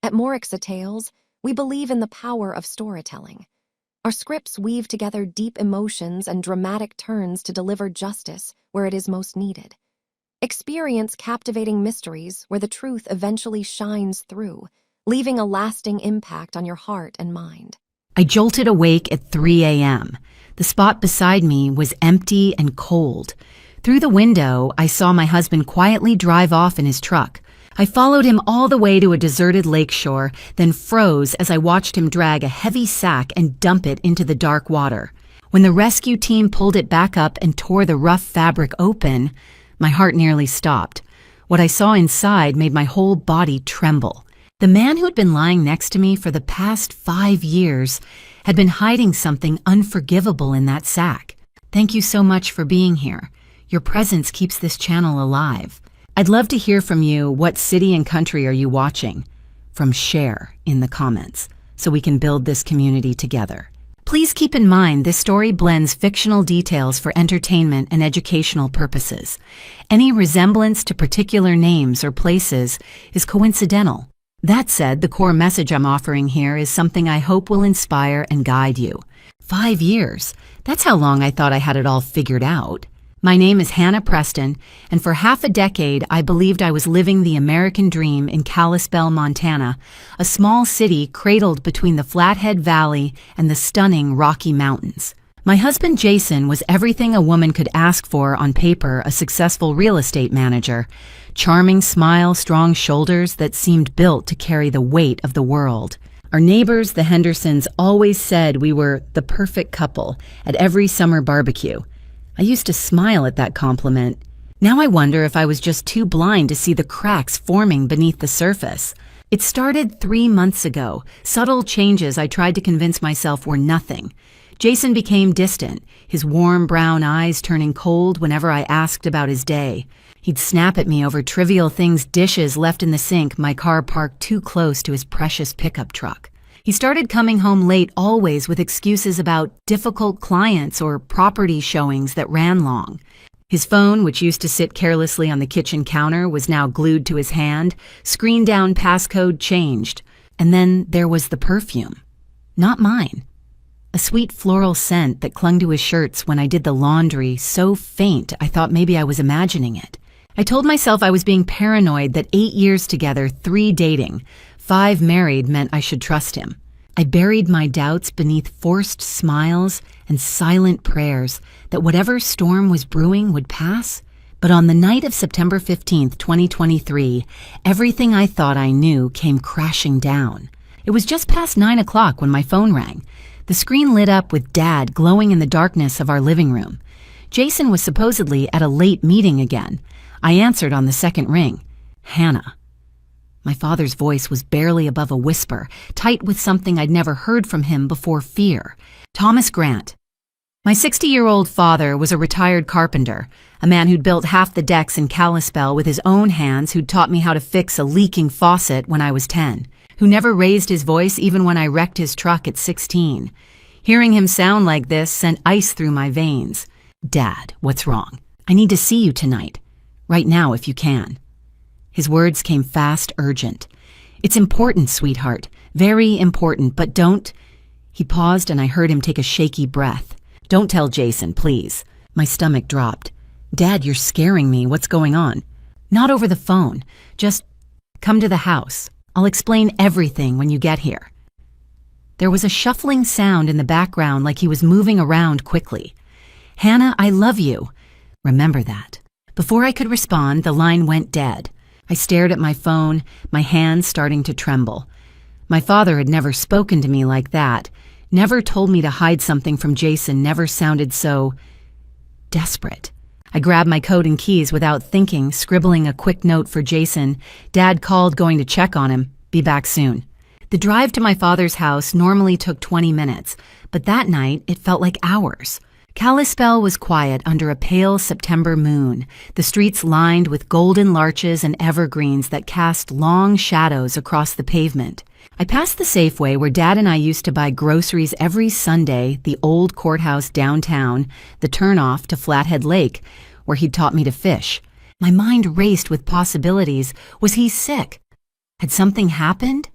At Morixa Tales, we believe in the power of storytelling. Our scripts weave together deep emotions and dramatic turns to deliver justice where it is most needed. Experience captivating mysteries where the truth eventually shines through, leaving a lasting impact on your heart and mind. I jolted awake at 3 a.m. The spot beside me was empty and cold. Through the window, I saw my husband quietly drive off in his truck. I followed him all the way to a deserted lakeshore, then froze as I watched him drag a heavy sack and dump it into the dark water. When the rescue team pulled it back up and tore the rough fabric open, my heart nearly stopped. What I saw inside made my whole body tremble. The man who'd been lying next to me for the past 5 years had been hiding something unforgivable in that sack. Thank you so much for being here. Your presence keeps this channel alive. I'd love to hear from you. What city and country are you watching from? Share in the comments so we can build this community together. Please keep in mind this story blends fictional details for entertainment and educational purposes. Any resemblance to particular names or places is coincidental. That said, the core message I'm offering here is something I hope will inspire and guide you. 5 years. That's how long I thought I had it all figured out. My name is Hannah Preston, and for half a decade I believed I was living the American dream in Kalispell, Montana, a small city cradled between the Flathead Valley and the stunning Rocky Mountains. My husband Jason was everything a woman could ask for on paper: a successful real estate manager. Charming smile, strong shoulders that seemed built to carry the weight of the world. Our neighbors, the Hendersons, always said we were the perfect couple at every summer barbecue. I used to smile at that compliment. Now I wonder if I was just too blind to see the cracks forming beneath the surface. It started 3 months ago. Subtle changes I tried to convince myself were nothing. Jason became distant, his warm brown eyes turning cold whenever I asked about his day. He'd snap at me over trivial things: dishes left in the sink, my car parked too close to his precious pickup truck. He started coming home late, always with excuses about difficult clients or property showings that ran long. His phone, which used to sit carelessly on the kitchen counter, was now glued to his hand. Screen down passcode changed. And then there was the perfume. Not mine. A sweet floral scent that clung to his shirts when I did the laundry, so faint I thought maybe I was imagining it. I told myself I was being paranoid, that 8 years together, 3 dating, 5 married meant I should trust him. I buried my doubts beneath forced smiles and silent prayers that whatever storm was brewing would pass. But on the night of September 15th, 2023, everything I thought I knew came crashing down. It was just past 9 o'clock when my phone rang. The screen lit up with Dad glowing in the darkness of our living room. Jason was supposedly at a late meeting again. I answered on the second ring. Hannah. My father's voice was barely above a whisper, tight with something I'd never heard from him before: fear. Thomas Grant. My 60-year-old father was a retired carpenter, a man who'd built half the decks in Kalispell with his own hands, who'd taught me how to fix a leaking faucet when I was 10, who never raised his voice even when I wrecked his truck at 16. Hearing him sound like this sent ice through my veins. Dad, what's wrong? I need to see you tonight. Right now, if you can. His words came fast, urgent. It's important, sweetheart. Very important, but don't... He paused and I heard him take a shaky breath. Don't tell Jason, please. My stomach dropped. Dad, you're scaring me. What's going on? Not over the phone. Just come to the house. I'll explain everything when you get here. There was a shuffling sound in the background, like he was moving around quickly. Hannah, I love you. Remember that. Before I could respond, the line went dead. I stared at my phone, my hands starting to tremble. My father had never spoken to me like that, never told me to hide something from Jason, never sounded so desperate. I grabbed my coat and keys without thinking, scribbling a quick note for Jason. Dad called, going to check on him. Be back soon. The drive to my father's house normally took 20 minutes, but that night it felt like hours. Kalispell was quiet under a pale September moon, the streets lined with golden larches and evergreens that cast long shadows across the pavement. I passed the Safeway where Dad and I used to buy groceries every Sunday, the old courthouse downtown, the turnoff to Flathead Lake, where he'd taught me to fish. My mind raced with possibilities. Was he sick? Had something happened?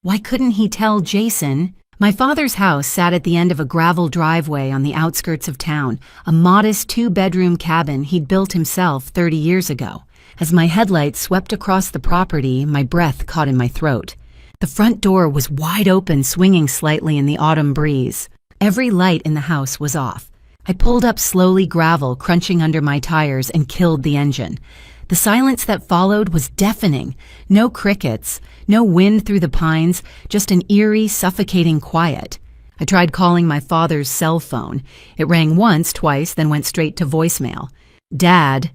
Why couldn't he tell Jason? My father's house sat at the end of a gravel driveway on the outskirts of town, a modest 2-bedroom cabin he'd built himself 30 years ago. As my headlights swept across the property, my breath caught in my throat. The front door was wide open, swinging slightly in the autumn breeze. Every light in the house was off. I pulled up slowly, gravel crunching under my tires, and killed the engine. The silence that followed was deafening. No crickets, no wind through the pines, just an eerie, suffocating quiet. I tried calling my father's cell phone. It rang once, twice, then went straight to voicemail. "Dad,"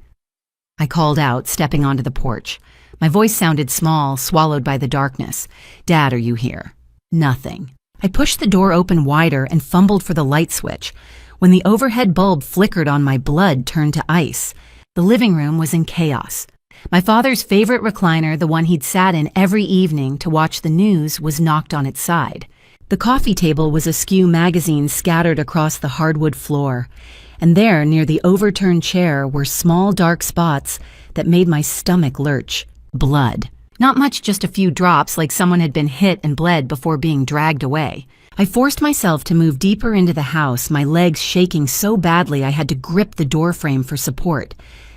I called out, stepping onto the porch. My voice sounded small, swallowed by the darkness. "Dad, are you here?" Nothing. I pushed the door open wider and fumbled for the light switch. When the overhead bulb flickered on, my blood turned to ice. The living room was in chaos. My father's favorite recliner, the one he'd sat in every evening to watch the news, was knocked on its side. The coffee table was askew, magazines scattered across the hardwood floor. And there, near the overturned chair, were small dark spots that made my stomach lurch. Blood. Not much, just a few drops, like someone had been hit and bled before being dragged away. I forced myself to move deeper into the house, my legs shaking so badly I had to grip the doorframe for support.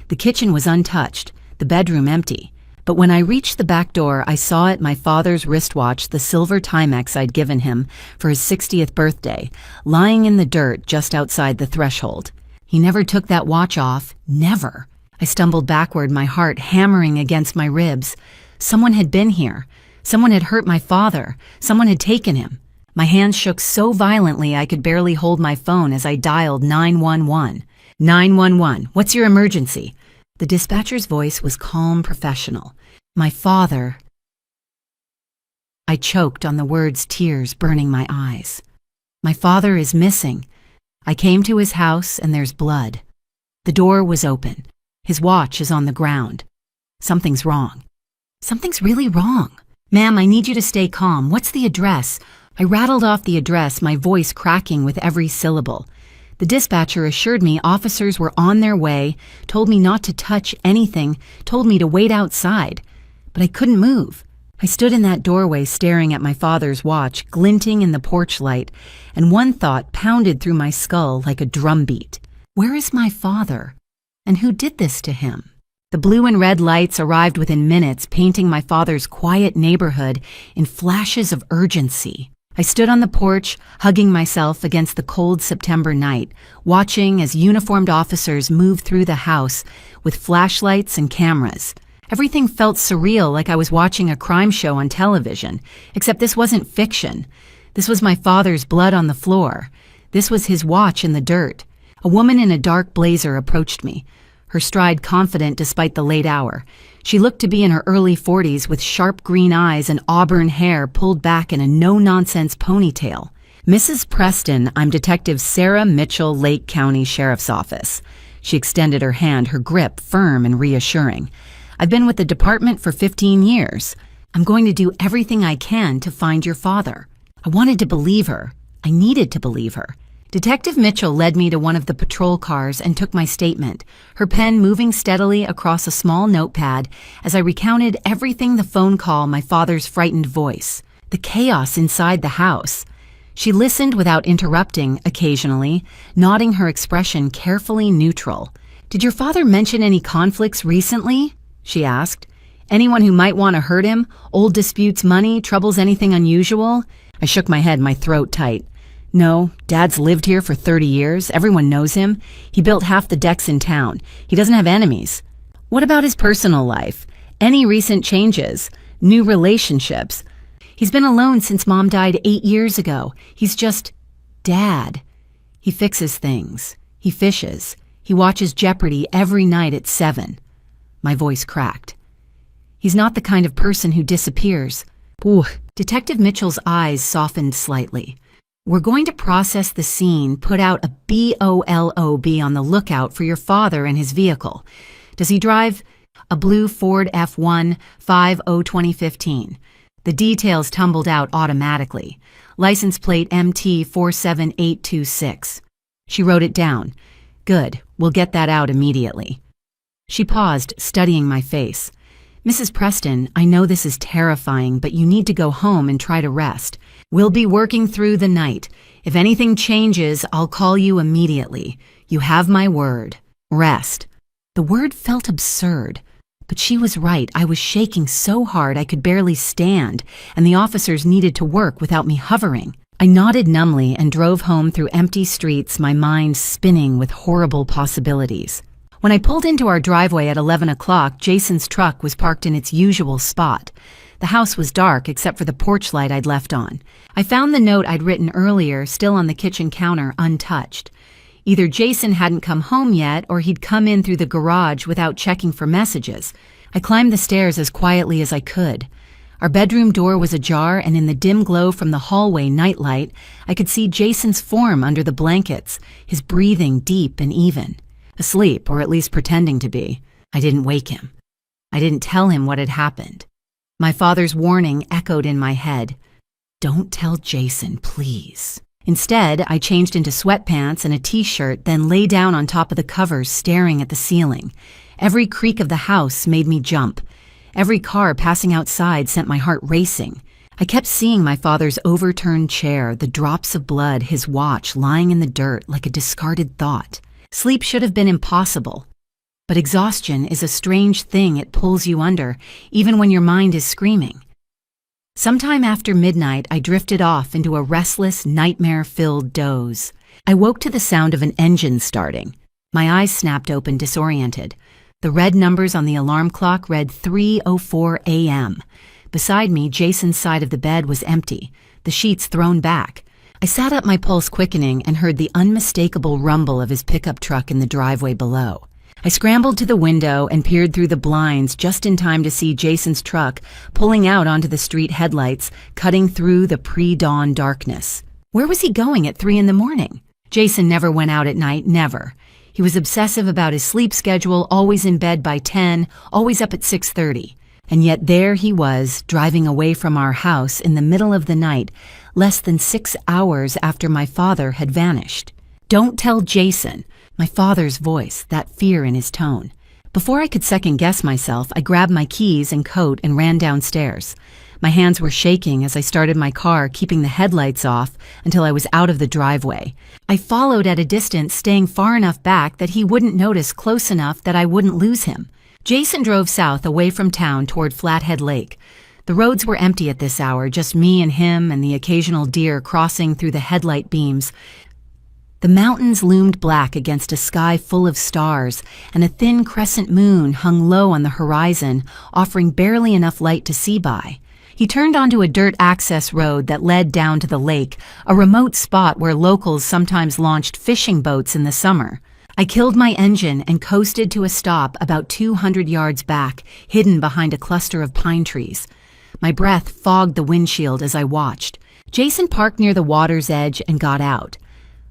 The kitchen was untouched, the bedroom empty. But when I reached the back door, I saw at my father's wristwatch the silver Timex I'd given him for his 60th birthday, lying in the dirt just outside the threshold. He never took that watch off, never. I stumbled backward, my heart hammering against my ribs. Someone had been here. Someone had hurt my father. Someone had taken him. My hands shook so violently I could barely hold my phone as I dialed 911. 911, what's your emergency? The dispatcher's voice was calm, professional. My father. I choked on the words, tears burning my eyes. My father is missing. I came to his house and there's blood. The door was open. His watch is on the ground. Something's wrong. Something's really wrong. Ma'am, I need you to stay calm. What's the address? I rattled off the address, my voice cracking with every syllable. The dispatcher assured me officers were on their way, told me not to touch anything, told me to wait outside. But I couldn't move. I stood in that doorway staring at my father's watch, glinting in the porch light, and one thought pounded through my skull like a drumbeat. Where is my father? And who did this to him? The blue and red lights arrived within minutes, painting my father's quiet neighborhood in flashes of urgency. I stood on the porch, hugging myself against the cold September night, watching as uniformed officers moved through the house with flashlights and cameras. Everything felt surreal, like I was watching a crime show on television, except this wasn't fiction. This was my father's blood on the floor. This was his watch in the dirt. A woman in a dark blazer approached me, her stride confident despite the late hour. She looked to be in her early 40s with sharp green eyes and auburn hair pulled back in a no-nonsense ponytail. "Mrs. Preston, I'm Detective Sarah Mitchell, Lake County Sheriff's Office." She extended her hand, her grip firm and reassuring. "I've been with the department for 15 years. I'm going to do everything I can to find your father." I wanted to believe her. I needed to believe her. Detective Mitchell led me to one of the patrol cars and took my statement, her pen moving steadily across a small notepad as I recounted everything: the phone call, my father's frightened voice, the chaos inside the house. She listened without interrupting, occasionally, nodding, her expression carefully neutral. "Did your father mention any conflicts recently?" she asked. "Anyone who might want to hurt him? Old disputes, money, troubles, anything unusual?" I shook my head, my throat tight. "No, Dad's lived here for 30 years. Everyone knows him. He built half the decks in town. He doesn't have enemies." "What about his personal life? Any recent changes? New relationships?" "He's been alone since Mom died 8 years ago. He's just Dad. He fixes things. He fishes. He watches Jeopardy every night at 7. My voice cracked. "He's not the kind of person who disappears." Ooh. Detective Mitchell's eyes softened slightly. "We're going to process the scene, put out a BOLOB on the lookout for your father and his vehicle. Does he drive a blue Ford F1 50/2015? The details tumbled out automatically. License plate MT47826. She wrote it down. "Good, we'll get that out immediately." She paused, studying my face. "Mrs. Preston, I know this is terrifying, but you need to go home and try to rest. We'll be working through the night. If anything changes, I'll call you immediately. You have my word. Rest." The word felt absurd, but she was right. I was shaking so hard I could barely stand, and the officers needed to work without me hovering. I nodded numbly and drove home through empty streets, my mind spinning with horrible possibilities. When I pulled into our driveway at 11 o'clock, Jason's truck was parked in its usual spot. The house was dark except for the porch light I'd left on. I found the note I'd written earlier still on the kitchen counter, untouched. Either Jason hadn't come home yet, or he'd come in through the garage without checking for messages. I climbed the stairs as quietly as I could. Our bedroom door was ajar, and in the dim glow from the hallway nightlight, I could see Jason's form under the blankets, his breathing deep and even. Asleep, or at least pretending to be. I didn't wake him. I didn't tell him what had happened. My father's warning echoed in my head. "Don't tell Jason, please." Instead, I changed into sweatpants and a t-shirt, then lay down on top of the covers, staring at the ceiling. Every creak of the house made me jump. Every car passing outside sent my heart racing. I kept seeing my father's overturned chair, the drops of blood, his watch lying in the dirt like a discarded thought. Sleep should have been impossible. But exhaustion is a strange thing. It pulls you under, even when your mind is screaming. Sometime after midnight, I drifted off into a restless, nightmare-filled doze. I woke to the sound of an engine starting. My eyes snapped open, disoriented. The red numbers on the alarm clock read 3:04 a.m. Beside me, Jason's side of the bed was empty, the sheets thrown back. I sat up, my pulse quickening, and heard the unmistakable rumble of his pickup truck in the driveway below. I scrambled to the window and peered through the blinds just in time to see Jason's truck pulling out onto the street headlights, cutting through the pre-dawn darkness. Where was he going at 3 in the morning? Jason never went out at night, never. He was obsessive about his sleep schedule, always in bed by 10, always up at 6:30. And yet there he was, driving away from our house in the middle of the night, less than 6 hours after my father had vanished. "Don't tell Jason." My father's voice, that fear in his tone. Before I could second-guess myself, I grabbed my keys and coat and ran downstairs. My hands were shaking as I started my car, keeping the headlights off until I was out of the driveway. I followed at a distance, staying far enough back that he wouldn't notice, close enough that I wouldn't lose him. Jason drove south away from town toward Flathead Lake. The roads were empty at this hour, just me and him and the occasional deer crossing through the headlight beams. The mountains loomed black against a sky full of stars, and a thin crescent moon hung low on the horizon, offering barely enough light to see by. He turned onto a dirt access road that led down to the lake, a remote spot where locals sometimes launched fishing boats in the summer. I killed my engine and coasted to a stop about 200 yards back, hidden behind a cluster of pine trees. My breath fogged the windshield as I watched. Jason parked near the water's edge and got out.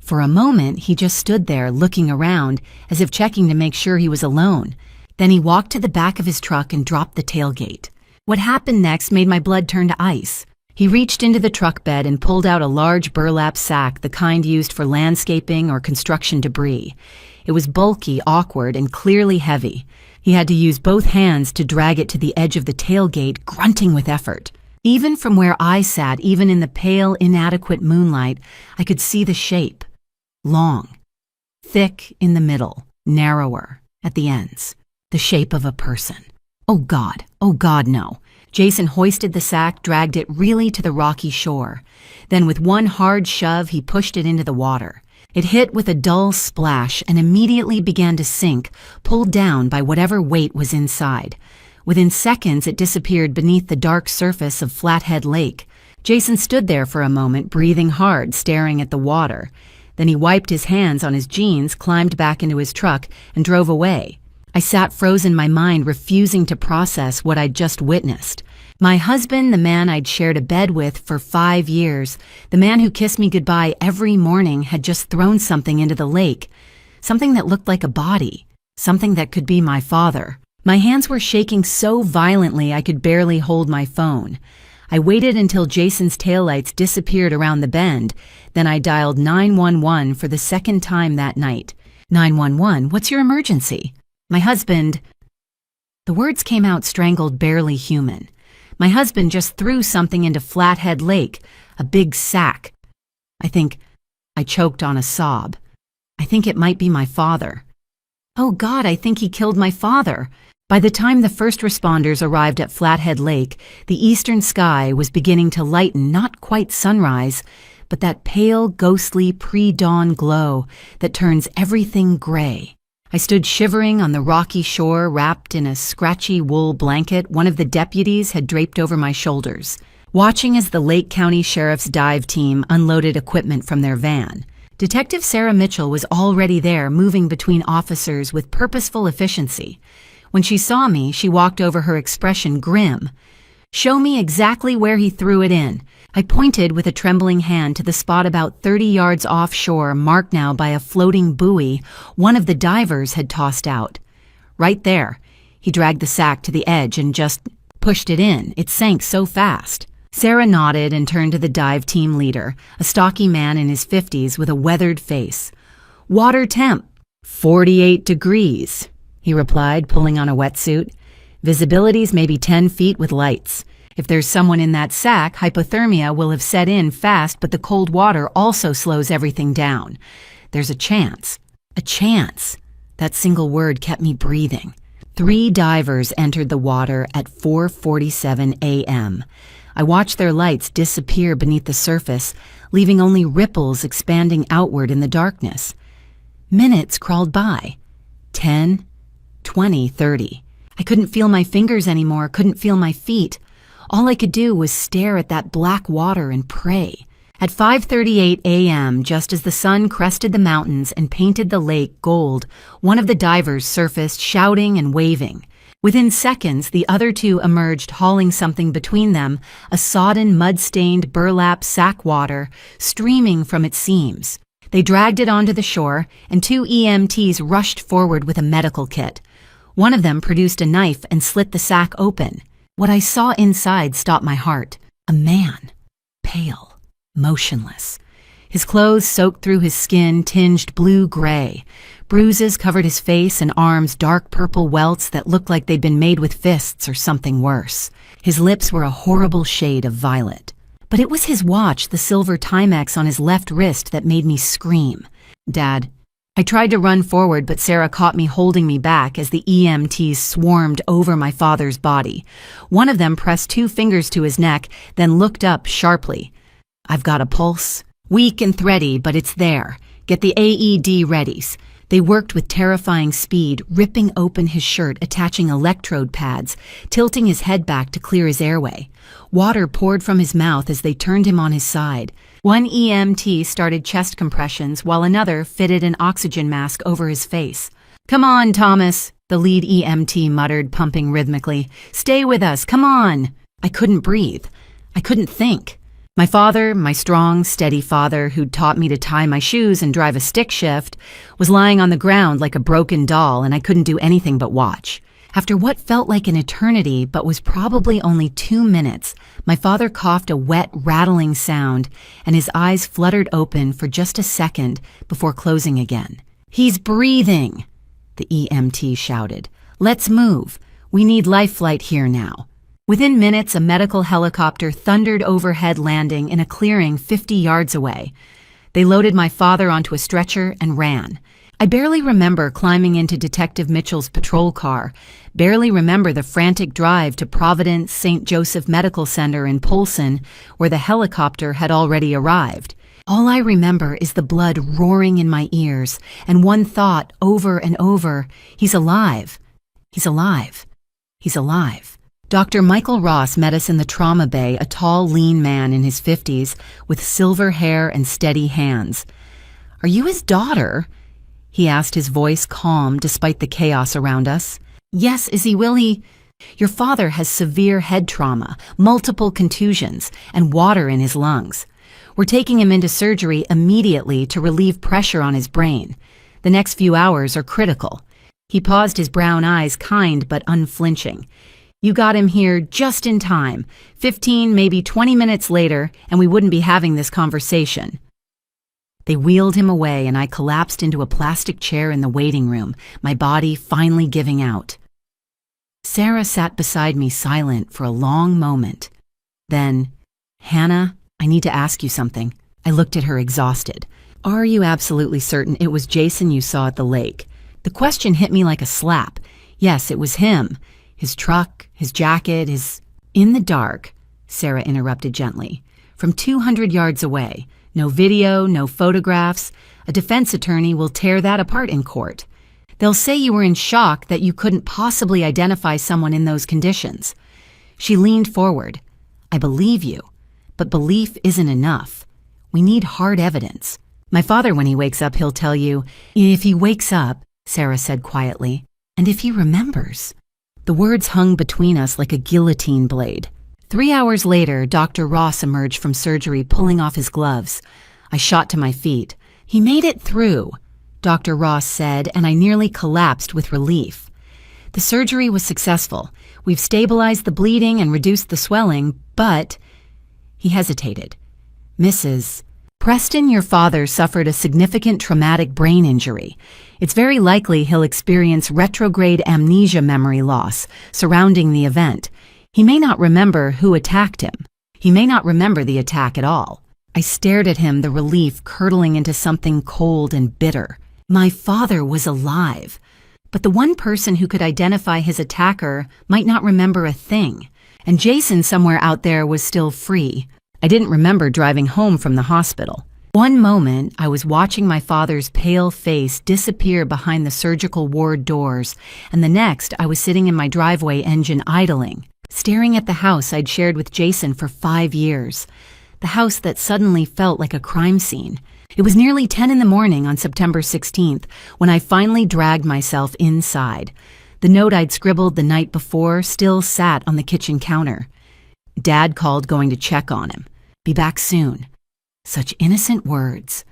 For a moment, he just stood there looking around, as if checking to make sure he was alone. Then he walked to the back of his truck and dropped the tailgate. What happened next made my blood turn to ice. He reached into the truck bed and pulled out a large burlap sack, the kind used for landscaping or construction debris. It was bulky, awkward, and clearly heavy. He had to use both hands to drag it to the edge of the tailgate, grunting with effort. Even from where I sat, even in the pale, inadequate moonlight, I could see the shape. Long, thick in the middle, narrower at the ends, the shape of a person. Oh God, no. Jason hoisted the sack, dragged it really to the rocky shore. Then with one hard shove, he pushed it into the water. It hit with a dull splash and immediately began to sink, pulled down by whatever weight was inside. Within seconds, it disappeared beneath the dark surface of Flathead Lake. Jason stood there for a moment, breathing hard, staring at the water. Then he wiped his hands on his jeans, climbed back into his truck, and drove away. I sat frozen, my mind refusing to process what I'd just witnessed. My husband, the man I'd shared a bed with for 5 years, the man who kissed me goodbye every morning, had just thrown something into the lake. Something that looked like a body. Something that could be my father. My hands were shaking so violently I could barely hold my phone. I waited until Jason's taillights disappeared around the bend. Then I dialed 911 for the second time that night. 911, what's your emergency? My husband... The words came out strangled, barely human. My husband just threw something into Flathead Lake, a big sack. I choked on a sob. I think it might be my father. Oh God, I think he killed my father. By the time the first responders arrived at Flathead Lake, the eastern sky was beginning to lighten, not quite sunrise, but that pale, ghostly pre-dawn glow that turns everything gray. I stood shivering on the rocky shore, wrapped in a scratchy wool blanket one of the deputies had draped over my shoulders, watching as the Lake County Sheriff's dive team unloaded equipment from their van. Detective Sarah Mitchell was already there, moving between officers with purposeful efficiency. When she saw me, she walked over, her expression grim. "Show me exactly where he threw it in." I pointed with a trembling hand to the spot about 30 yards offshore, marked now by a floating buoy one of the divers had tossed out. "Right there." He dragged the sack to the edge and just pushed it in. It sank so fast. Sarah nodded and turned to the dive team leader, a stocky man in his 50s with a weathered face. "Water temp, 48 degrees, he replied, pulling on a wetsuit. "Visibility's maybe 10 feet with lights. If there's someone in that sack, hypothermia will have set in fast, but the cold water also slows everything down. There's a chance." A chance. That single word kept me breathing. 3 divers entered the water at 4:47 a.m. I watched their lights disappear beneath the surface, leaving only ripples expanding outward in the darkness. Minutes crawled by. 10, 20, 30. I couldn't feel my fingers anymore, couldn't feel my feet. All I could do was stare at that black water and pray. At 5:38 a.m., just as the sun crested the mountains and painted the lake gold, one of the divers surfaced, shouting and waving. Within seconds, the other 2 emerged, hauling something between them, a sodden, mud-stained burlap sack water streaming from its seams. They dragged it onto the shore, and 2 EMTs rushed forward with a medical kit. One of them produced a knife and slit the sack open. What I saw inside stopped my heart. A man, pale, motionless. His clothes soaked through his skin, tinged blue-gray. Bruises covered his face and arms, dark purple welts that looked like they'd been made with fists or something worse. His lips were a horrible shade of violet. But it was his watch, the silver Timex on his left wrist, that made me scream. "Dad." I tried to run forward, but Sarah caught me, holding me back as the EMTs swarmed over my father's body. One of them pressed 2 fingers to his neck, then looked up sharply. "I've got a pulse. Weak and thready, but it's there. Get the AED readies." They worked with terrifying speed, ripping open his shirt, attaching electrode pads, tilting his head back to clear his airway. Water poured from his mouth as they turned him on his side. One EMT started chest compressions, while another fitted an oxygen mask over his face. "Come on, Thomas," the lead EMT muttered, pumping rhythmically. "Stay with us, come on." I couldn't breathe. I couldn't think. My father, my strong, steady father who'd taught me to tie my shoes and drive a stick shift, was lying on the ground like a broken doll, and I couldn't do anything but watch. After what felt like an eternity but was probably only 2 minutes, my father coughed a wet, rattling sound, and his eyes fluttered open for just a second before closing again. "He's breathing," the EMT shouted. "Let's move. We need life flight here now." Within minutes, a medical helicopter thundered overhead, landing in a clearing 50 yards away. They loaded my father onto a stretcher and ran. I barely remember climbing into Detective Mitchell's patrol car, barely remember the frantic drive to Providence St. Joseph Medical Center in Polson, where the helicopter had already arrived. All I remember is the blood roaring in my ears, and one thought over and over: he's alive. He's alive. He's alive. Dr. Michael Ross met us in the trauma bay, a tall, lean man in his 50s with silver hair and steady hands. "Are you his daughter?" he asked, his voice calm despite the chaos around us. "Yes, is he? Will he?" "Your father has severe head trauma, multiple contusions, and water in his lungs. We're taking him into surgery immediately to relieve pressure on his brain. The next few hours are critical." He paused, his brown eyes kind but unflinching. "You got him here just in time. 15, maybe 20 minutes later, and we wouldn't be having this conversation." They wheeled him away, and I collapsed into a plastic chair in the waiting room, my body finally giving out. Sarah sat beside me silent for a long moment. Then, "Hannah, I need to ask you something." I looked at her exhausted. "Are you absolutely certain it was Jason you saw at the lake?" The question hit me like a slap. Yes, it was him. His truck, his jacket, his... "In the dark," Sarah interrupted gently. "From 200 yards away. No video, no photographs. A defense attorney will tear that apart in court. They'll say you were in shock that you couldn't possibly identify someone in those conditions." She leaned forward. "I believe you, but belief isn't enough. We need hard evidence. My father, when he wakes up, he'll tell you." "If he wakes up," Sarah said quietly, "and if he remembers." The words hung between us like a guillotine blade. 3 hours later, Dr. Ross emerged from surgery pulling off his gloves. I shot to my feet. "He made it through," Dr. Ross said, and I nearly collapsed with relief. "The surgery was successful. We've stabilized the bleeding and reduced the swelling, but..." He hesitated. "Mrs. Preston, your father suffered a significant traumatic brain injury. It's very likely he'll experience retrograde amnesia memory loss surrounding the event. He may not remember who attacked him. He may not remember the attack at all." I stared at him, the relief curdling into something cold and bitter. My father was alive, but the one person who could identify his attacker might not remember a thing. And Jason somewhere out there was still free. I didn't remember driving home from the hospital. One moment, I was watching my father's pale face disappear behind the surgical ward doors, and the next, I was sitting in my driveway, engine idling, staring at the house I'd shared with Jason for 5 years. The house that suddenly felt like a crime scene. It was nearly 10 in the morning on September 16th when I finally dragged myself inside. The note I'd scribbled the night before still sat on the kitchen counter. Dad called, going to check on him. Be back soon. Such innocent words.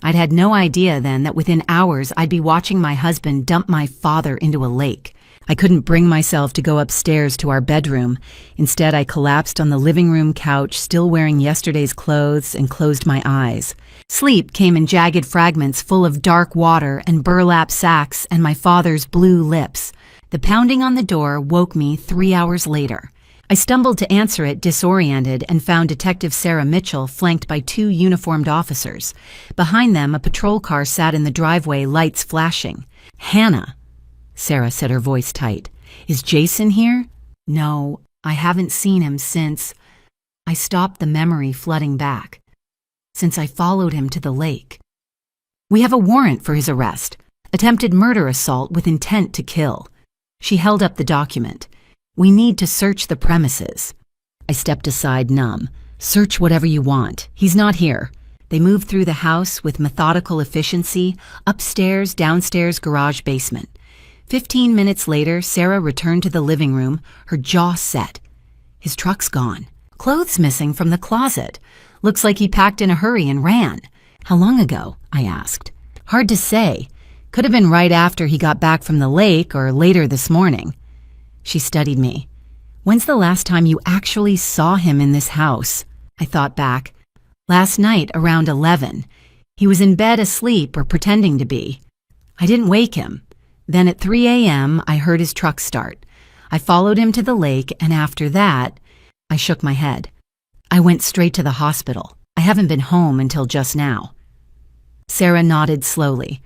I'd had no idea then that within hours I'd be watching my husband dump my father into a lake. I couldn't bring myself to go upstairs to our bedroom. Instead, I collapsed on the living room couch, still wearing yesterday's clothes, and closed my eyes. Sleep came in jagged fragments full of dark water and burlap sacks and my father's blue lips. The pounding on the door woke me 3 hours later. I stumbled to answer it disoriented and found Detective Sarah Mitchell flanked by 2 uniformed officers. Behind them, a patrol car sat in the driveway, lights flashing. "Hannah," Sarah said, her voice tight. "Is Jason here?" "No, I haven't seen him since..." I stopped, the memory flooding back. "Since I followed him to the lake." "We have a warrant for his arrest. Attempted murder assault with intent to kill." She held up the document. "We need to search the premises." I stepped aside, numb. "Search whatever you want. He's not here." They moved through the house with methodical efficiency, upstairs, downstairs, garage, basement. 15 minutes later, Sarah returned to the living room, her jaw set. "His truck's gone. Clothes missing from the closet. Looks like he packed in a hurry and ran." "How long ago?" I asked. "Hard to say. Could have been right after he got back from the lake or later this morning." She studied me. "When's the last time you actually saw him in this house?" I thought back. "Last night around 11. He was in bed asleep or pretending to be. I didn't wake him. Then at 3 a.m., I heard his truck start. I followed him to the lake, and after that..." I shook my head. "I went straight to the hospital. I haven't been home until just now." Sarah nodded slowly.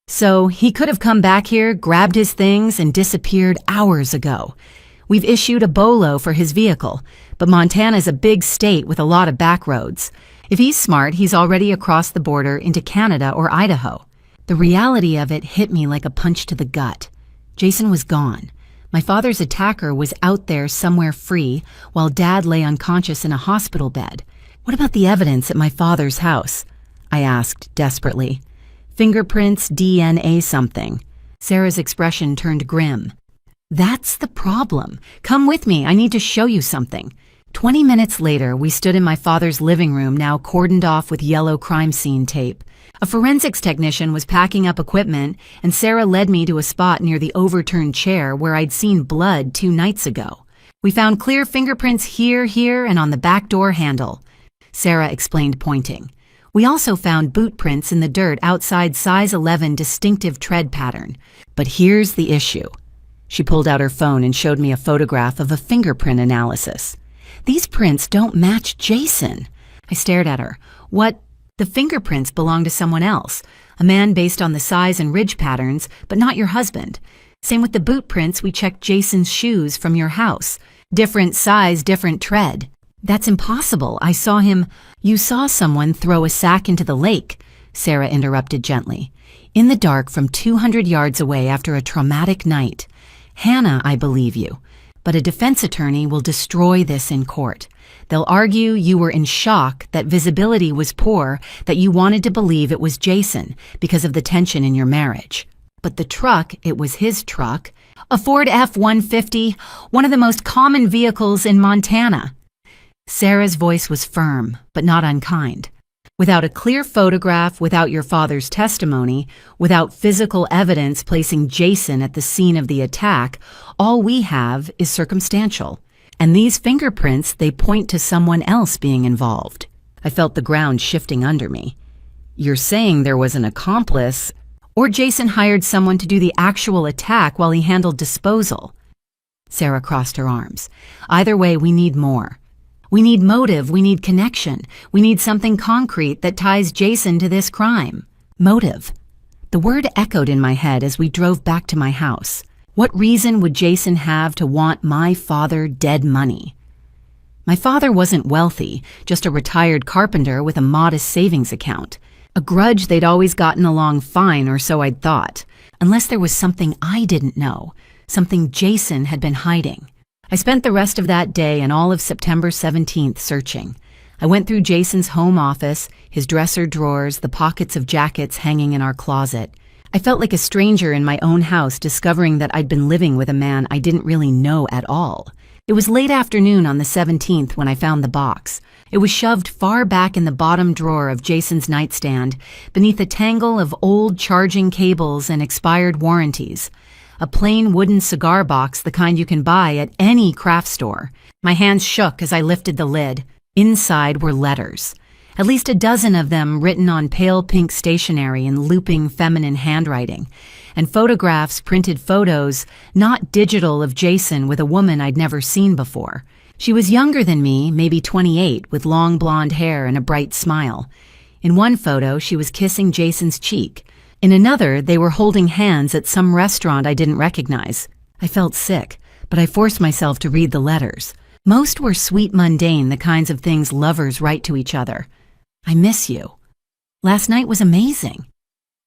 "So he could have come back here, grabbed his things, and disappeared hours ago. We've issued a BOLO for his vehicle, but Montana's a big state with a lot of back roads. If he's smart, he's already across the border into Canada or Idaho." The reality of it hit me like a punch to the gut. Jason was gone. My father's attacker was out there somewhere free, while Dad lay unconscious in a hospital bed. "What about the evidence at my father's house?" I asked desperately. "Fingerprints, DNA, something." Sarah's expression turned grim. "That's the problem. Come with me, I need to show you something." 20 minutes later, we stood in my father's living room, now cordoned off with yellow crime scene tape. A forensics technician was packing up equipment, and Sarah led me to a spot near the overturned chair where I'd seen blood 2 nights ago. "We found clear fingerprints here, and on the back door handle," Sarah explained, pointing. "We also found boot prints in the dirt outside size 11 distinctive tread pattern. But here's the issue." She pulled out her phone and showed me a photograph of a fingerprint analysis. These prints don't match Jason. I stared at her. What? The fingerprints belong to someone else. A man based on the size and ridge patterns, but not your husband. Same with the boot prints we checked Jason's shoes from your house. Different size, different tread. That's impossible. I saw him. You saw someone throw a sack into the lake, Sarah interrupted gently. In the dark from 200 yards away after a traumatic night. Hannah, I believe you. But a defense attorney will destroy this in court. They'll argue you were in shock, that visibility was poor, that you wanted to believe it was Jason because of the tension in your marriage. But the truck, it was his truck. A Ford F-150, one of the most common vehicles in Montana. Sarah's voice was firm, but not unkind. Without a clear photograph, without your father's testimony, without physical evidence placing Jason at the scene of the attack, all we have is circumstantial. And these fingerprints, they point to someone else being involved. I felt the ground shifting under me. You're saying there was an accomplice, or Jason hired someone to do the actual attack while he handled disposal? Sarah crossed her arms. Either way, we need more. We need motive, we need connection, we need something concrete that ties Jason to this crime. Motive. The word echoed in my head as we drove back to my house. What reason would Jason have to want my father dead money? My father wasn't wealthy, just a retired carpenter with a modest savings account. A grudge they'd always gotten along fine, or so I'd thought, unless there was something I didn't know, something Jason had been hiding. I spent the rest of that day and all of September 17th searching. I went through Jason's home office, his dresser drawers, the pockets of jackets hanging in our closet. I felt like a stranger in my own house, discovering that I'd been living with a man I didn't really know at all. It was late afternoon on the 17th when I found the box. It was shoved far back in the bottom drawer of Jason's nightstand, beneath a tangle of old charging cables and expired warranties. A plain wooden cigar box, the kind you can buy at any craft store. My hands shook as I lifted the lid. Inside were letters. At least a dozen of them written on pale pink stationery in looping feminine handwriting. And photographs, printed photos, not digital, of Jason with a woman I'd never seen before. She was younger than me, maybe 28, with long blonde hair and a bright smile. In one photo, she was kissing Jason's cheek. In another, they were holding hands at some restaurant I didn't recognize. I felt sick, but I forced myself to read the letters. Most were sweet mundane, the kinds of things lovers write to each other. I miss you. Last night was amazing.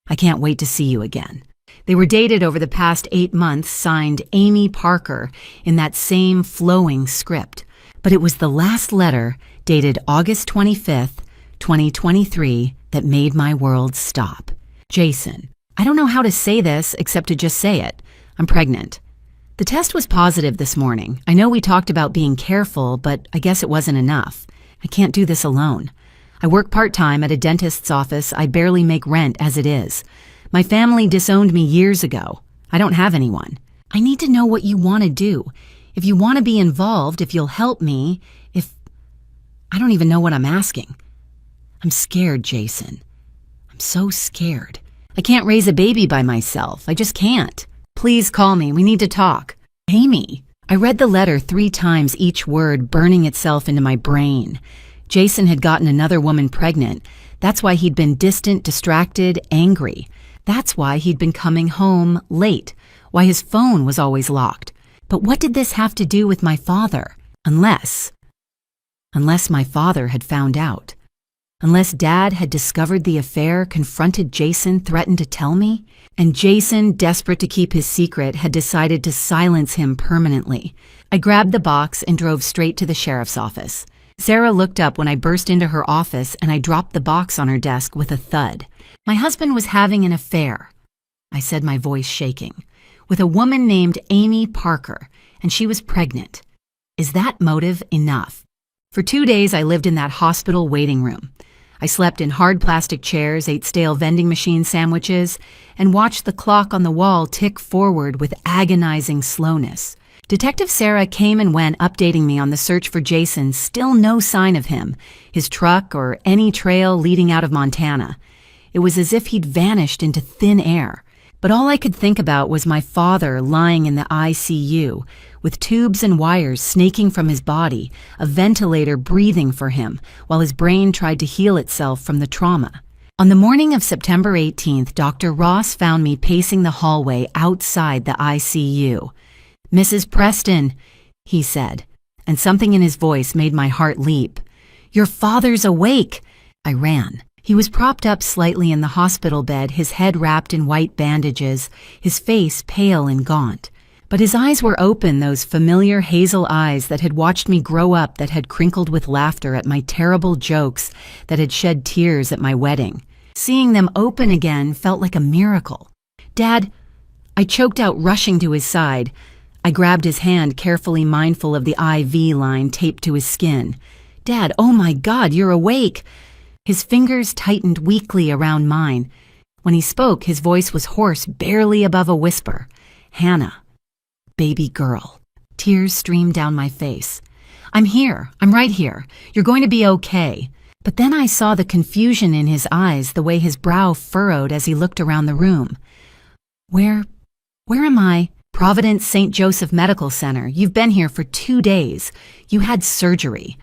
I can't wait to see you again. They were dated over the past 8 months, signed Amy Parker, in that same flowing script. But it was the last letter, dated August 25th, 2023, that made my world stop. Jason. I don't know how to say this except to just say it. I'm pregnant. The test was positive this morning. I know we talked about being careful, but I guess it wasn't enough. I can't do this alone. I work part-time at a dentist's office. I barely make rent as it is. My family disowned me years ago. I don't have anyone. I need to know what you want to do. If you want to be involved, if you'll help me, I don't even know what I'm asking. I'm scared, Jason. I'm so scared. I can't raise a baby by myself. I just can't. Please call me. We need to talk. Amy. I read the letter 3 times, each word burning itself into my brain. Jason had gotten another woman pregnant. That's why he'd been distant, distracted, angry. That's why he'd been coming home late. Why his phone was always locked. But what did this have to do with my father? Unless my father had found out. Unless Dad had discovered the affair, confronted Jason, threatened to tell me, and Jason, desperate to keep his secret, had decided to silence him permanently. I grabbed the box and drove straight to the sheriff's office. Sarah looked up when I burst into her office, and I dropped the box on her desk with a thud. My husband was having an affair, I said, my voice shaking, with a woman named Amy Parker, and she was pregnant. Is that motive enough? For 2 days, I lived in that hospital waiting room. I slept in hard plastic chairs, ate stale vending machine sandwiches, and watched the clock on the wall tick forward with agonizing slowness. Detective Sarah came and went, updating me on the search for Jason. Still no sign of him, his truck, or any trail leading out of Montana. It was as if he'd vanished into thin air. But all I could think about was my father lying in the ICU, with tubes and wires snaking from his body, a ventilator breathing for him, while his brain tried to heal itself from the trauma. On the morning of September 18th, Dr. Ross found me pacing the hallway outside the ICU. "Mrs. Preston," he said, and something in his voice made my heart leap. "Your father's awake!" I ran. He was propped up slightly in the hospital bed, his head wrapped in white bandages, his face pale and gaunt. But his eyes were open, those familiar hazel eyes that had watched me grow up, that had crinkled with laughter at my terrible jokes, that had shed tears at my wedding. Seeing them open again felt like a miracle. "Dad," I choked out, rushing to his side. I grabbed his hand, carefully mindful of the IV line taped to his skin. "Dad, oh my God, you're awake!" His fingers tightened weakly around mine. When he spoke, his voice was hoarse, barely above a whisper. "Hannah, baby girl." Tears streamed down my face. "I'm here. I'm right here. You're going to be okay." But then I saw the confusion in his eyes, the way his brow furrowed as he looked around the room. Where am I?" "Providence St. Joseph Medical Center. You've been here for 2 days. You had surgery."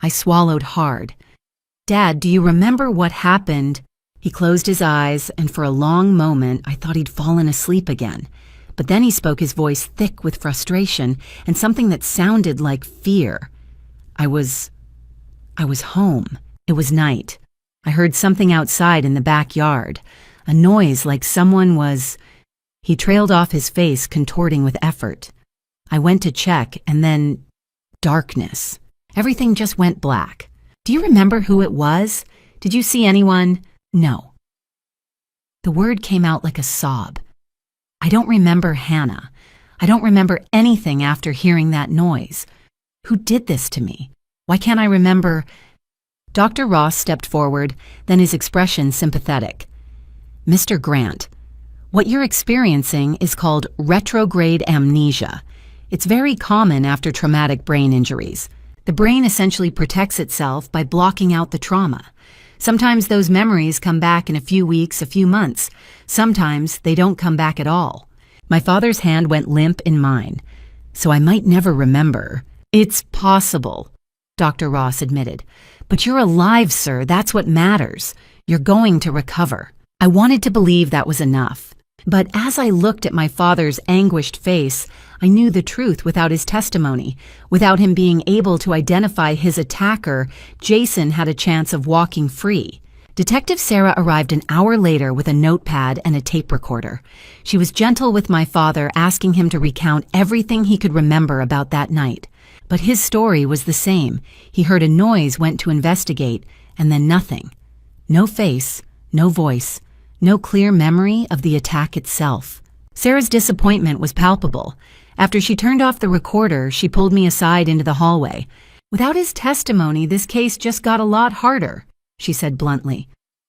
I swallowed hard. "Dad, do you remember what happened?" He closed his eyes, and for a long moment I thought he'd fallen asleep again. But then he spoke, his voice thick with frustration and something that sounded like fear. I was home. It was night. I heard something outside in the backyard, a noise like someone was... He trailed off, his face contorting with effort. I went to check, and then darkness. Everything just went black. "Do you remember who it was? Did you see anyone?" "No." The word came out like a sob. "I don't remember Hannah. I don't remember anything after hearing that noise. Who did this to me? Why can't I remember?" Dr. Ross stepped forward, then his expression sympathetic. "Mr. Grant, what you're experiencing is called retrograde amnesia. It's very common after traumatic brain injuries. The brain essentially protects itself by blocking out the trauma. Sometimes those memories come back in a few weeks, a few months. Sometimes they don't come back at all." My father's hand went limp in mine. "So I might never remember." "It's possible," Dr. Ross admitted. "But you're alive, sir. That's what matters. You're going to recover." I wanted to believe that was enough. But as I looked at my father's anguished face, I knew the truth without his testimony. Without him being able to identify his attacker, Jason had a chance of walking free. Detective Sarah arrived an hour later with a notepad and a tape recorder. She was gentle with my father, asking him to recount everything he could remember about that night. But his story was the same. He heard a noise, went to investigate, and then nothing. No face, no voice, no clear memory of the attack itself. Sarah's disappointment was palpable. After she turned off the recorder, she pulled me aside into the hallway. "Without his testimony, this case just got a lot harder," she said bluntly.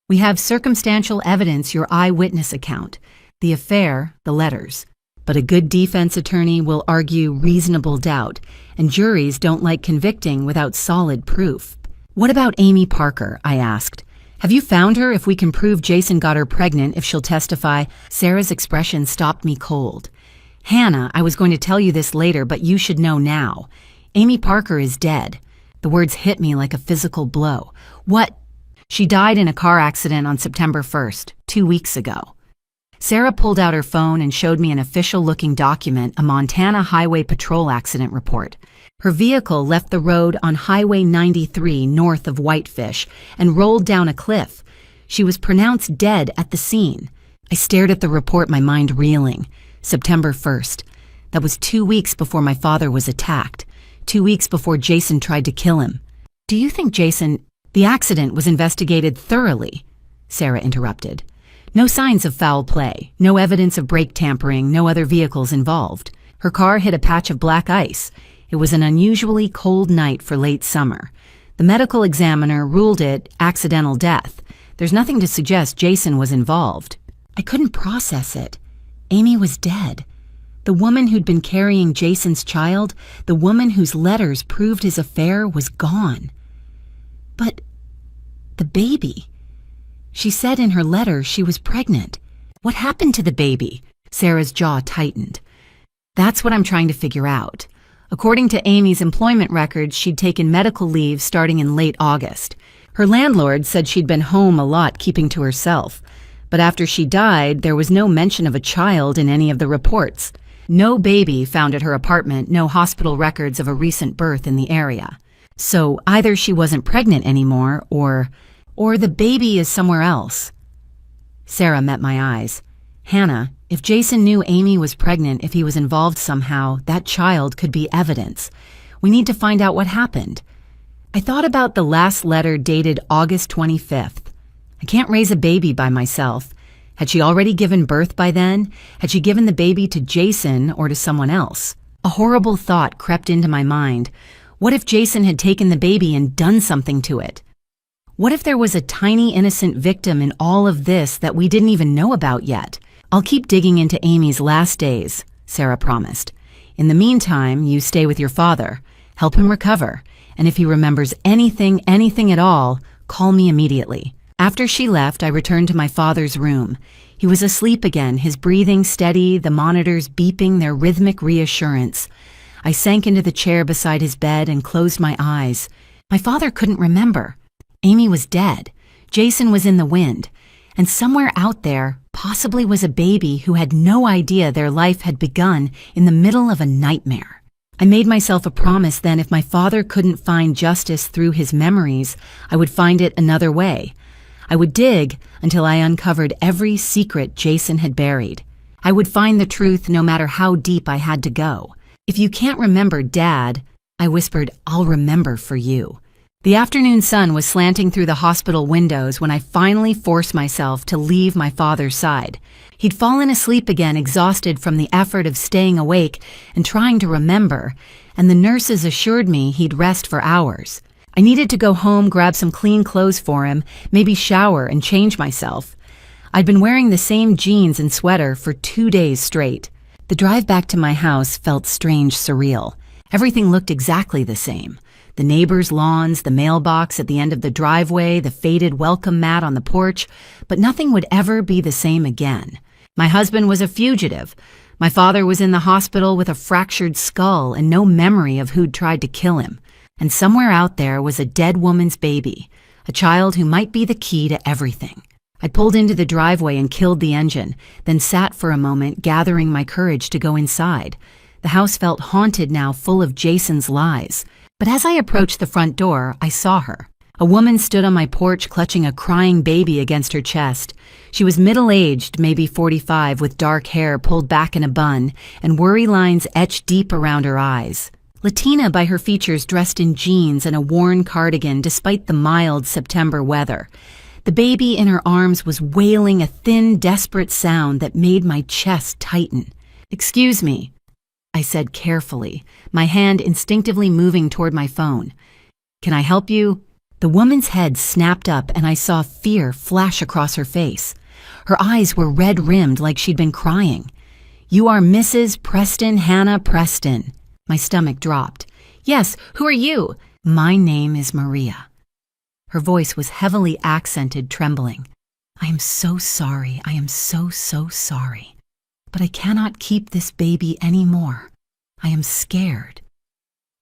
"We have circumstantial evidence, your eyewitness account, the affair, the letters. But a good defense attorney will argue reasonable doubt, and juries don't like convicting without solid proof." "What about Amy Parker?" I asked. "Have you found her? If we can prove Jason got her pregnant, if she'll testify..." Sarah's expression stopped me cold. "Hannah, I was going to tell you this later, but you should know now. Amy Parker is dead." The words hit me like a physical blow. "What?" "She died in a car accident on September 1st, 2 weeks ago." Sarah pulled out her phone and showed me an official-looking document, a Montana Highway Patrol accident report. Her vehicle left the road on Highway 93 north of Whitefish and rolled down a cliff. She was pronounced dead at the scene. I stared at the report, my mind reeling. September 1st. That was 2 weeks before my father was attacked. 2 weeks before Jason tried to kill him. "Do you think Jason..." "The accident was investigated thoroughly," Sarah interrupted. "No signs of foul play, no evidence of brake tampering, no other vehicles involved. Her car hit a patch of black ice. It was an unusually cold night for late summer. The medical examiner ruled it accidental death. There's nothing to suggest Jason was involved." I couldn't process it. Amy was dead. The woman who'd been carrying Jason's child, the woman whose letters proved his affair, was gone. But the baby. She said in her letter she was pregnant. What happened to the baby? Sarah's jaw tightened. That's what I'm trying to figure out. According to Amy's employment records, she'd taken medical leave starting in late August. Her landlord said she'd been home a lot keeping to herself. But after she died, there was no mention of a child in any of the reports. No baby found at her apartment, no hospital records of a recent birth in the area. So either she wasn't pregnant anymore, or the baby is somewhere else. Sarah met my eyes. Hannah, if Jason knew Amy was pregnant, if he was involved somehow, that child could be evidence. We need to find out what happened. I thought about the last letter dated August 25th. I can't raise a baby by myself. Had she already given birth by then? Had she given the baby to Jason or to someone else? A horrible thought crept into my mind. What if Jason had taken the baby and done something to it? What if there was a tiny innocent victim in all of this that we didn't even know about yet? I'll keep digging into Amy's last days, Sarah promised. In the meantime, you stay with your father. Help him recover. And if he remembers anything at all, call me immediately. After she left, I returned to my father's room. He was asleep again, his breathing steady, the monitors beeping their rhythmic reassurance. I sank into the chair beside his bed and closed my eyes. My father couldn't remember. Amy was dead. Jason was in the wind. And somewhere out there, possibly was a baby who had no idea their life had begun in the middle of a nightmare. I made myself a promise then if my father couldn't find justice through his memories, I would find it another way. I would dig until I uncovered every secret Jason had buried. I would find the truth no matter how deep I had to go. If you can't remember Dad, I whispered, I'll remember for you. The afternoon sun was slanting through the hospital windows when I finally forced myself to leave my father's side. He'd fallen asleep again, exhausted from the effort of staying awake and trying to remember, and the nurses assured me he'd rest for hours. I needed to go home, grab some clean clothes for him, maybe shower and change myself. I'd been wearing the same jeans and sweater for 2 days straight. The drive back to my house felt strange, surreal. Everything looked exactly the same. The neighbors' lawns, the mailbox at the end of the driveway, the faded welcome mat on the porch, but nothing would ever be the same again. My husband was a fugitive. My father was in the hospital with a fractured skull and no memory of who'd tried to kill him. And somewhere out there was a dead woman's baby, a child who might be the key to everything. I pulled into the driveway and killed the engine, then sat for a moment, gathering my courage to go inside. The house felt haunted now, full of Jason's lies. But as I approached the front door, I saw her. A woman stood on my porch clutching a crying baby against her chest. She was middle-aged, maybe 45, with dark hair pulled back in a bun and worry lines etched deep around her eyes. Latina by her features, dressed in jeans and a worn cardigan despite the mild September weather. The baby in her arms was wailing a thin, desperate sound that made my chest tighten. "Excuse me," I said carefully, my hand instinctively moving toward my phone. "Can I help you?" The woman's head snapped up and I saw fear flash across her face. Her eyes were red-rimmed like she'd been crying. "You are Mrs. Preston Hannah Preston." My stomach dropped. "Yes, who are you?" "My name is Maria." Her voice was heavily accented, trembling. "I am so sorry. I am so sorry. But I cannot keep this baby anymore. I am scared."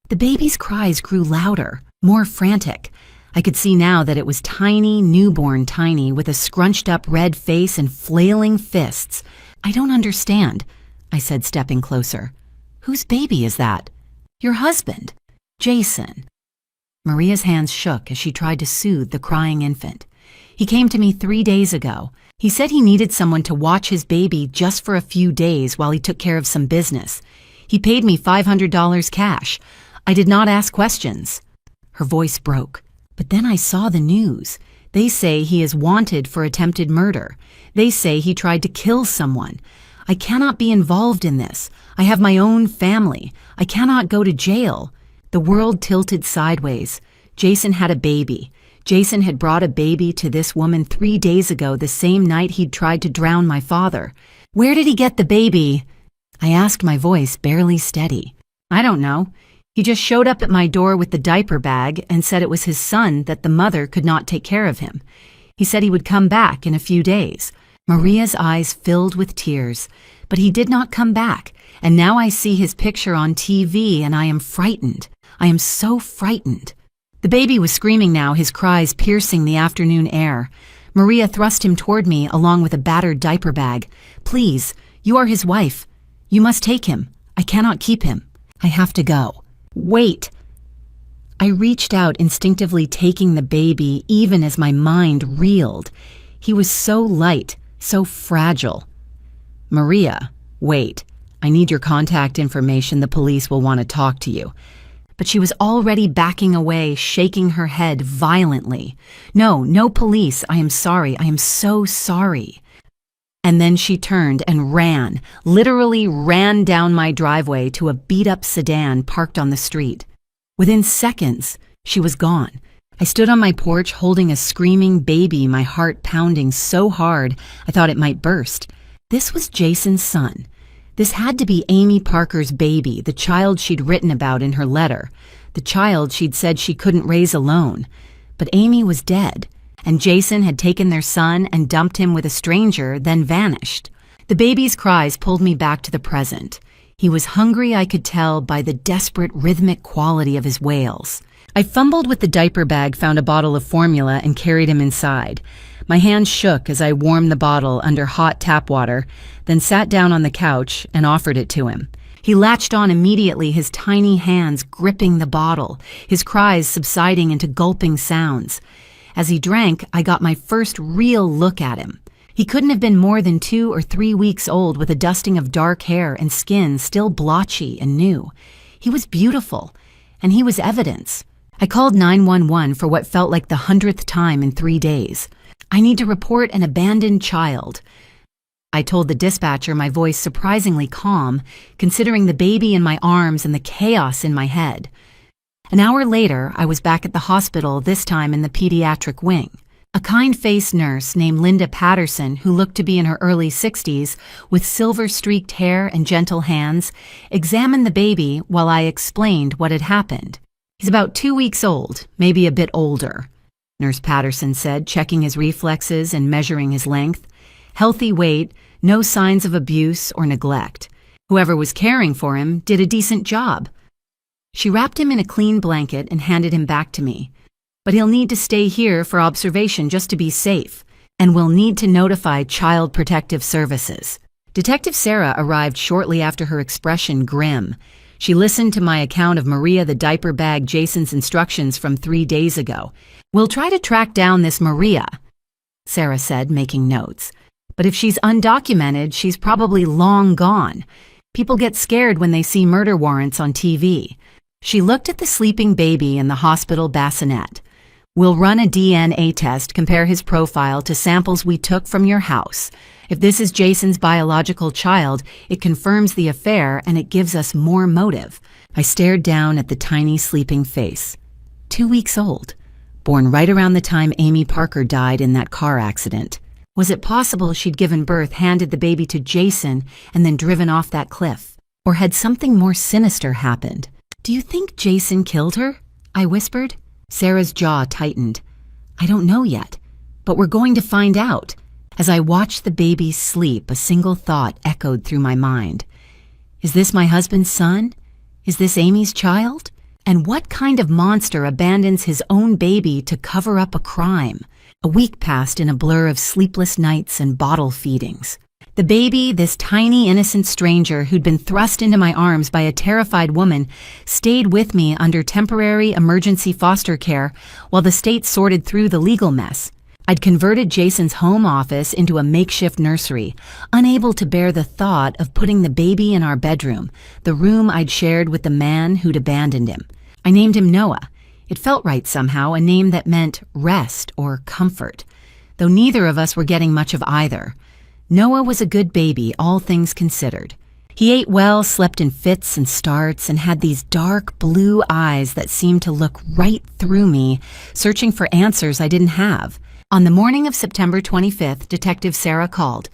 The baby's cries grew louder, more frantic. I could see now that it was tiny, newborn tiny, with a scrunched-up red face and flailing fists. "I don't understand," I said, stepping closer. "Whose baby is that?" "Your husband, Jason." Maria's hands shook as she tried to soothe the crying infant. "He came to me 3 days ago. He said he needed someone to watch his baby just for a few days while he took care of some business. He paid me $500 cash. I did not ask questions." Her voice broke. "But then I saw the news. They say he is wanted for attempted murder. They say he tried to kill someone. I cannot be involved in this. I have my own family. I cannot go to jail." The world tilted sideways. Jason had a baby. Jason had brought a baby to this woman 3 days ago, the same night he'd tried to drown my father. "Where did he get the baby?" I asked, my voice barely steady. "I don't know. He just showed up at my door with the diaper bag and said it was his son, that the mother could not take care of him. He said he would come back in a few days. Maria's eyes filled with tears, but he did not come back, and now I see his picture on TV and I am frightened. I am so frightened. The baby was screaming now, his cries piercing the afternoon air. Maria thrust him toward me along with a battered diaper bag. "Please, you are his wife. You must take him. I cannot keep him. I have to go." "Wait." I reached out instinctively, taking the baby even as my mind reeled. He was so light, so fragile. "Maria, wait. I need your contact information. The police will want to talk to you." But she was already backing away, shaking her head violently. "No, no police. I am sorry. I am so sorry." And then she turned and ran, literally ran down my driveway to a beat-up sedan parked on the street. Within seconds, she was gone. I stood on my porch holding a screaming baby, my heart pounding so hard I thought it might burst. This was Jason's son. This had to be Amy Parker's baby, the child she'd written about in her letter, the child she'd said she couldn't raise alone. But Amy was dead, and Jason had taken their son and dumped him with a stranger, then vanished. The baby's cries pulled me back to the present. He was hungry, I could tell, by the desperate rhythmic quality of his wails. I fumbled with the diaper bag, found a bottle of formula, and carried him inside. My hands shook as I warmed the bottle under hot tap water, then sat down on the couch and offered it to him. He latched on immediately, his tiny hands gripping the bottle, his cries subsiding into gulping sounds. As he drank, I got my first real look at him. He couldn't have been more than 2 or 3 weeks old, with a dusting of dark hair and skin still blotchy and new. He was beautiful, and he was evidence. I called 911 for what felt like the 100th time in 3 days. "I need to report an abandoned child." I told the dispatcher, my voice surprisingly calm, considering the baby in my arms and the chaos in my head. An hour later, I was back at the hospital, this time in the pediatric wing. A kind-faced nurse named Linda Patterson, who looked to be in her early 60s, with silver-streaked hair and gentle hands, examined the baby while I explained what had happened. "He's about 2 weeks old, maybe a bit older," Nurse Patterson said, checking his reflexes and measuring his length. "Healthy weight, no signs of abuse or neglect. Whoever was caring for him did a decent job." She wrapped him in a clean blanket and handed him back to me. "But he'll need to stay here for observation just to be safe, and we'll need to notify Child Protective Services." Detective Sarah arrived shortly after, her expression grim. She listened to my account of Maria the diaper bag, Jason's instructions from 3 days ago. "We'll try to track down this Maria," Sarah said, making notes. "But if she's undocumented, she's probably long gone. People get scared when they see murder warrants on TV." She looked at the sleeping baby in the hospital bassinet. "We'll run a DNA test, compare his profile to samples we took from your house. If this is Jason's biological child, it confirms the affair and it gives us more motive." I stared down at the tiny sleeping face. 2 weeks old, born right around the time Amy Parker died in that car accident. Was it possible she'd given birth, handed the baby to Jason, and then driven off that cliff? Or had something more sinister happened? "Do you think Jason killed her?" I whispered. Sarah's jaw tightened. "I don't know yet, but we're going to find out." As I watched the baby sleep, a single thought echoed through my mind. Is this my husband's son? Is this Amy's child? And what kind of monster abandons his own baby to cover up a crime? A week passed in a blur of sleepless nights and bottle feedings. The baby, this tiny innocent stranger who'd been thrust into my arms by a terrified woman, stayed with me under temporary emergency foster care while the state sorted through the legal mess. I'd converted Jason's home office into a makeshift nursery, unable to bear the thought of putting the baby in our bedroom, the room I'd shared with the man who'd abandoned him. I named him Noah. It felt right somehow, a name that meant rest or comfort, though neither of us were getting much of either. Noah was a good baby, all things considered. He ate well, slept in fits and starts, and had these dark blue eyes that seemed to look right through me, searching for answers I didn't have. On the morning of September 25th, Detective Sarah called.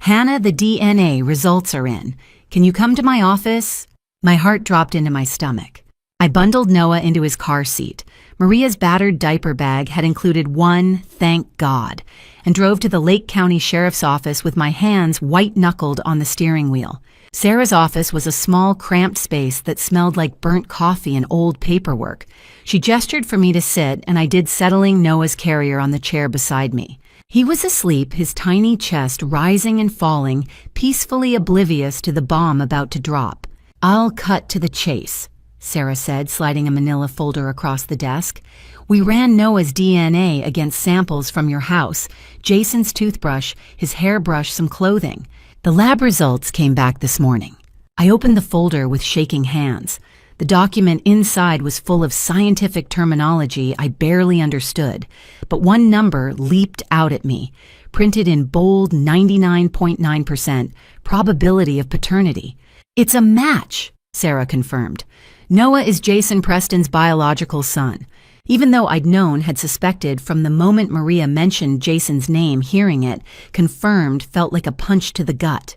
"Hannah, the DNA results are in. Can you come to my office?" My heart dropped into my stomach. I bundled Noah into his car seat, Maria's battered diaper bag had included one "thank God," and drove to the Lake County Sheriff's Office with my hands white-knuckled on the steering wheel. Sarah's office was a small, cramped space that smelled like burnt coffee and old paperwork. She gestured for me to sit, and I did, settling Noah's carrier on the chair beside me. He was asleep, his tiny chest rising and falling, peacefully oblivious to the bomb about to drop. "I'll cut to the chase," Sarah said, sliding a manila folder across the desk. "We ran Noah's DNA against samples from your house, Jason's toothbrush, his hairbrush, some clothing. The lab results came back this morning." I opened the folder with shaking hands. The document inside was full of scientific terminology I barely understood, but one number leaped out at me, printed in bold 99.9% probability of paternity. "It's a match," Sarah confirmed. "Noah is Jason Preston's biological son." Even though I'd known, had suspected from the moment Maria mentioned Jason's name, hearing it, confirmed, felt like a punch to the gut.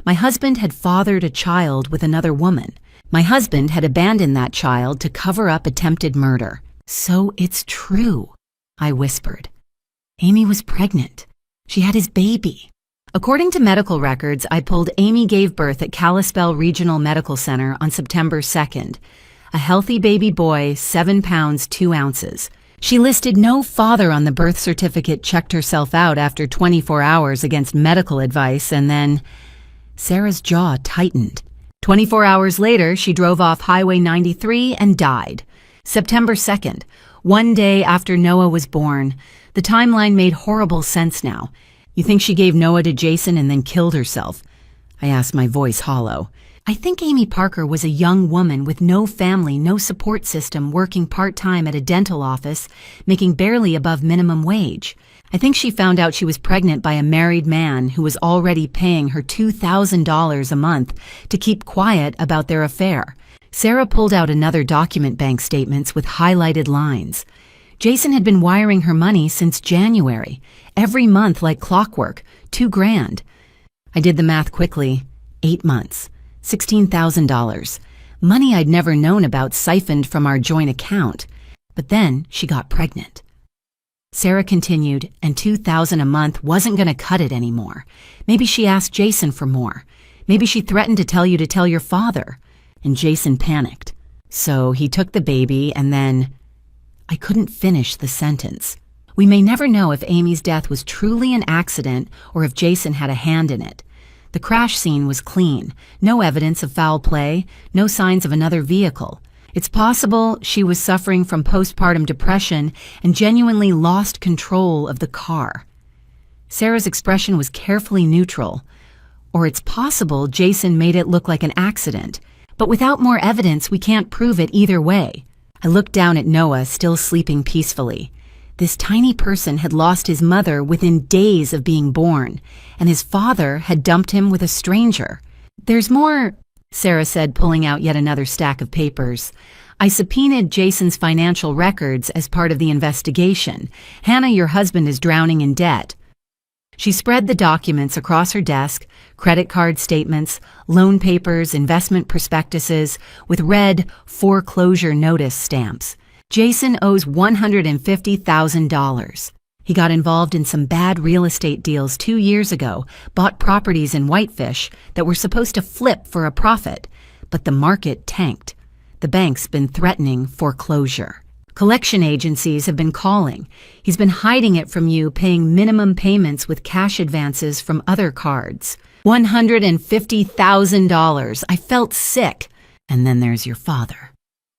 My husband had fathered a child with another woman. My husband had abandoned that child to cover up attempted murder. "So it's true," I whispered. Amy was pregnant. She had his baby. According to medical records, I pulled, Amy gave birth at Kalispell Regional Medical Center on September 2nd. A healthy baby boy, 7 pounds 2 ounces. She listed no father on the birth certificate, checked herself out after 24 hours against medical advice, and then Sarah's jaw tightened. 24 hours later, she drove off Highway 93 and died. September 2nd, one day after Noah was born. The timeline made horrible sense now. "You think she gave Noah to Jason and then killed herself?" I asked, my voice hollow. I think Amy Parker was a young woman with no family, no support system, working part-time at a dental office, making barely above minimum wage. I think she found out she was pregnant by a married man who was already paying her $2,000 a month to keep quiet about their affair. Sarah pulled out another document, bank statements with highlighted lines. Jason had been wiring her money since January, every month like clockwork, $2,000. I did the math quickly. 8 months. $16,000. Money I'd never known about, siphoned from our joint account. But then she got pregnant. Sarah continued, and $2,000 a month wasn't going to cut it anymore. Maybe she asked Jason for more. Maybe she threatened to tell you to tell your father. And Jason panicked. So he took the baby, and then... I couldn't finish the sentence. We may never know if Amy's death was truly an accident or if Jason had a hand in it. The crash scene was clean, no evidence of foul play, no signs of another vehicle. It's possible she was suffering from postpartum depression and genuinely lost control of the car. Sarah's expression was carefully neutral. Or it's possible Jason made it look like an accident. But without more evidence, we can't prove it either way. I looked down at Noah, still sleeping peacefully. This tiny person had lost his mother within days of being born, and his father had dumped him with a stranger. "There's more," Sarah said, pulling out yet another stack of papers. "I subpoenaed Jason's financial records as part of the investigation. Hannah, your husband, is drowning in debt." She spread the documents across her desk, credit card statements, loan papers, investment prospectuses, with red foreclosure notice stamps. Jason owes $150,000. He got involved in some bad real estate deals 2 years ago, bought properties in Whitefish that were supposed to flip for a profit, but the market tanked. The bank's been threatening foreclosure. Collection agencies have been calling. He's been hiding it from you, paying minimum payments with cash advances from other cards. $150,000. I felt sick. "And then there's your father,"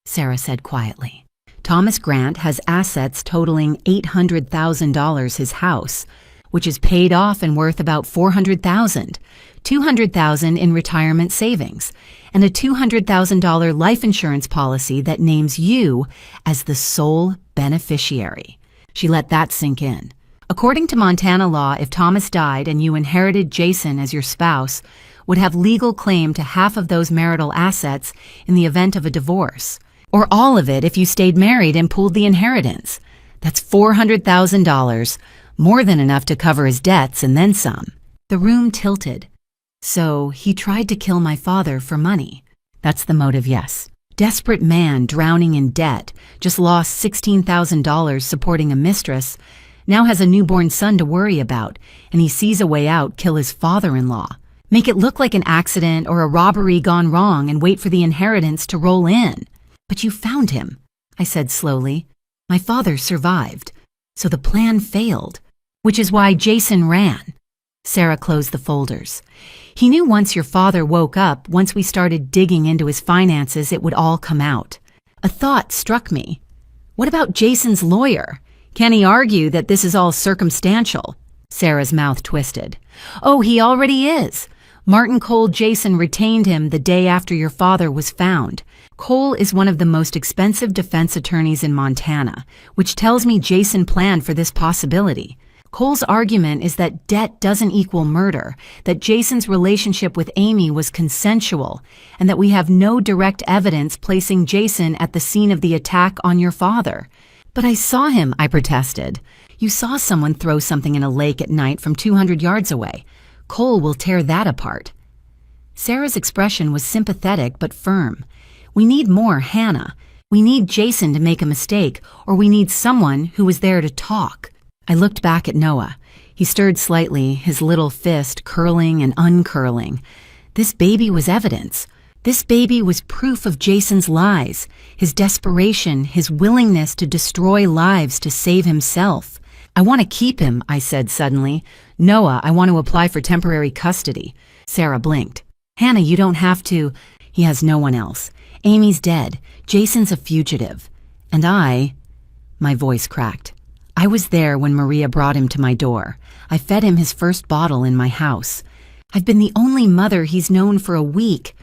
Sarah said quietly. "Thomas Grant has assets totaling $800,000, his house, which is paid off and worth about $400,000, $200,000 in retirement savings, and a $200,000 life insurance policy that names you as the sole beneficiary." She let that sink in. According to Montana law, if Thomas died and you inherited Jason as your spouse, would have legal claim to half of those marital assets in the event of a divorce. Or all of it if you stayed married and pooled the inheritance. That's $400,000, more than enough to cover his debts and then some. The room tilted. "So he tried to kill my father for money." "That's the motive, yes." Desperate man drowning in debt, just lost $16,000 supporting a mistress, now has a newborn son to worry about, and he sees a way out, kill his father-in-law. Make it look like an accident or a robbery gone wrong and wait for the inheritance to roll in. But you found him, I said slowly. My father survived, so the plan failed, which is why Jason ran. Sarah closed the folders. He knew once your father woke up, once we started digging into his finances, it would all come out. A thought struck me. What about Jason's lawyer? Can he argue that this is all circumstantial? Sarah's mouth twisted. Oh, he already is. Martin Cole Jason retained him the day after your father was found. Cole is one of the most expensive defense attorneys in Montana, which tells me Jason planned for this possibility. Cole's argument is that debt doesn't equal murder, that Jason's relationship with Amy was consensual, and that we have no direct evidence placing Jason at the scene of the attack on your father. But I saw him, I protested. You saw someone throw something in a lake at night from 200 yards away. Cole will tear that apart. Sarah's expression was sympathetic but firm. We need more Hannah. We need Jason to make a mistake, or we need someone who was there to talk. I looked back at Noah. He stirred slightly, his little fist curling and uncurling. This baby was evidence. This baby was proof of Jason's lies, his desperation, his willingness to destroy lives to save himself. I want to keep him, I said suddenly. Noah, I want to apply for temporary custody. Sarah blinked. Hannah, you don't have to. He has no one else. Amy's dead. Jason's a fugitive. And my voice cracked. I was there when Maria brought him to my door. I fed him his first bottle in my house. I've been the only mother he's known for a week.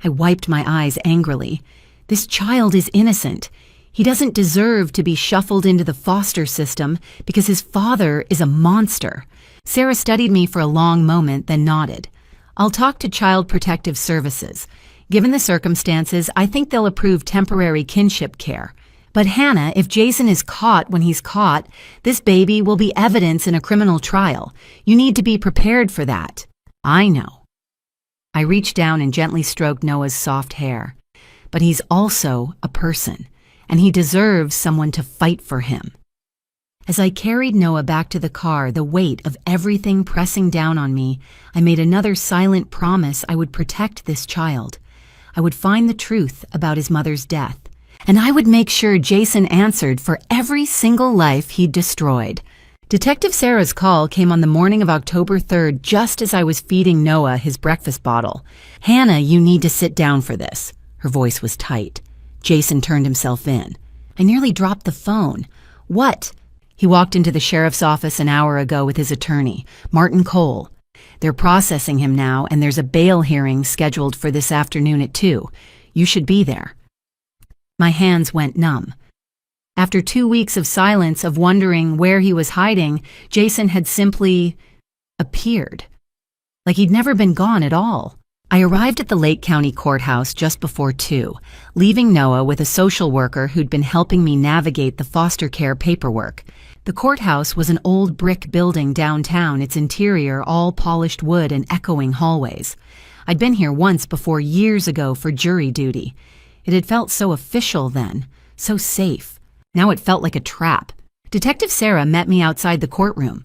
I wiped my eyes angrily. This child is innocent. He doesn't deserve to be shuffled into the foster system because his father is a monster. Sarah studied me for a long moment, then nodded. I'll talk to Child Protective Services. Given the circumstances, I think they'll approve temporary kinship care. But Hannah, if Jason is caught when he's caught, this baby will be evidence in a criminal trial. You need to be prepared for that. I know. I reached down and gently stroked Noah's soft hair. But he's also a person, and he deserves someone to fight for him. As I carried Noah back to the car, the weight of everything pressing down on me, I made another silent promise I would protect this child. I would find the truth about his mother's death. And I would make sure Jason answered for every single life he'd destroyed. Detective Sarah's call came on the morning of October 3rd, just as I was feeding Noah his breakfast bottle. Hannah, you need to sit down for this. Her voice was tight. Jason turned himself in. I nearly dropped the phone. What? He walked into the sheriff's office an hour ago with his attorney, Martin Cole. They're processing him now, and there's a bail hearing scheduled for this afternoon at 2. You should be there. My hands went numb. After 2 weeks of silence, of wondering where he was hiding, Jason had simply appeared. Like he'd never been gone at all. I arrived at the Lake County Courthouse just before 2, leaving Noah with a social worker who'd been helping me navigate the foster care paperwork. The courthouse was an old brick building downtown, its interior all polished wood and echoing hallways. I'd been here once before years ago for jury duty. It had felt so official then, so safe. Now it felt like a trap. Detective Sarah met me outside the courtroom.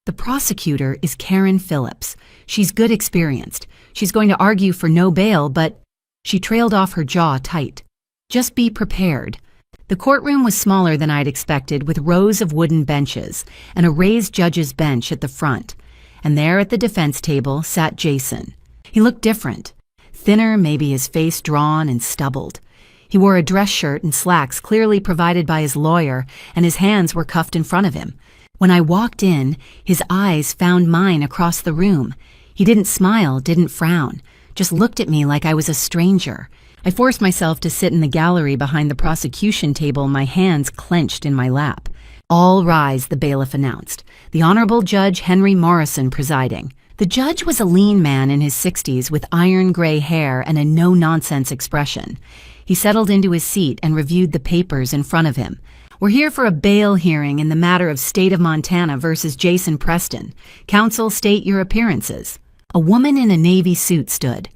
The prosecutor is Karen Phillips. She's good experienced. She's going to argue for no bail, but she trailed off, her jaw tight. Just be prepared. The courtroom was smaller than I'd expected, with rows of wooden benches and a raised judge's bench at the front. And there at the defense table sat Jason. He looked different. Thinner, maybe his face drawn and stubbled. He wore a dress shirt and slacks clearly provided by his lawyer, and his hands were cuffed in front of him. When I walked in, his eyes found mine across the room. He didn't smile, didn't frown, just looked at me like I was a stranger. I forced myself to sit in the gallery behind the prosecution table, my hands clenched in my lap. All rise, the bailiff announced. The Honorable Judge Henry Morrison presiding. The judge was a lean man in his 60s with iron gray hair and a no-nonsense expression. He settled into his seat and reviewed the papers in front of him. We're here for a bail hearing in the matter of State of Montana versus Jason Preston. Counsel, state your appearances. A woman in a navy suit stood.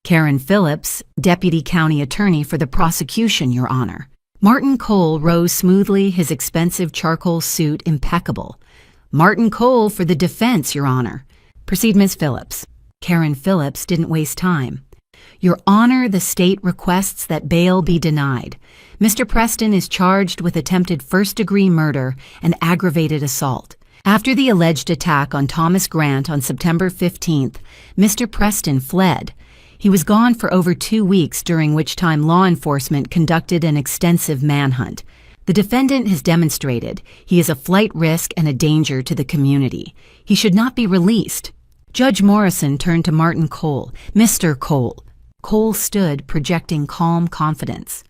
Karen Phillips, Deputy County Attorney for the prosecution, Your Honor. Martin Cole rose smoothly, his expensive charcoal suit impeccable. Martin Cole for the defense, Your Honor. Proceed, Ms. Phillips. Karen Phillips didn't waste time. Your Honor, the state requests that bail be denied. Mr. Preston is charged with attempted first-degree murder and aggravated assault. After the alleged attack on Thomas Grant on September 15th, Mr. Preston fled. He was gone for over 2 weeks, during which time law enforcement conducted an extensive manhunt. The defendant has demonstrated he is a flight risk and a danger to the community. He should not be released. Judge Morrison turned to Martin Cole. Mr. Cole. Cole stood, projecting calm confidence.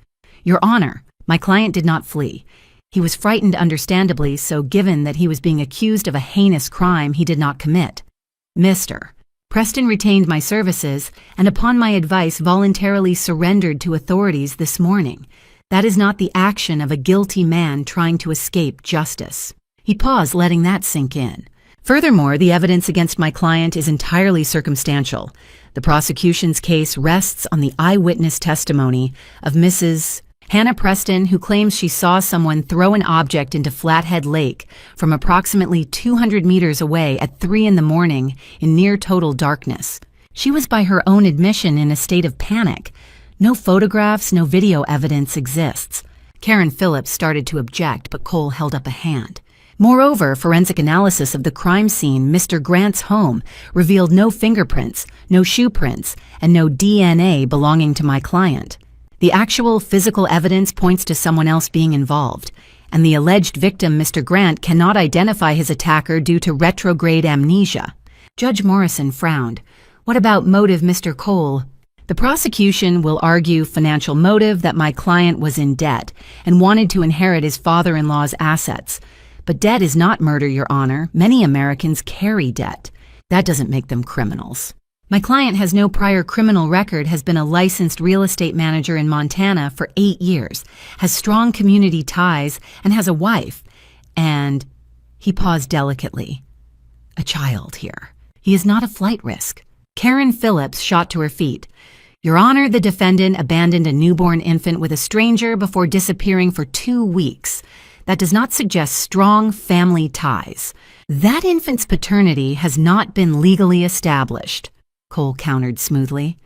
Your Honor, my client did not flee. He was frightened, understandably so, given that he was being accused of a heinous crime he did not commit. Mr. Preston retained my services and, upon my advice, voluntarily surrendered to authorities this morning. That is not the action of a guilty man trying to escape justice. He paused, letting that sink in. Furthermore, the evidence against my client is entirely circumstantial. The prosecution's case rests on the eyewitness testimony of Mrs. Hannah Preston, who claims she saw someone throw an object into Flathead Lake from approximately 200 meters away at 3 a.m. in near total darkness. She was, by her own admission, in a state of panic. No photographs, no video evidence exists. Karen Phillips started to object, but Cole held up a hand. Moreover, forensic analysis of the crime scene, Mr. Grant's home, revealed no fingerprints, no shoe prints, and no DNA belonging to my client. The actual physical evidence points to someone else being involved, and the alleged victim, Mr. Grant, cannot identify his attacker due to retrograde amnesia. Judge Morrison frowned. What about motive, Mr. Cole? The prosecution will argue financial motive, that my client was in debt and wanted to inherit his father-in-law's assets. But debt is not murder, Your Honor. Many Americans carry debt. That doesn't make them criminals. My client has no prior criminal record, has been a licensed real estate manager in Montana for 8 years, has strong community ties, and has a wife. And he paused delicately. A child here. He is not a flight risk. Karen Phillips shot to her feet. Your Honor, the defendant abandoned a newborn infant with a stranger before disappearing for 2 weeks. That does not suggest strong family ties. That infant's paternity has not been legally established, Cole countered smoothly.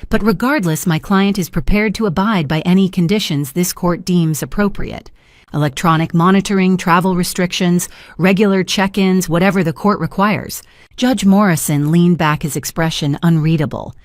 But regardless, my client is prepared to abide by any conditions this court deems appropriate. Electronic monitoring, travel restrictions, regular check-ins, whatever the court requires. Judge Morrison leaned back, his expression unreadable.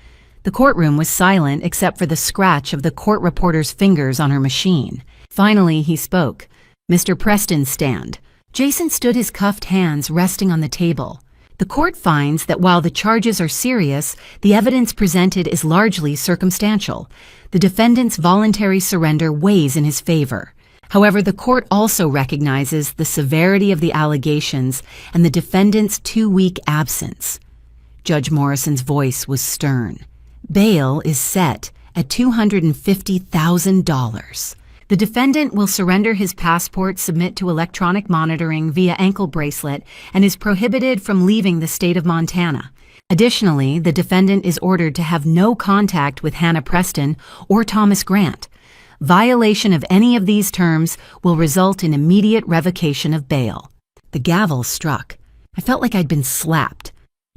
The courtroom was silent except for the scratch of the court reporter's fingers on her machine. Finally, he spoke. Mr. Preston, stand. Jason stood, his cuffed hands resting on the table. The court finds that while the charges are serious, the evidence presented is largely circumstantial. The defendant's voluntary surrender weighs in his favor. However, the court also recognizes the severity of the allegations and the defendant's 2-week absence. Judge Morrison's voice was stern. Bail is set at $250,000. The defendant will surrender his passport, submit to electronic monitoring via ankle bracelet, and is prohibited from leaving the state of Montana. Additionally, the defendant is ordered to have no contact with Hannah Preston or Thomas Grant. Violation of any of these terms will result in immediate revocation of bail. The gavel struck. I felt like I'd been slapped.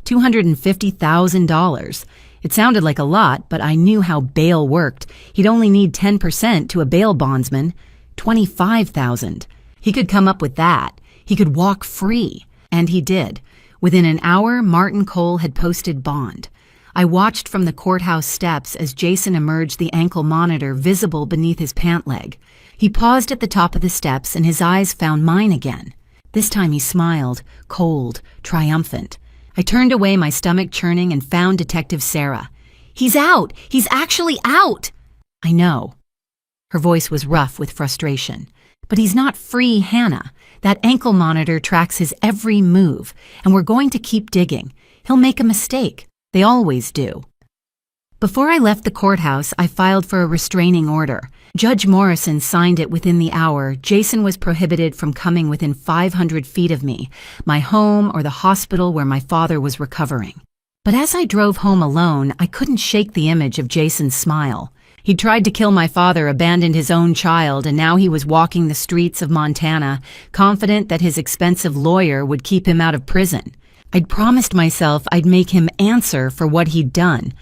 $250,000. It sounded like a lot, but I knew how bail worked. He'd only need 10% to a bail bondsman. $25,000. He could come up with that. He could walk free. And he did. Within an hour, Martin Cole had posted bond. I watched from the courthouse steps as Jason emerged, the ankle monitor visible beneath his pant leg. He paused at the top of the steps and his eyes found mine again. This time he smiled, cold, triumphant. I turned away, my stomach churning, and found Detective Sarah. He's out! He's actually out! I know. Her voice was rough with frustration. But he's not free, Hannah. That ankle monitor tracks his every move, and we're going to keep digging. He'll make a mistake. They always do. Before I left the courthouse, I filed for a restraining order. Judge Morrison signed it within the hour. Jason was prohibited from coming within 500 feet of me, my home or the hospital where my father was recovering. But as I drove home alone, I couldn't shake the image of Jason's smile. He'd tried to kill my father, abandoned his own child, and now he was walking the streets of Montana, confident that his expensive lawyer would keep him out of prison. I'd promised myself I'd make him answer for what he'd done,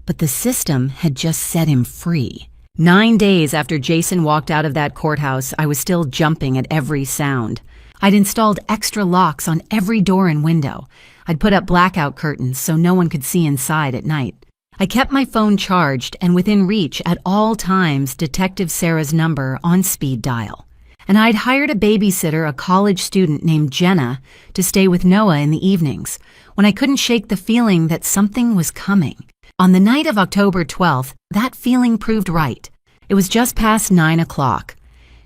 but the system had just set him free. 9 days after Jason walked out of that courthouse, I was still jumping at every sound. I'd installed extra locks on every door and window. I'd put up blackout curtains so no one could see inside at night. I kept my phone charged and within reach at all times, Detective Sarah's number on speed dial. And I'd hired a babysitter, a college student named Jenna, to stay with Noah in the evenings, when I couldn't shake the feeling that something was coming. On the night of October 12th, that feeling proved right. It was just past 9 o'clock.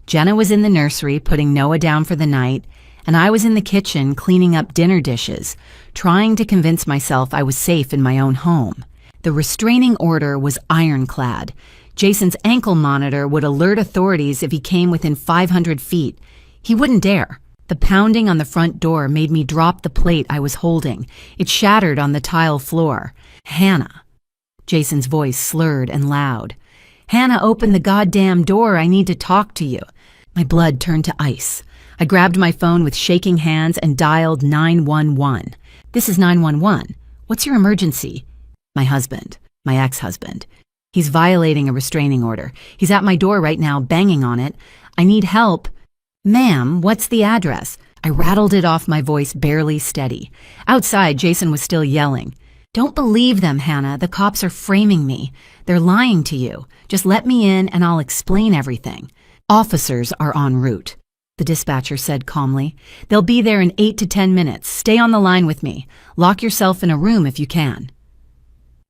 Jenna was in the nursery putting Noah down for the night, and I was in the kitchen cleaning up dinner dishes, trying to convince myself I was safe in my own home. The restraining order was ironclad. Jason's ankle monitor would alert authorities if he came within 500 feet. He wouldn't dare. The pounding on the front door made me drop the plate I was holding. It shattered on the tile floor. "Hannah." Jason's voice slurred and loud. "Hannah, open the goddamn door. I need to talk to you." My blood turned to ice. I grabbed my phone with shaking hands and dialed 911. "This is 911. What's your emergency?" "My husband. My ex-husband. He's violating a restraining order. He's at my door right now, banging on it. I need help." "Ma'am, what's the address?" I rattled it off, my voice barely steady. Outside, Jason was still yelling. "Don't believe them, Hannah. The cops are framing me. They're lying to you. Just let me in and I'll explain everything." "Officers are en route," the dispatcher said calmly. "They'll be there in 8 to 10 minutes. Stay on the line with me. Lock yourself in a room if you can."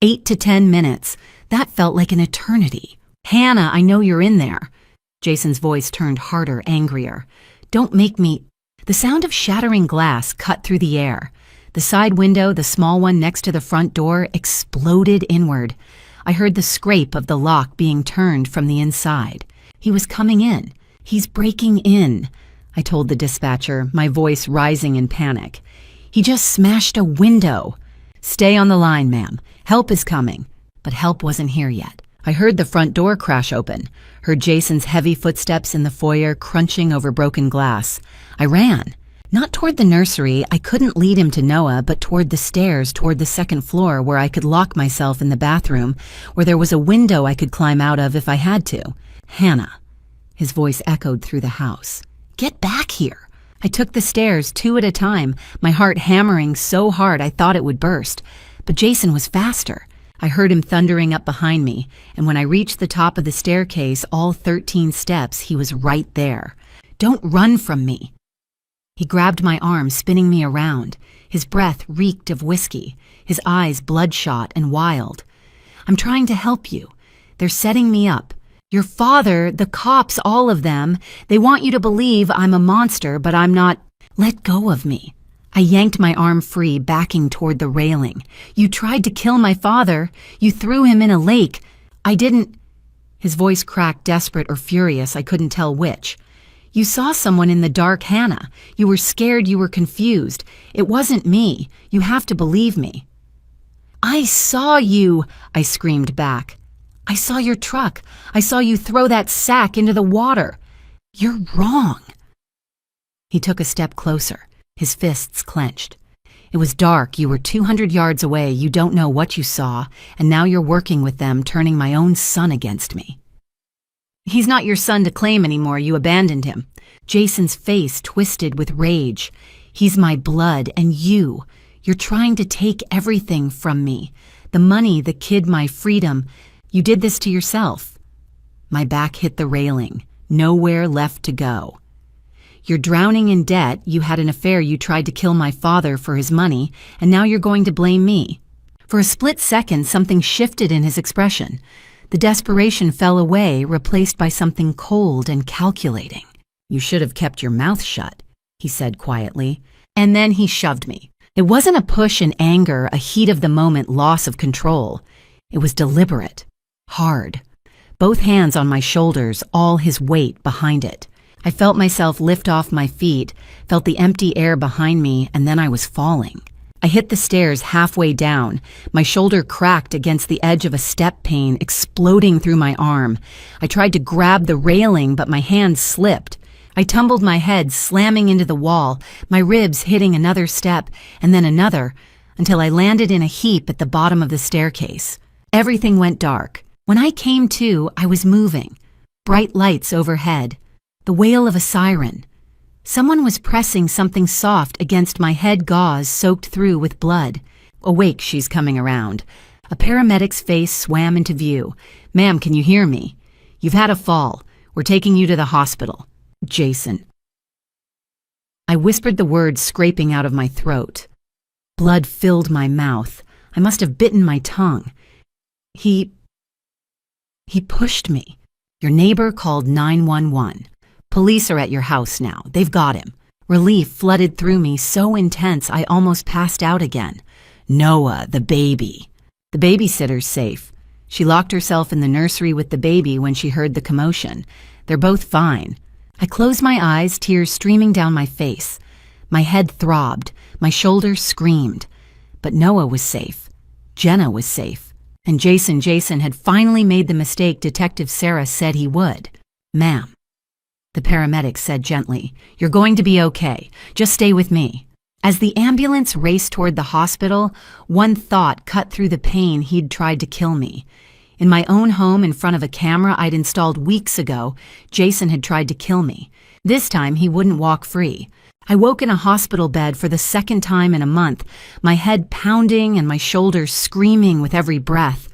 8 to 10 minutes. That felt like an eternity. "Hannah, I know you're in there." Jason's voice turned harder, angrier. "Don't make me—" The sound of shattering glass cut through the air. The side window, the small one next to the front door, exploded inward. I heard the scrape of the lock being turned from the inside. He was coming in. "He's breaking in," I told the dispatcher, my voice rising in panic. "He just smashed a window." "Stay on the line, ma'am. Help is coming." But help wasn't here yet. I heard the front door crash open, heard Jason's heavy footsteps in the foyer crunching over broken glass. I ran. Not toward the nursery. I couldn't lead him to Noah, but toward the stairs, toward the second floor, where I could lock myself in the bathroom, where there was a window I could climb out of if I had to. "Hannah." His voice echoed through the house. "Get back here." I took the stairs 2 at a time, my heart hammering so hard I thought it would burst. But Jason was faster. I heard him thundering up behind me, and when I reached the top of the staircase, all 13 steps, he was right there. "Don't run from me." He grabbed my arm, spinning me around. His breath reeked of whiskey, his eyes bloodshot and wild. "I'm trying to help you. They're setting me up. Your father, the cops, all of them, they want you to believe I'm a monster, but I'm not." "Let go of me." I yanked my arm free, backing toward the railing. "You tried to kill my father. You threw him in a lake. I didn't—" His voice cracked, desperate or furious, I couldn't tell which. "You saw someone in the dark, Hannah. You were scared, you were confused. It wasn't me. You have to believe me." "I saw you," I screamed back. "I saw your truck. I saw you throw that sack into the water. You're wrong." He took a step closer, his fists clenched. "It was dark. You were 200 yards away. You don't know what you saw, and now you're working with them, turning my own son against me." "He's not your son to claim anymore. You abandoned him." Jason's face twisted with rage. "He's my blood, and you're trying to take everything from me. The money, the kid, my freedom. You did this to yourself." My back hit the railing. Nowhere left to go. "You're drowning in debt. You had an affair. You tried to kill my father for his money, and now you're going to blame me." For a split second, something shifted in his expression. The desperation fell away, replaced by something cold and calculating. "You should have kept your mouth shut," he said quietly. And then he shoved me. It wasn't a push in anger, a heat-of-the-moment loss of control. It was deliberate, hard. Both hands on my shoulders, all his weight behind it. I felt myself lift off my feet, felt the empty air behind me, and then I was falling. I hit the stairs halfway down. My shoulder cracked against the edge of a step pane, exploding through my arm. I tried to grab the railing, but my hand slipped. I tumbled my head, slamming into the wall, my ribs hitting another step, and then another, until I landed in a heap at the bottom of the staircase. Everything went dark. When I came to, I was moving. Bright lights overhead. The wail of a siren. Someone was pressing something soft against my head gauze soaked through with blood. Awake, she's coming around. A paramedic's face swam into view. "Ma'am, can you hear me? You've had a fall. We're taking you to the hospital. Jason." I whispered the words scraping out of my throat. Blood filled my mouth. I must have bitten my tongue. He pushed me. "Your neighbor called 911. Police are at your house now. They've got him." Relief flooded through me, so intense I almost passed out again. "Noah, the baby." "The babysitter's safe. She locked herself in the nursery with the baby when she heard the commotion. They're both fine." I closed my eyes, tears streaming down my face. My head throbbed. My shoulders screamed. But Noah was safe. Jenna was safe. And Jason had finally made the mistake Detective Sarah said he would. "Ma'am," the paramedic said gently, "you're going to be okay. Just stay with me." As the ambulance raced toward the hospital, one thought cut through the pain he'd tried to kill me. In my own home in front of a camera I'd installed weeks ago, Jason had tried to kill me. This time he wouldn't walk free. I woke in a hospital bed for the second time in a month, my head pounding and my shoulders screaming with every breath.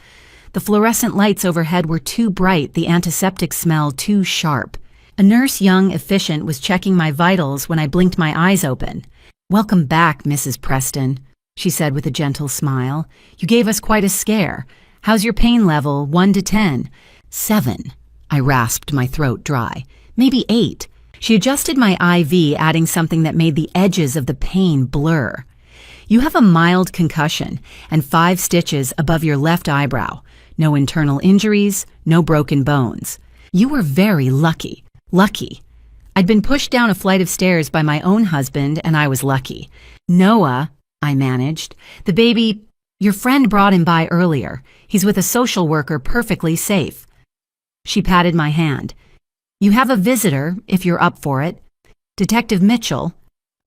The fluorescent lights overhead were too bright, the antiseptic smell too sharp. A nurse, young, efficient, was checking my vitals when I blinked my eyes open. "Welcome back, Mrs. Preston," she said with a gentle smile. "You gave us quite a scare. How's your pain level, 1 to 10? 7. I rasped, my throat dry. "Maybe 8. She adjusted my IV, adding something that made the edges of the pain blur. "You have a mild concussion and 5 stitches above your left eyebrow. No internal injuries, no broken bones. You were very lucky. Lucky. I'd been pushed down a flight of stairs by my own husband, and I was lucky. Noah," I managed. "The baby, your friend brought him by earlier. He's with a social worker, perfectly safe." She patted my hand. "You have a visitor, if you're up for it. Detective Mitchell."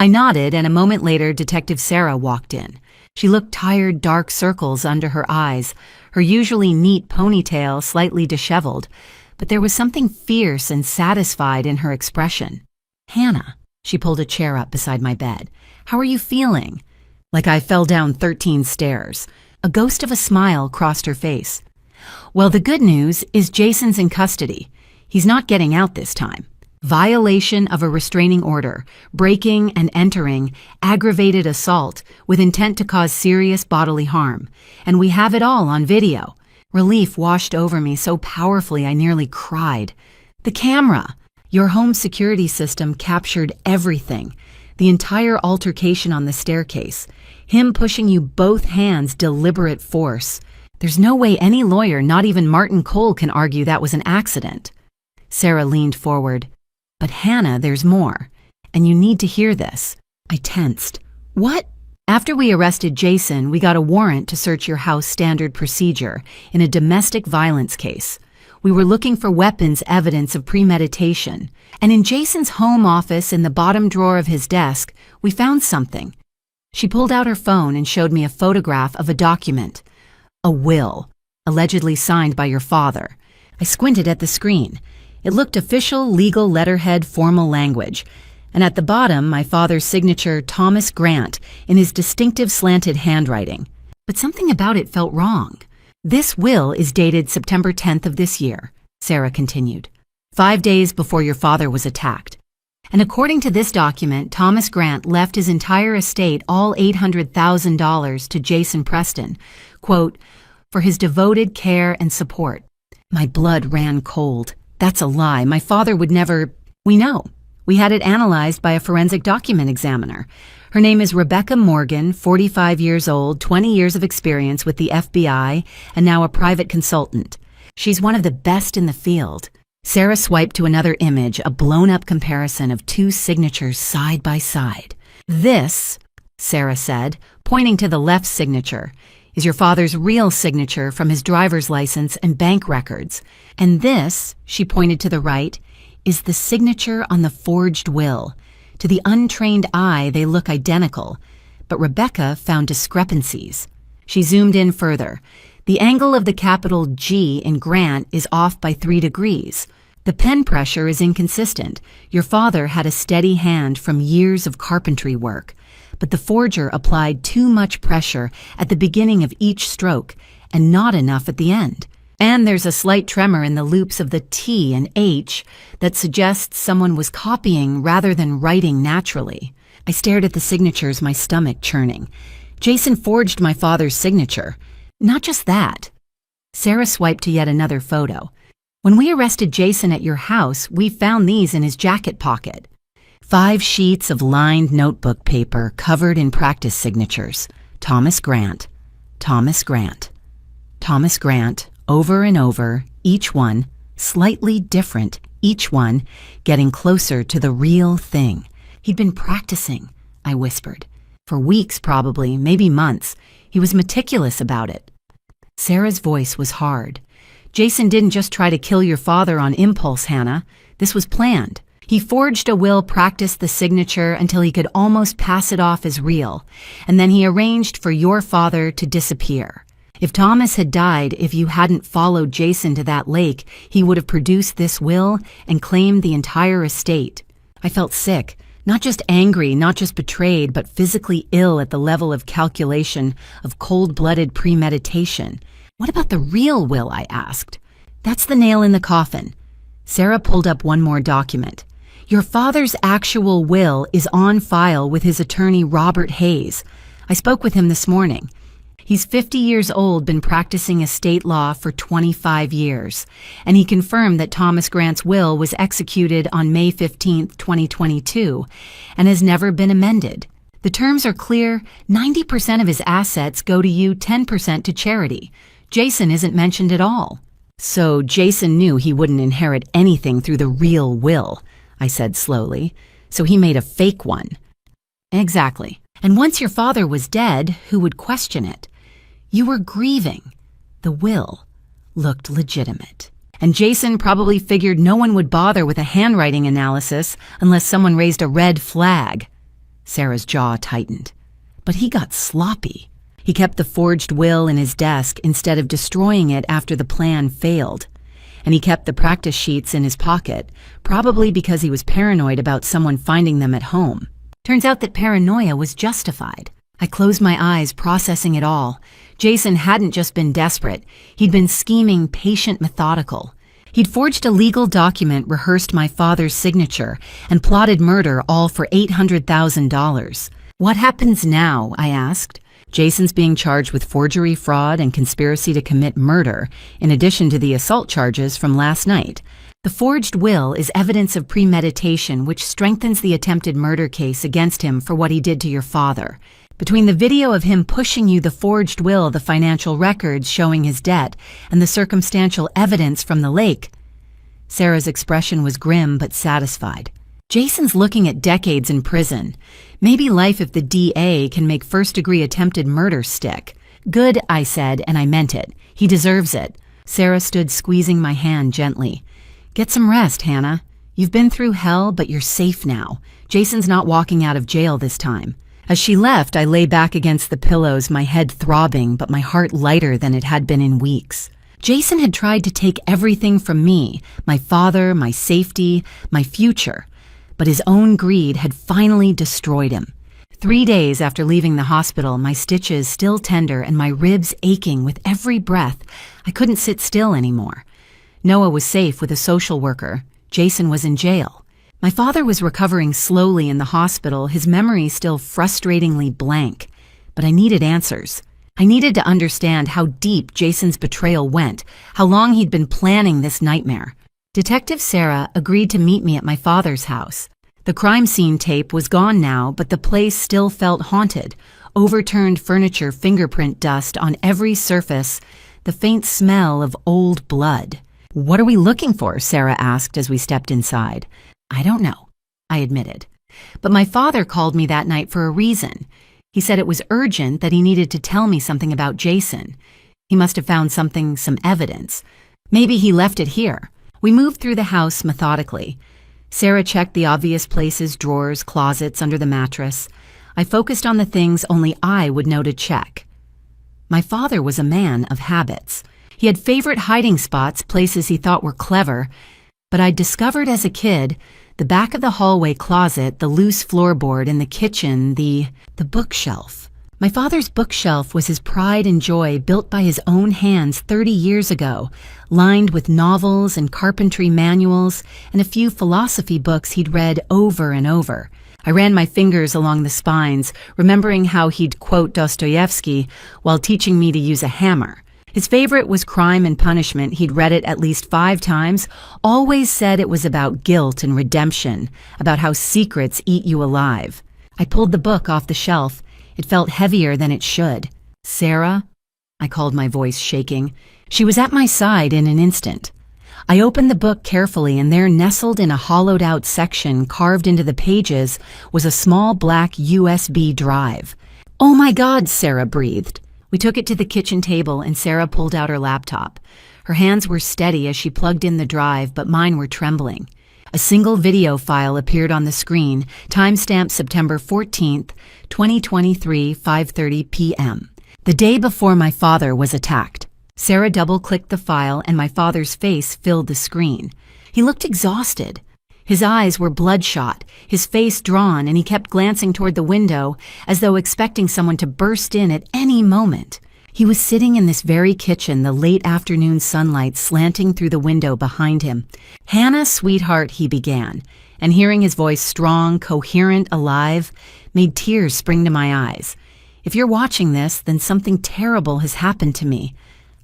I nodded, and a moment later Detective Sarah walked in. She looked tired, dark circles under her eyes, her usually neat ponytail slightly disheveled, but there was something fierce and satisfied in her expression. "Hannah," she pulled a chair up beside my bed. "How are you feeling?" Like I fell down 13 stairs. A ghost of a smile crossed her face. "Well, the good news is Jason's in custody. He's not getting out this time. Violation of a restraining order, breaking and entering, aggravated assault with intent to cause serious bodily harm. And we have it all on video." Relief washed over me so powerfully I nearly cried. "The camera! Your home security system captured everything. The entire altercation on the staircase. Him pushing you both hands, deliberate force. There's no way any lawyer, not even Martin Cole, can argue that was an accident." Sarah leaned forward. "But Hannah, there's more. And you need to hear this." I tensed. "What?" "After we arrested Jason, we got a warrant to search your house, standard procedure, in a domestic violence case. We were looking for weapons evidence of premeditation. And in Jason's home office, in the bottom drawer of his desk, we found something." She pulled out her phone and showed me a photograph of a document. "A will, allegedly signed by your father." I squinted at the screen. It looked official, legal letterhead, formal language. And at the bottom, my father's signature, Thomas Grant, in his distinctive slanted handwriting. But something about it felt wrong. "This will is dated September 10th of this year," Sarah continued, 5 days before your father was attacked. "And according to this document, Thomas Grant left his entire estate, all $800,000, to Jason Preston, quote, for his devoted care and support." My blood ran cold. "That's a lie. My father would never—" "We know. We had it analyzed by a forensic document examiner. Her name is Rebecca Morgan, 45 years old, 20 years of experience with the FBI, and now a private consultant. She's one of the best in the field." Sarah swiped to another image, a blown-up comparison of 2 signatures side by side. "This," Sarah said, pointing to the left signature, is your father's real signature from his driver's license and bank records. And this, she pointed to the right, is the signature on the forged will. To the untrained eye, they look identical, but Rebecca found discrepancies. She zoomed in further. The angle of the capital G in Grant is off by 3 degrees. The pen pressure is inconsistent. Your father had a steady hand from years of carpentry work, but the forger applied too much pressure at the beginning of each stroke and not enough at the end. And there's a slight tremor in the loops of the T and H that suggests someone was copying rather than writing naturally. I stared at the signatures, my stomach churning. Jason forged my father's signature. Not just that. Sarah swiped to yet another photo. When we arrested Jason at your house, we found these in his jacket pocket. 5 sheets of lined notebook paper covered in practice signatures. Thomas Grant, Thomas Grant, Thomas Grant, over and over, each one slightly different, each one getting closer to the real thing. He'd been practicing, I whispered. For weeks probably, maybe months. He was meticulous about it. Sarah's voice was hard. Jason didn't just try to kill your father on impulse, Hannah. This was planned. He forged a will, practiced the signature until he could almost pass it off as real, and then he arranged for your father to disappear. If Thomas had died, if you hadn't followed Jason to that lake, he would have produced this will and claimed the entire estate. I felt sick, not just angry, not just betrayed, but physically ill at the level of calculation, of cold-blooded premeditation. What about the real will, I asked. That's the nail in the coffin. Sarah pulled up one more document. Your father's actual will is on file with his attorney, Robert Hayes. I spoke with him this morning. He's 50 years old, been practicing estate law for 25 years, and he confirmed that Thomas Grant's will was executed on May 15, 2022, and has never been amended. The terms are clear. 90% of his assets go to you, 10% to charity. Jason isn't mentioned at all. So Jason knew he wouldn't inherit anything through the real will, I said slowly. So he made a fake one. Exactly. And once your father was dead, who would question it? You were grieving. The will looked legitimate. And Jason probably figured no one would bother with a handwriting analysis unless someone raised a red flag. Sarah's jaw tightened. But he got sloppy. He kept the forged will in his desk instead of destroying it after the plan failed. And he kept the practice sheets in his pocket, probably because he was paranoid about someone finding them at home. Turns out that paranoia was justified. I closed my eyes, processing it all. Jason hadn't just been desperate. He'd been scheming, patient, methodical. He'd forged a legal document, rehearsed my father's signature, and plotted murder, all for $800,000. What happens now? I asked. Jason's being charged with forgery, fraud, and conspiracy to commit murder, in addition to the assault charges from last night. The forged will is evidence of premeditation, which strengthens the attempted murder case against him for what he did to your father. Between the video of him pushing you the forged will, the financial records showing his debt, and the circumstantial evidence from the lake, Sarah's expression was grim but satisfied. Jason's looking at decades in prison. Maybe life if the DA can make first-degree attempted murder stick. Good, I said, and I meant it. He deserves it. Sarah stood squeezing my hand gently. Get some rest, Hannah. You've been through hell, but you're safe now. Jason's not walking out of jail this time. As she left, I lay back against the pillows, my head throbbing, but my heart lighter than it had been in weeks. Jason had tried to take everything from me, my father, my safety, my future. But his own greed had finally destroyed him. 3 days after leaving the hospital, my stitches still tender and my ribs aching with every breath, I couldn't sit still anymore. Noah was safe with a social worker. Jason was in jail. My father was recovering slowly in the hospital, his memory still frustratingly blank. But I needed answers. I needed to understand how deep Jason's betrayal went, how long he'd been planning this nightmare. Detective Sarah agreed to meet me at my father's house. The crime scene tape was gone now, but the place still felt haunted. Overturned furniture, fingerprint dust on every surface, the faint smell of old blood. What are we looking for? Sarah asked as we stepped inside. I don't know, I admitted. But my father called me that night for a reason. He said it was urgent, that he needed to tell me something about Jason. He must have found something, some evidence. Maybe he left it here. We moved through the house methodically. Sarah checked the obvious places, drawers, closets, under the mattress. I focused on the things only I would know to check. My father was a man of habits. He had favorite hiding spots, places he thought were clever, but I'd discovered as a kid the back of the hallway closet, the loose floorboard in the kitchen, the bookshelf. My father's bookshelf was his pride and joy, built by his own hands 30 years ago, lined with novels and carpentry manuals and a few philosophy books he'd read over and over. I ran my fingers along the spines, remembering how he'd quote Dostoevsky while teaching me to use a hammer. His favorite was Crime and Punishment. He'd read it at least 5 times, always said it was about guilt and redemption, about how secrets eat you alive. I pulled the book off the shelf. It felt heavier than it should. "Sarah?" I called, my voice shaking. She was at my side in an instant. I opened the book carefully, and there, nestled in a hollowed-out section carved into the pages, was a small black USB drive. "Oh my God," Sarah breathed. We took it to the kitchen table, and Sarah pulled out her laptop. Her hands were steady as she plugged in the drive, but mine were trembling. A single video file appeared on the screen, timestamped September 14th, 2023, 5:30 p.m., the day before my father was attacked. Sarah double-clicked the file, and my father's face filled the screen. He looked exhausted. His eyes were bloodshot, his face drawn, and he kept glancing toward the window as though expecting someone to burst in at any moment. He was sitting in this very kitchen, the late afternoon sunlight slanting through the window behind him. "Hannah, sweetheart," he began, and hearing his voice, strong, coherent, alive, made tears spring to my eyes. "If you're watching this, then something terrible has happened to me.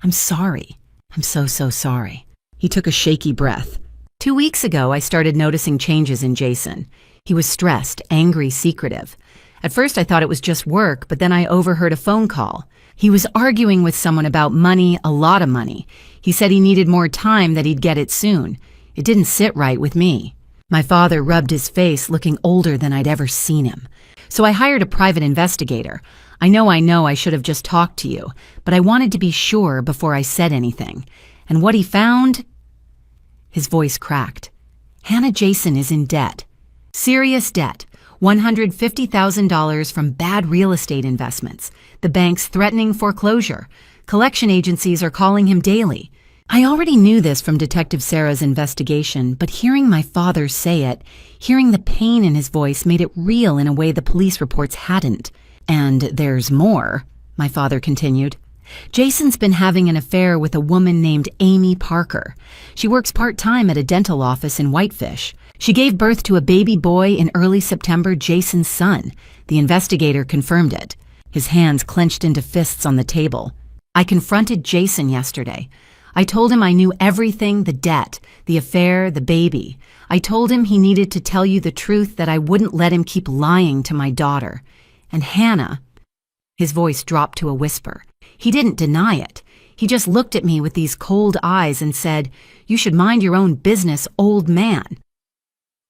I'm sorry. I'm so sorry." He took a shaky breath. 2 weeks ago, I started noticing changes in Jason. He was stressed, angry, secretive. At first, I thought it was just work, but then I overheard a phone call. He was arguing with someone about money, a lot of money. He said he needed more time, that he'd get it soon. It didn't sit right with me. My father rubbed his face, looking older than I'd ever seen him. So I hired a private investigator. I know I should have just talked to you, but I wanted to be sure before I said anything. And what he found? His voice cracked. Hannah Jason is in debt. Serious debt. $150,000 from bad real estate investments. The bank's threatening foreclosure. Collection agencies are calling him daily. I already knew this from Detective Sarah's investigation, but hearing my father say it, hearing the pain in his voice, made it real in a way the police reports hadn't. "And there's more," my father continued. "Jason's been having an affair with a woman named Amy Parker. She works part-time at a dental office in Whitefish. She gave birth to a baby boy in early September, Jason's son. The investigator confirmed it." His hands clenched into fists on the table. "I confronted Jason yesterday. I told him I knew everything, the debt, the affair, the baby. I told him he needed to tell you the truth, that I wouldn't let him keep lying to my daughter. And Hannah..." His voice dropped to a whisper. He didn't deny it. He just looked at me with these cold eyes and said, "You should mind your own business, old man."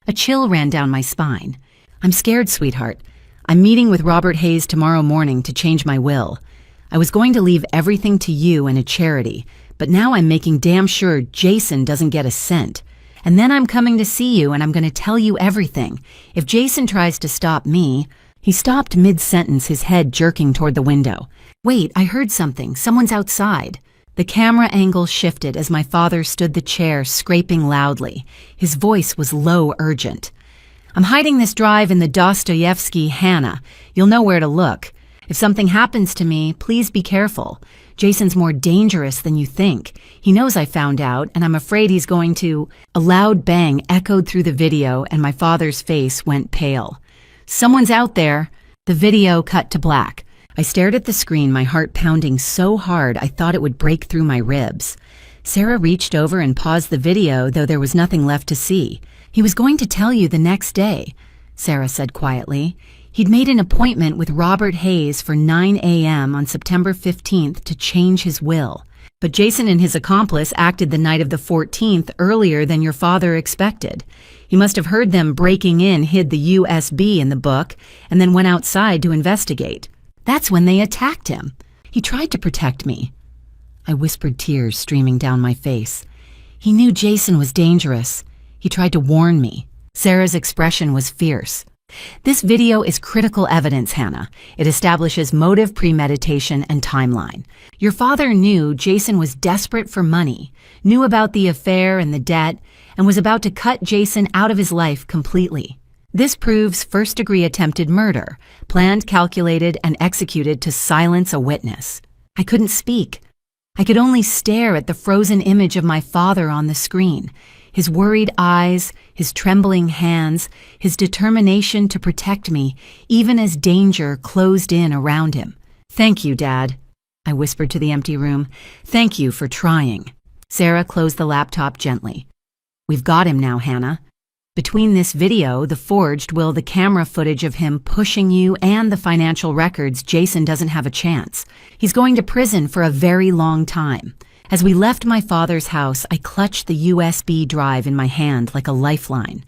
A chill ran down my spine. "I'm scared, sweetheart. I'm meeting with Robert Hayes tomorrow morning to change my will. I was going to leave everything to you and a charity, but now I'm making damn sure Jason doesn't get a cent. And then I'm coming to see you, and I'm going to tell you everything. If Jason tries to stop me..." He stopped mid-sentence, his head jerking toward the window. "Wait, I heard something. Someone's outside." The camera angle shifted as my father stood the chair, scraping loudly. His voice was low, urgent. "I'm hiding this drive in the Dostoevsky, Hannah. You'll know where to look. If something happens to me, please be careful. Jason's more dangerous than you think. He knows I found out, and I'm afraid he's going to..." A loud bang echoed through the video, and my father's face went pale. "Someone's out there." The video cut to black. I stared at the screen, my heart pounding so hard I thought it would break through my ribs. Sarah reached over and paused the video, though there was nothing left to see. "He was going to tell you the next day," Sarah said quietly. "He'd made an appointment with Robert Hayes for 9 a.m. on September 15th to change his will. But Jason and his accomplice acted the night of the 14th, earlier than your father expected. He must have heard them breaking in, hid the USB in the book, and then went outside to investigate. That's when they attacked him. He tried to protect me. I whispered, tears streaming down my face. He knew Jason was dangerous. He tried to warn me. Sarah's expression was fierce. This video is critical evidence, Hannah. It establishes motive, premeditation, and timeline. Your father knew Jason was desperate for money, knew about the affair and the debt, and was about to cut Jason out of his life completely. This proves first-degree attempted murder, planned, calculated, and executed to silence a witness. I couldn't speak. I could only stare at the frozen image of my father on the screen. His worried eyes, his trembling hands, his determination to protect me, even as danger closed in around him. "Thank you, Dad," I whispered to the empty room. "Thank you for trying." Sarah closed the laptop gently. "We've got him now, Hannah. Between this video, the forged will, the camera footage of him pushing you, and the financial records, Jason doesn't have a chance. He's going to prison for a very long time." As we left my father's house, I clutched the USB drive in my hand like a lifeline.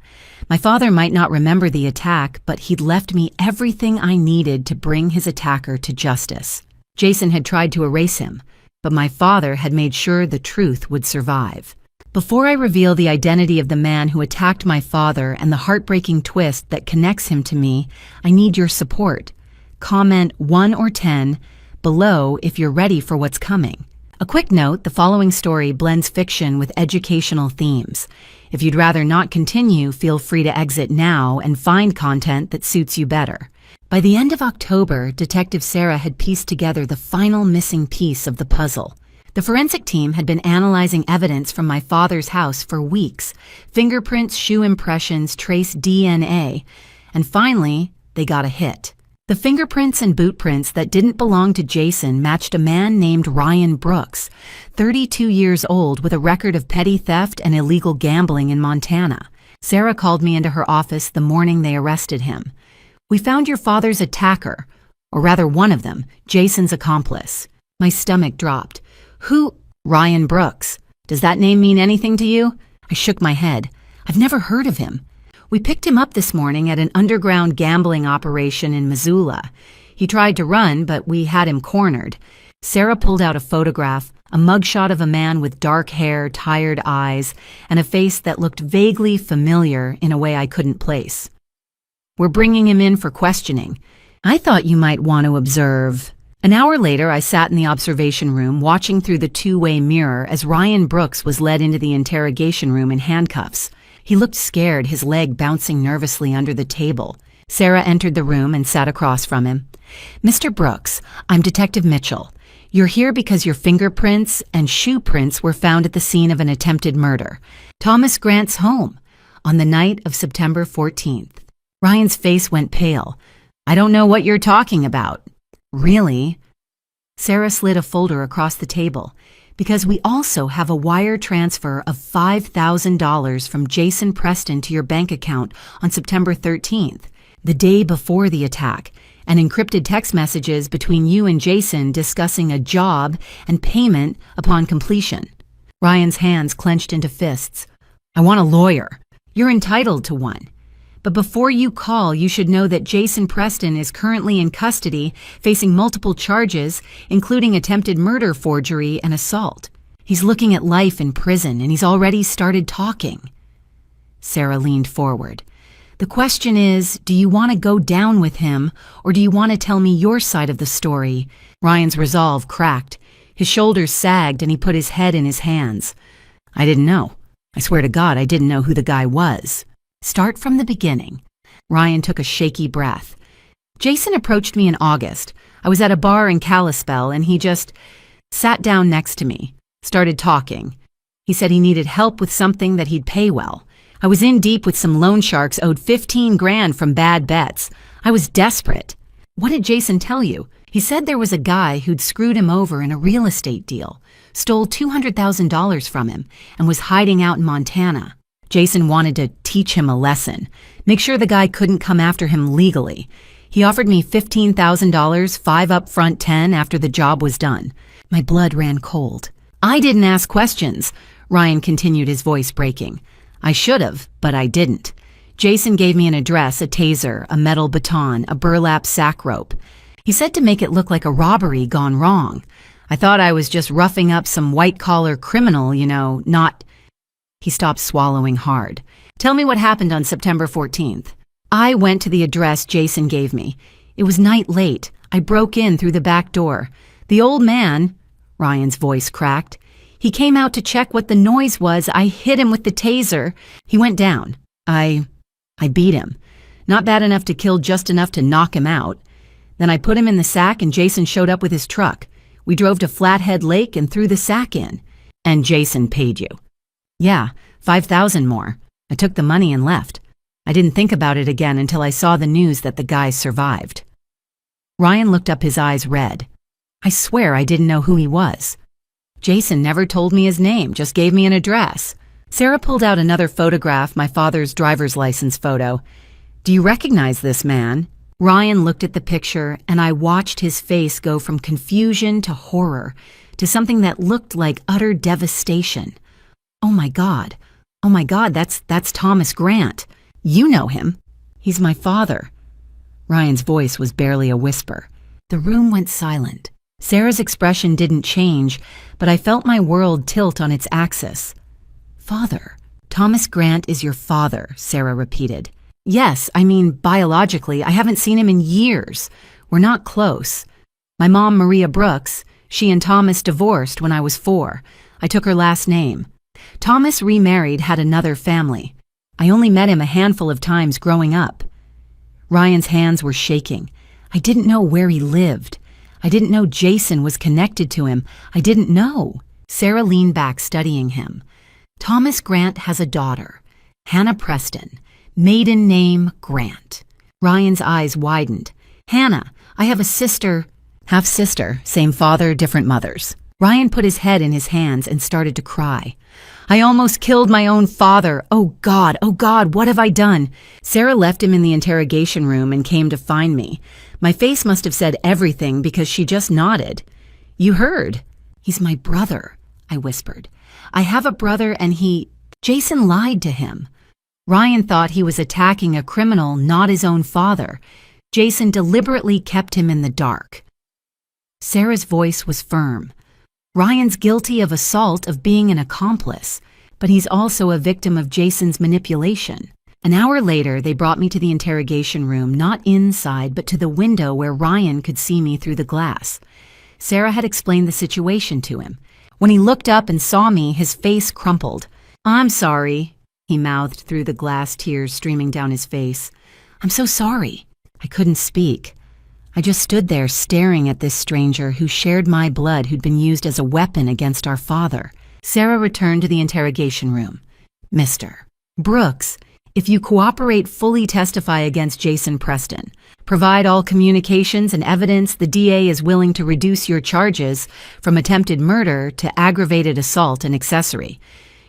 My father might not remember the attack, but he'd left me everything I needed to bring his attacker to justice. Jason had tried to erase him, but my father had made sure the truth would survive. Before I reveal the identity of the man who attacked my father and the heartbreaking twist that connects him to me, I need your support. Comment 1 or 10 below if you're ready for what's coming. A quick note, the following story blends fiction with educational themes. If you'd rather not continue, feel free to exit now and find content that suits you better. By the end of October, Detective Sarah had pieced together the final missing piece of the puzzle. The forensic team had been analyzing evidence from my father's house for weeks. Fingerprints, shoe impressions, trace DNA, and finally, they got a hit. The fingerprints and boot prints that didn't belong to Jason matched a man named Ryan Brooks, 32 years old with a record of petty theft and illegal gambling in Montana. Sarah called me into her office the morning they arrested him. "We found your father's attacker, or rather one of them, Jason's accomplice." My stomach dropped. "Who?" "Ryan Brooks. Does that name mean anything to you?" I shook my head. "I've never heard of him." "We picked him up this morning at an underground gambling operation in Missoula. He tried to run, but we had him cornered." Sarah pulled out a photograph, a mugshot of a man with dark hair, tired eyes, and a face that looked vaguely familiar in a way I couldn't place. "We're bringing him in for questioning. I thought you might want to observe." An hour later, I sat in the observation room, watching through the two-way mirror as Ryan Brooks was led into the interrogation room in handcuffs. He looked scared, his leg bouncing nervously under the table. Sarah entered the room and sat across from him. "Mr. Brooks, I'm Detective Mitchell. You're here because your fingerprints and shoe prints were found at the scene of an attempted murder, Thomas Grant's home, on the night of September 14th. Ryan's face went pale. "I don't know what you're talking about." "Really?" Sarah slid a folder across the table. "Because we also have a wire transfer of $5,000 from Jason Preston to your bank account on September 13th, the day before the attack, and encrypted text messages between you and Jason discussing a job and payment upon completion." Ryan's hands clenched into fists. "I want a lawyer. You're entitled to one. But before you call, you should know that Jason Preston is currently in custody, facing multiple charges, including attempted murder, forgery, and assault. He's looking at life in prison, and he's already started talking." Sarah leaned forward. "The question is, do you want to go down with him, or do you want to tell me your side of the story?" Ryan's resolve cracked. His shoulders sagged, and he put his head in his hands. "I didn't know. I swear to God, I didn't know who the guy was." "Start from the beginning." Ryan took a shaky breath. "Jason approached me in August. I was at a bar in Kalispell, and he just sat down next to me, started talking. He said he needed help with something that he'd pay well. I was in deep with some loan sharks owed 15 grand from bad bets. I was desperate." "What did Jason tell you?" "He said there was a guy who'd screwed him over in a real estate deal, stole $200,000 from him, and was hiding out in Montana. Jason wanted to teach him a lesson, make sure the guy couldn't come after him legally. He offered me $15,000, 5 up front, 10 after the job was done." My blood ran cold. "I didn't ask questions," Ryan continued, his voice breaking. I should have, but I didn't. Jason gave me an address, a taser, a metal baton, a burlap sack rope. He said to make it look like a robbery gone wrong. I thought I was just roughing up some white-collar criminal, not... He stopped swallowing hard. Tell me what happened on September 14th. I went to the address Jason gave me. It was night late. I broke in through the back door. The old man, Ryan's voice cracked. He came out to check what the noise was. I hit him with the taser. He went down. I beat him. Not bad enough to kill, just enough to knock him out. Then I put him in the sack and Jason showed up with his truck. We drove to Flathead Lake and threw the sack in. And Jason paid you. Yeah, $5,000 more. I took the money and left. I didn't think about it again until I saw the news that the guys survived. Ryan looked up, his eyes red. I swear I didn't know who he was. Jason never told me his name, just gave me an address. Sarah pulled out another photograph, my father's driver's license photo. Do you recognize this man? Ryan looked at the picture, and I watched his face go from confusion to horror, to something that looked like utter devastation. Oh my God, that's Thomas Grant. You know him. He's my father. Ryan's voice was barely a whisper. The room went silent. Sarah's expression didn't change, but I felt my world tilt on its axis. Father. Thomas Grant is your father, Sarah repeated. Yes, I mean, biologically, I haven't seen him in years. We're not close. My mom, Maria Brooks, she and Thomas divorced when I was 4. I took her last name. Thomas remarried, had another family. I only met him a handful of times growing up. Ryan's hands were shaking. I didn't know where he lived. I didn't know Jason was connected to him. I didn't know. Sarah leaned back, studying him. Thomas Grant has a daughter, Hannah Preston. Maiden name, Grant. Ryan's eyes widened. Hannah, I have a sister. Half-sister, same father, different mothers. Ryan put his head in his hands and started to cry. I almost killed my own father. Oh God, what have I done? Sarah left him in the interrogation room and came to find me. My face must have said everything because she just nodded. You heard. He's my brother, I whispered. I have a brother and Jason lied to him. Ryan thought he was attacking a criminal, not his own father. Jason deliberately kept him in the dark. Sarah's voice was firm. Ryan's guilty of assault, of being an accomplice, but he's also a victim of Jason's manipulation. An hour later, they brought me to the interrogation room, not inside, but to the window where Ryan could see me through the glass. Sarah had explained the situation to him. When he looked up and saw me, his face crumpled. I'm sorry, he mouthed through the glass, tears streaming down his face. I'm so sorry. I couldn't speak. I just stood there staring at this stranger who shared my blood, who'd been used as a weapon against our father. Sarah returned to the interrogation room. Mr. Brooks, if you cooperate, fully testify against Jason Preston, provide all communications and evidence, the DA is willing to reduce your charges from attempted murder to aggravated assault and accessory.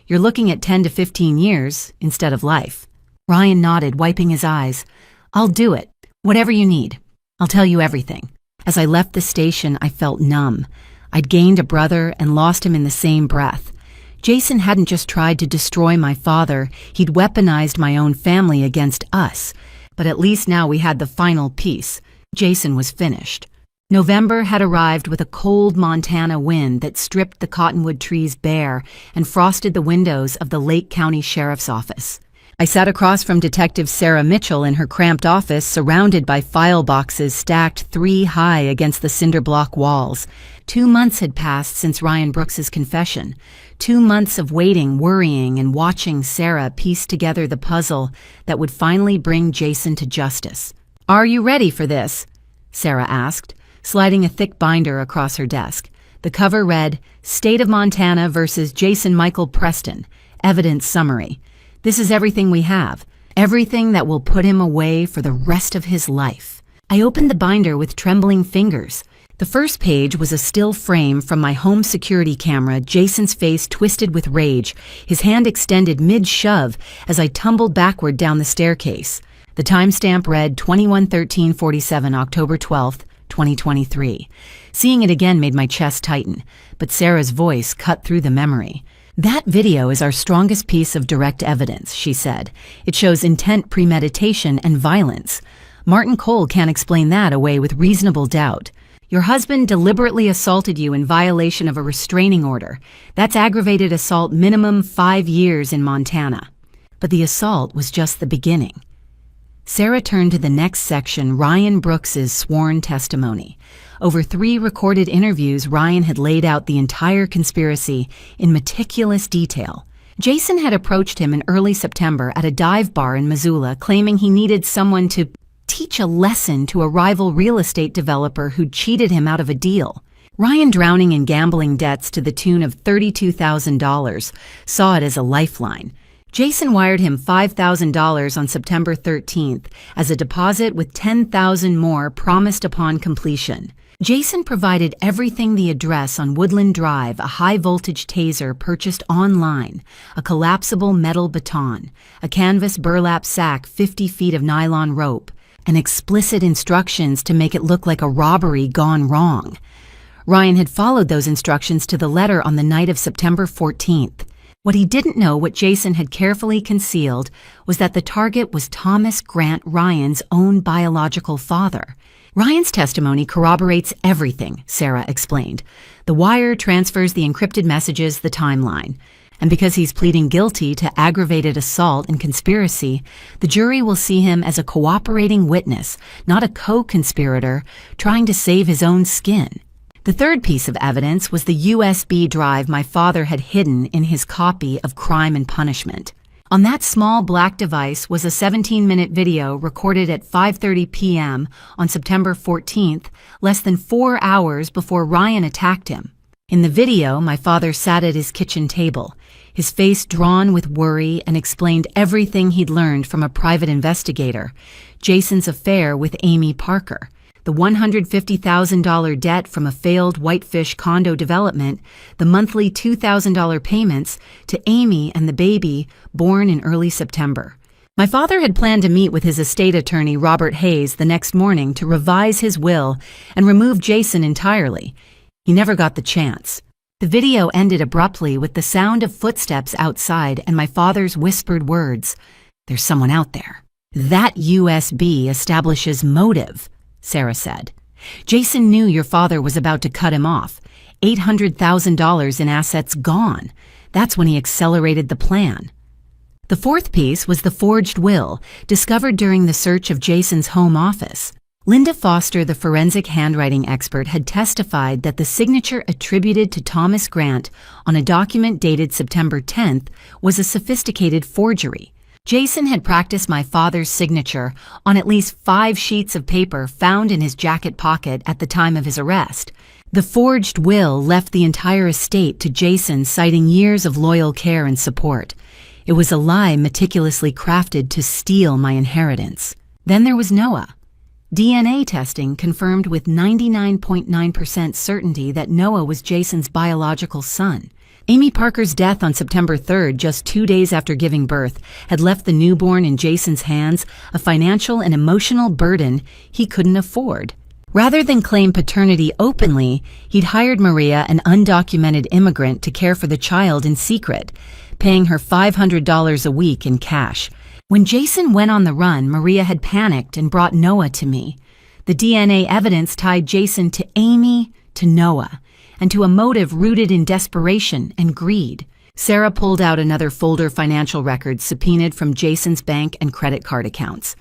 You're looking at 10 to 15 years instead of life. Ryan nodded, wiping his eyes. I'll do it. Whatever you need. I'll tell you everything. As I left the station, I felt numb. I'd gained a brother and lost him in the same breath. Jason hadn't just tried to destroy my father, he'd weaponized my own family against us. But at least now we had the final piece. Jason was finished. November had arrived with a cold Montana wind that stripped the cottonwood trees bare and frosted the windows of the Lake County Sheriff's Office. I sat across from Detective Sarah Mitchell in her cramped office, surrounded by file boxes stacked 3 high against the cinder block walls. 2 months had passed since Ryan Brooks's confession. 2 months of waiting, worrying, and watching Sarah piece together the puzzle that would finally bring Jason to justice. Are you ready for this? Sarah asked, sliding a thick binder across her desk. The cover read, State of Montana versus Jason Michael Preston, Evidence Summary. This is everything we have, everything that will put him away for the rest of his life. I opened the binder with trembling fingers. The first page was a still frame from my home security camera, Jason's face twisted with rage, his hand extended mid-shove as I tumbled backward down the staircase. The timestamp read 21/13/47, October 12th, 2023. Seeing it again made my chest tighten, but Sarah's voice cut through the memory. "That video is our strongest piece of direct evidence," she said. "It shows intent, premeditation, and violence. Martin Cole can't explain that away with reasonable doubt. Your husband deliberately assaulted you in violation of a restraining order. That's aggravated assault, minimum 5 years in Montana." But the assault was just the beginning. Sarah turned to the next section, Ryan Brooks's sworn testimony. Over 3 recorded interviews, Ryan had laid out the entire conspiracy in meticulous detail. Jason had approached him in early September at a dive bar in Missoula, claiming he needed someone to teach a lesson to a rival real estate developer who'd cheated him out of a deal. Ryan, drowning in gambling debts to the tune of $32,000, saw it as a lifeline. Jason wired him $5,000 on September 13th as a deposit with $10,000 more promised upon completion. Jason provided everything: the address on Woodland Drive, a high-voltage taser purchased online, a collapsible metal baton, a canvas burlap sack, 50 feet of nylon rope, and explicit instructions to make it look like a robbery gone wrong. Ryan had followed those instructions to the letter on the night of September 14th. What he didn't know, what Jason had carefully concealed, was that the target was Thomas Grant, Ryan's own biological father. Ryan's testimony corroborates everything, Sarah explained. The wire transfers the encrypted messages, the timeline. And because he's pleading guilty to aggravated assault and conspiracy, the jury will see him as a cooperating witness, not a co-conspirator trying to save his own skin. The third piece of evidence was the USB drive my father had hidden in his copy of Crime and Punishment. On that small black device was a 17-minute video recorded at 5:30 p.m. on September 14th, less than 4 hours before Ryan attacked him. In the video, my father sat at his kitchen table, his face drawn with worry, and explained everything he'd learned from a private investigator: Jason's affair with Amy Parker, the $150,000 debt from a failed Whitefish condo development, the monthly $2,000 payments to Amy and the baby born in early September. My father had planned to meet with his estate attorney, Robert Hayes, the next morning to revise his will and remove Jason entirely. He never got the chance. The video ended abruptly with the sound of footsteps outside and my father's whispered words: "There's someone out there." "That USB establishes motive," Sarah said. "Jason knew your father was about to cut him off. $800,000 in assets gone. That's when he accelerated the plan." The fourth piece was the forged will, discovered during the search of Jason's home office. Linda Foster, the forensic handwriting expert, had testified that the signature attributed to Thomas Grant on a document dated September 10th was a sophisticated forgery. Jason had practiced my father's signature on at least 5 sheets of paper found in his jacket pocket at the time of his arrest. The forged will left the entire estate to Jason, citing years of loyal care and support. It was a lie meticulously crafted to steal my inheritance. Then there was Noah. DNA testing confirmed with 99.9% certainty that Noah was Jason's biological son. Amy Parker's death on September 3rd, just 2 days after giving birth, had left the newborn in Jason's hands, a financial and emotional burden he couldn't afford. Rather than claim paternity openly, he'd hired Maria, an undocumented immigrant, to care for the child in secret, paying her $500 a week in cash. When Jason went on the run, Maria had panicked and brought Noah to me. The DNA evidence tied Jason to Amy, to Noah, and to a motive rooted in desperation and greed. Sarah pulled out another folder, financial records subpoenaed from Jason's bank and credit card accounts.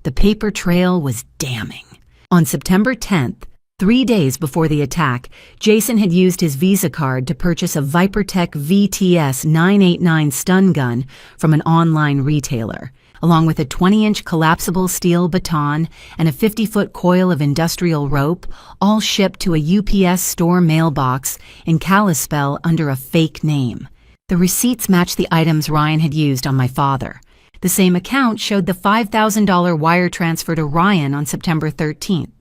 The paper trail was damning. On September 10th, 3 days before the attack, Jason had used his Visa card to purchase a Vipertech VTS 989 stun gun from an online retailer, along with a 20-inch collapsible steel baton and a 50-foot coil of industrial rope, all shipped to a UPS store mailbox in Kalispell under a fake name. The receipts matched the items Ryan had used on my father. The same account showed the $5,000 wire transfer to Ryan on September 13th,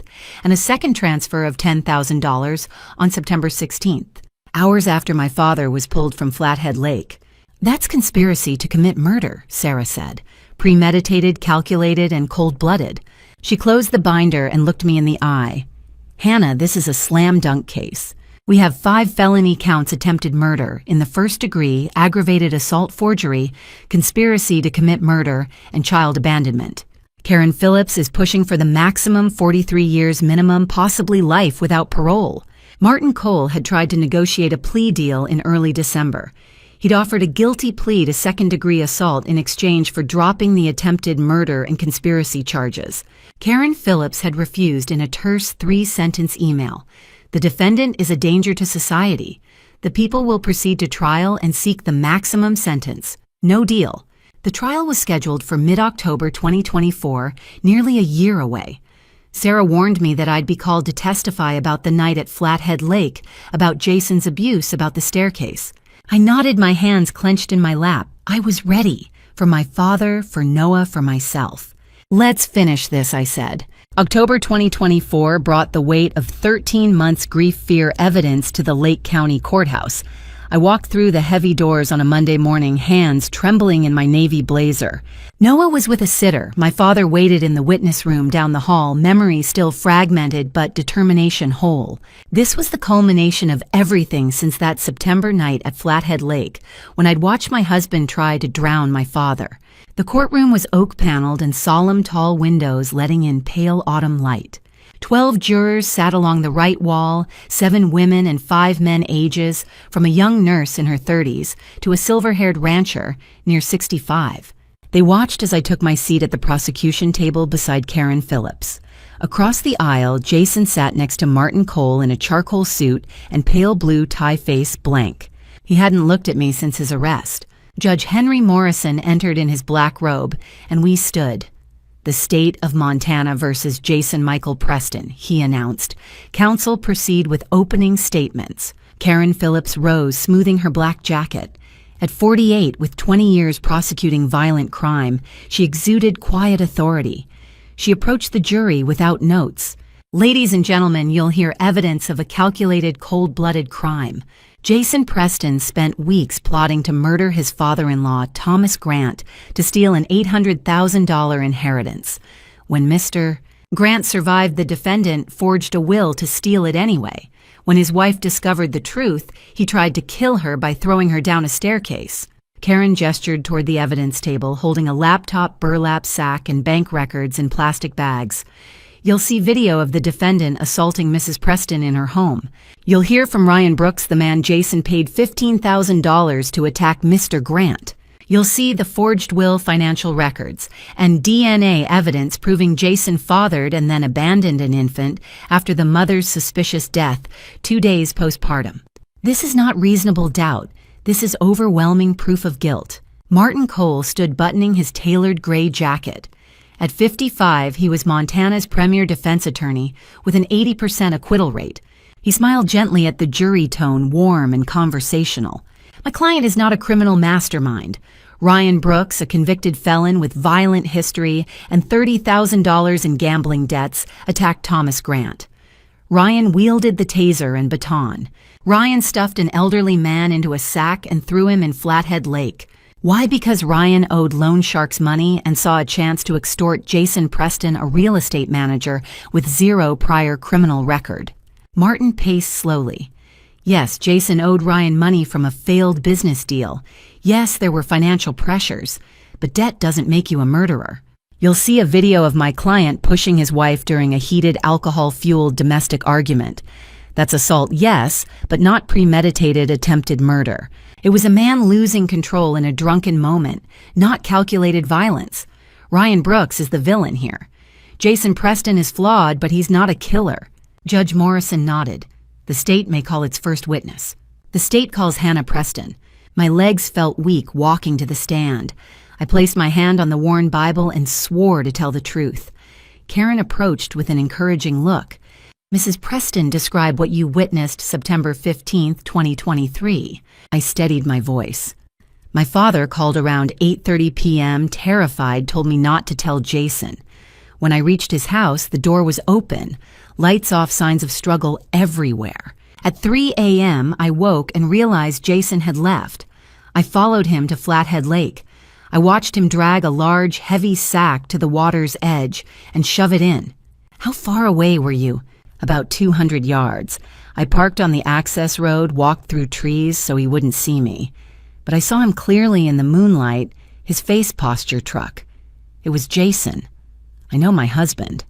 and a second transfer of $10,000 on September 16th, hours after my father was pulled from Flathead Lake. "That's conspiracy to commit murder," Sarah said. "Premeditated, calculated, and cold-blooded." She closed the binder and looked me in the eye. "Hannah, this is a slam dunk case. We have 5 felony counts: attempted murder in the first degree, aggravated assault forgery, conspiracy to commit murder, and child abandonment. Karen Phillips is pushing for the maximum 43 years minimum, possibly life without parole. Martin Cole had tried to negotiate a plea deal in early December. He'd offered a guilty plea to second-degree assault in exchange for dropping the attempted murder and conspiracy charges. Karen Phillips had refused in a terse 3-sentence email. The defendant is a danger to society. The people will proceed to trial and seek the maximum sentence. No deal. The trial was scheduled for mid-October 2024, nearly a year away. Sarah warned me that I'd be called to testify about the night at Flathead Lake, about Jason's abuse, about the staircase. I nodded, my hands clenched in my lap. I was ready. For my father, for Noah, for myself. Let's finish this, I said. October 2024 brought the weight of 13 months' grief-fear evidence to the Lake County Courthouse. I walked through the heavy doors on a Monday morning, hands trembling in my navy blazer. Noah was with a sitter. My father waited in the witness room down the hall, memory still fragmented but determination whole. This was the culmination of everything since that September night at Flathead Lake, when I'd watched my husband try to drown my father. The courtroom was oak-paneled and solemn tall windows letting in pale autumn light. 12 jurors sat along the right wall, 7 women and 5 men ages, from a young nurse in her 30s to a silver-haired rancher near 65. They watched as I took my seat at the prosecution table beside Karen Phillips. Across the aisle, Jason sat next to Martin Cole in a charcoal suit and pale blue tie face blank. He hadn't looked at me since his arrest. Judge Henry Morrison entered in his black robe, and we stood. The state of Montana versus Jason Michael Preston, he announced. Counsel proceed with opening statements. Karen Phillips rose, smoothing her black jacket. At 48, with 20 years prosecuting violent crime, she exuded quiet authority. She approached the jury without notes. Ladies and gentlemen, you'll hear evidence of a calculated, cold-blooded crime. Jason Preston spent weeks plotting to murder his father-in-law, Thomas Grant, to steal an $800,000 inheritance. When Mr. Grant survived, the defendant forged a will to steal it anyway. When his wife discovered the truth, he tried to kill her by throwing her down a staircase. Karen gestured toward the evidence table, holding a laptop, burlap sack, and bank records in plastic bags. You'll see video of the defendant assaulting Mrs. Preston in her home. You'll hear from Ryan Brooks, the man Jason paid $15,000 to attack Mr. Grant. You'll see the forged will, financial records, and DNA evidence proving Jason fathered and then abandoned an infant after the mother's suspicious death 2 days postpartum. This is not reasonable doubt. This is overwhelming proof of guilt. Martin Cole stood buttoning his tailored gray jacket. At 55, he was Montana's premier defense attorney with an 80% acquittal rate. He smiled gently at the jury, tone warm and conversational. My client is not a criminal mastermind. Ryan Brooks, a convicted felon with violent history and $30,000 in gambling debts, attacked Thomas Grant. Ryan wielded the taser and baton. Ryan stuffed an elderly man into a sack and threw him in Flathead Lake. Why? Because Ryan owed loan sharks money and saw a chance to extort Jason Preston, a real estate manager with 0 prior criminal record. Martin paced slowly. Yes, Jason owed Ryan money from a failed business deal. Yes, there were financial pressures, but debt doesn't make you a murderer. You'll see a video of my client pushing his wife during a heated, alcohol-fueled domestic argument. That's assault, yes, but not premeditated attempted murder. It was a man losing control in a drunken moment, not calculated violence. Ryan Brooks is the villain here. Jason Preston is flawed, but he's not a killer. Judge Morrison nodded. The state may call its first witness. The state calls Hannah Preston. My legs felt weak walking to the stand. I placed my hand on the worn Bible and swore to tell the truth. Karen approached with an encouraging look. Mrs. Preston, describe what you witnessed September 15, 2023. I steadied my voice. My father called around 8:30 p.m., terrified, told me not to tell Jason. When I reached his house, the door was open, lights off, signs of struggle everywhere. At 3 a.m., I woke and realized Jason had left. I followed him to Flathead Lake. I watched him drag a large, heavy sack to the water's edge and shove it in. How far away were you? About 200 yards. I parked on the access road, walked through trees so he wouldn't see me. But I saw him clearly in the moonlight, his face posture truck. It was Jason. I know my husband.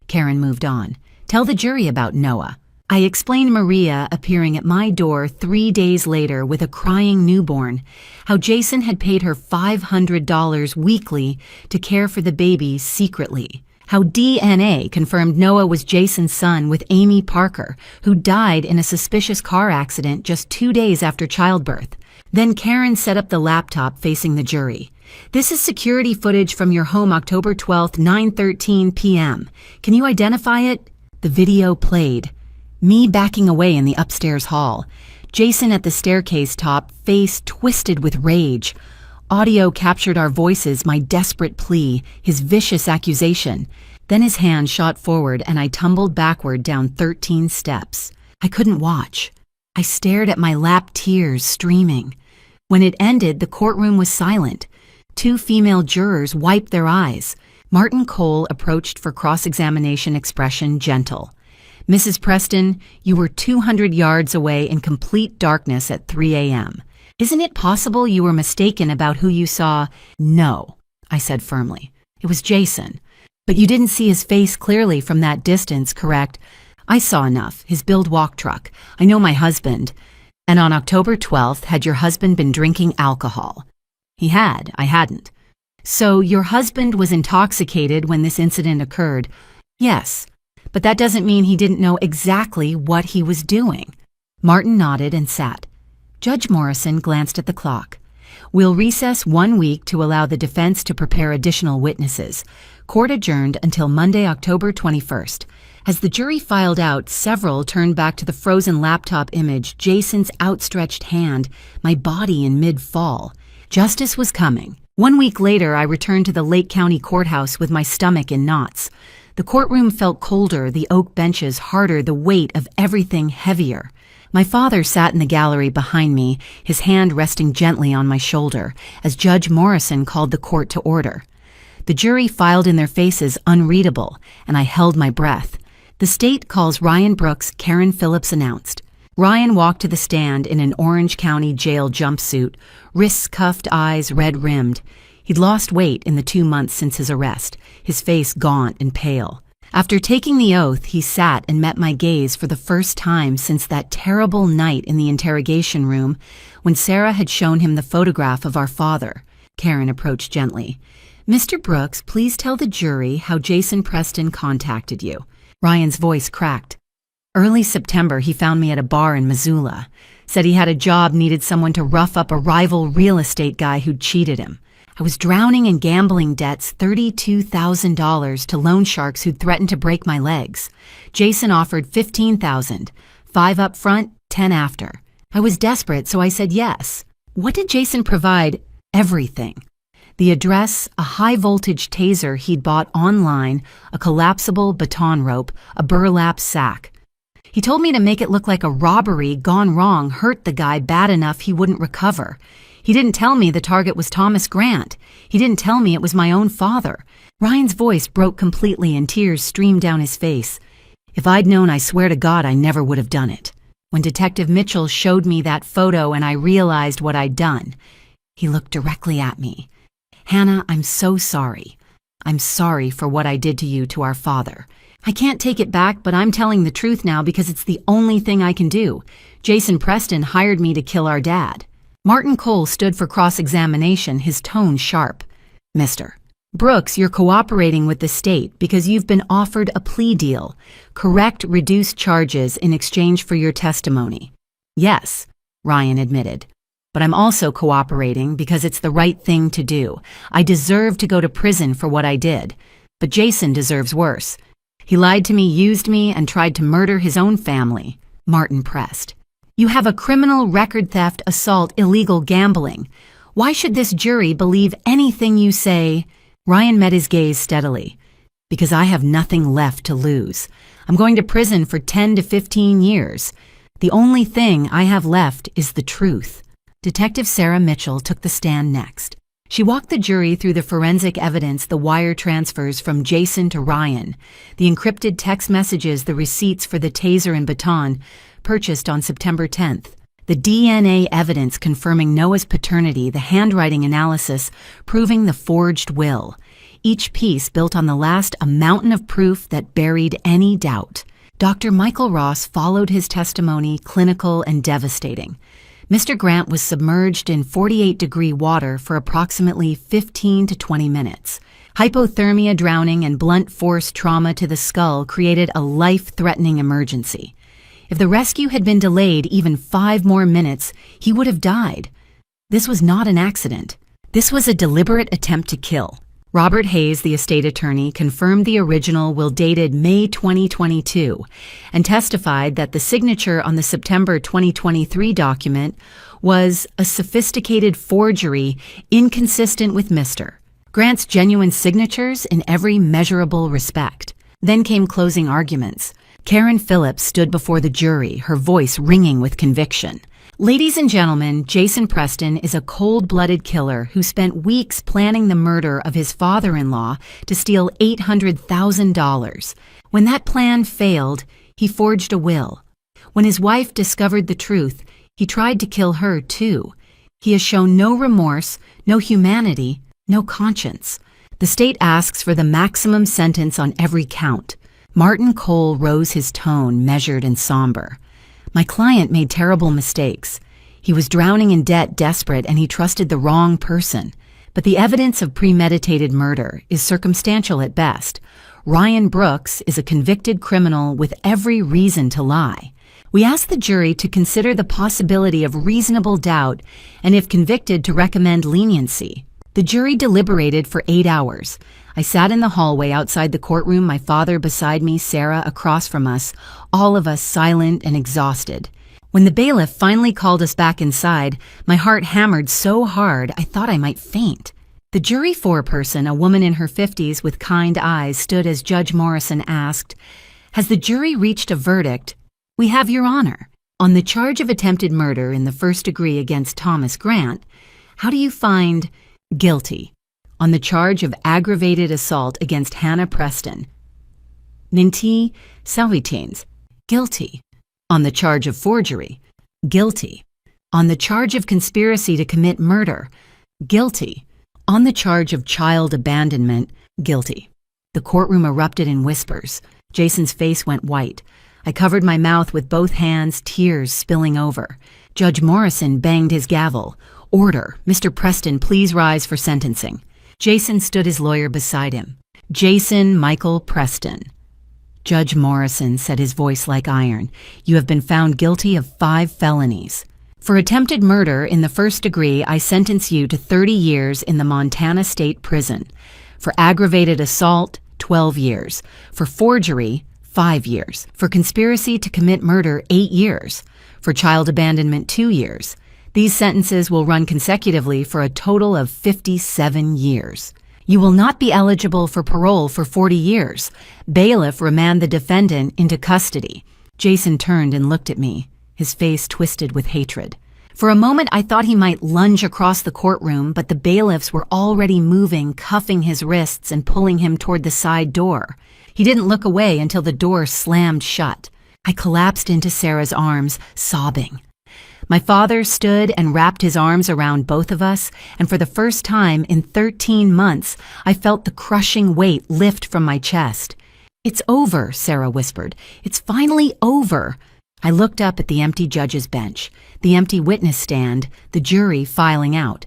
Karen moved on. Tell the jury about Noah. I explained Maria appearing at my door 3 days later with a crying newborn, how Jason had paid her $500 weekly to care for the baby secretly, how DNA confirmed Noah was Jason's son with Amy Parker, who died in a suspicious car accident just 2 days after childbirth. Then Karen set up the laptop facing the jury. This is security footage from your home October 12th, 9:13 p.m. Can you identify it? The video played. Me backing away in the upstairs hall. Jason at the staircase top, face twisted with rage. Audio captured our voices, my desperate plea, his vicious accusation. Then his hand shot forward and I tumbled backward down 13 steps. I couldn't watch. I stared at my lap, tears streaming. When it ended, the courtroom was silent. 2 female jurors wiped their eyes. Martin Cole approached for cross-examination, expression gentle. Mrs. Preston, you were 200 yards away in complete darkness at 3 a.m. Isn't it possible you were mistaken about who you saw? No, I said firmly. It was Jason. But you didn't see his face clearly from that distance, correct? I saw enough, his build walk truck. I know my husband. And on October 12th, had your husband been drinking alcohol? He had, I hadn't. So your husband was intoxicated when this incident occurred? Yes. But that doesn't mean he didn't know exactly what he was doing. Martin nodded and sat. Judge Morrison glanced at the clock. We'll recess 1 week to allow the defense to prepare additional witnesses. Court adjourned until Monday, October 21st. As the jury filed out, several turned back to the frozen laptop image, Jason's outstretched hand, my body in mid-fall. Justice was coming. 1 week later, I returned to the Lake County Courthouse with my stomach in knots. The courtroom felt colder, the oak benches harder, the weight of everything heavier. My father sat in the gallery behind me, his hand resting gently on my shoulder, as Judge Morrison called the court to order. The jury filed in their faces unreadable, and I held my breath. The state calls Ryan Brooks, Karen Phillips announced. Ryan walked to the stand in an Orange County jail jumpsuit, wrists cuffed, eyes red-rimmed. He'd lost weight in the 2 months since his arrest, his face gaunt and pale. After taking the oath, he sat and met my gaze for the first time since that terrible night in the interrogation room when Sarah had shown him the photograph of our father. Karen approached gently. Mr. Brooks, please tell the jury how Jason Preston contacted you. Ryan's voice cracked. Early September, he found me at a bar in Missoula. Said he had a job, needed someone to rough up a rival real estate guy who'd cheated him. I was drowning in gambling debts, $32,000 to loan sharks who'd threatened to break my legs. Jason offered $15,000, 5 up front, 10 after. I was desperate, so I said yes. What did Jason provide? Everything. The address, a high-voltage taser he'd bought online, a collapsible baton rope, a burlap sack. He told me to make it look like a robbery gone wrong hurt the guy bad enough he wouldn't recover. He didn't tell me the target was Thomas Grant. He didn't tell me it was my own father. Ryan's voice broke completely and tears streamed down his face. If I'd known, I swear to God, I never would have done it. When Detective Mitchell showed me that photo and I realized what I'd done, he looked directly at me. Hannah, I'm so sorry. I'm sorry for what I did to you, to our father. I can't take it back, but I'm telling the truth now because it's the only thing I can do. Jason Preston hired me to kill our dad. Martin Cole stood for cross-examination, his tone sharp. Mr. Brooks, you're cooperating with the state because you've been offered a plea deal. Correct reduced charges in exchange for your testimony. Yes, Ryan admitted. But I'm also cooperating because it's the right thing to do. I deserve to go to prison for what I did. But Jason deserves worse. He lied to me, used me, and tried to murder his own family. Martin pressed. You have a criminal record, theft, assault, illegal gambling. Why should this jury believe anything you say? Ryan met his gaze steadily. Because I have nothing left to lose. I'm going to prison for 10 to 15 years. The only thing I have left is the truth. Detective Sarah Mitchell took the stand next. She walked the jury through the forensic evidence, the wire transfers from Jason to Ryan, the encrypted text messages, the receipts for the taser and baton purchased on September 10th, the DNA evidence confirming Noah's paternity, the handwriting analysis proving the forged will. Each piece built on the last a mountain of proof that buried any doubt. Dr. Michael Ross followed his testimony, clinical and devastating. Mr. Grant was submerged in 48-degree water for approximately 15 to 20 minutes. Hypothermia, drowning, and blunt force trauma to the skull created a life-threatening emergency. If the rescue had been delayed even 5 more minutes, he would have died. This was not an accident. This was a deliberate attempt to kill. Robert Hayes, the estate attorney, confirmed the original will dated May 2022 and testified that the signature on the September 2023 document was a sophisticated forgery inconsistent with Mr. Grant's genuine signatures in every measurable respect. Then came closing arguments. Karen Phillips stood before the jury, her voice ringing with conviction. Ladies and gentlemen, Jason Preston is a cold-blooded killer who spent weeks planning the murder of his father-in-law to steal $800,000. When that plan failed, he forged a will. When his wife discovered the truth, he tried to kill her too. He has shown no remorse, no humanity, no conscience. The state asks for the maximum sentence on every count. Martin Cole rose his tone, measured and somber. My client made terrible mistakes. He was drowning in debt, desperate, and he trusted the wrong person. But the evidence of premeditated murder is circumstantial at best. Ryan Brooks is a convicted criminal with every reason to lie. We ask the jury to consider the possibility of reasonable doubt and, if convicted, to recommend leniency. The jury deliberated for 8 hours. I sat in the hallway outside the courtroom, my father beside me, Sarah across from us, all of us silent and exhausted. When the bailiff finally called us back inside, my heart hammered so hard I thought I might faint. The jury foreperson, a woman in her 50s with kind eyes, stood as Judge Morrison asked, "Has the jury reached a verdict?" "We have, Your Honor." "On the charge of attempted murder in the first degree against Thomas Grant, how do you find guilty? On the charge of aggravated assault against Hannah Preston, Ninti Salvitines, guilty. On the charge of forgery, guilty. On the charge of conspiracy to commit murder, guilty. On the charge of child abandonment, guilty." The courtroom erupted in whispers. Jason's face went white. I covered my mouth with both hands, tears spilling over. Judge Morrison banged his gavel. "Order. Mr. Preston, please rise for sentencing." Jason stood his lawyer beside him. "Jason Michael Preston." Judge Morrison said, his voice like iron, "You have been found guilty of 5 felonies. For attempted murder in the first degree, I sentence you to 30 years in the Montana State Prison. For aggravated assault, 12 years. For forgery, 5 years. For conspiracy to commit murder, 8 years. For child abandonment, 2 years. These sentences will run consecutively for a total of 57 years. You will not be eligible for parole for 40 years. Bailiff, remand the defendant into custody." Jason turned and looked at me, his face twisted with hatred. For a moment I thought he might lunge across the courtroom, but the bailiffs were already moving, cuffing his wrists and pulling him toward the side door. He didn't look away until the door slammed shut. I collapsed into Sarah's arms, sobbing. My father stood and wrapped his arms around both of us, and for the first time in 13 months, I felt the crushing weight lift from my chest. "It's over," Sarah whispered. "It's finally over." I looked up at the empty judge's bench, the empty witness stand, the jury filing out.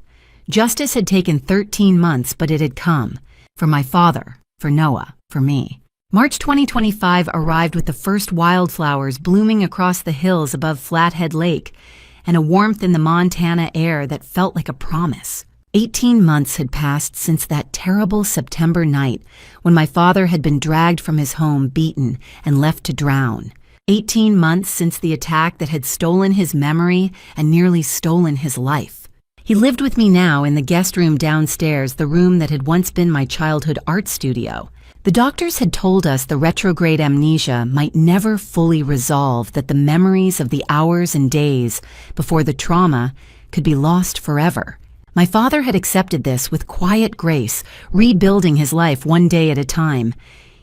Justice had taken 13 months, but it had come. For my father, for Noah, for me. March 2025 arrived with the first wildflowers blooming across the hills above Flathead Lake, and a warmth in the Montana air that felt like a promise. 18 months had passed since that terrible September night when my father had been dragged from his home, beaten, and left to drown. 18 months since the attack that had stolen his memory and nearly stolen his life. He lived with me now in the guest room downstairs, the room that had once been my childhood art studio. The doctors had told us the retrograde amnesia might never fully resolve, that the memories of the hours and days before the trauma could be lost forever. My father had accepted this with quiet grace, rebuilding his life one day at a time.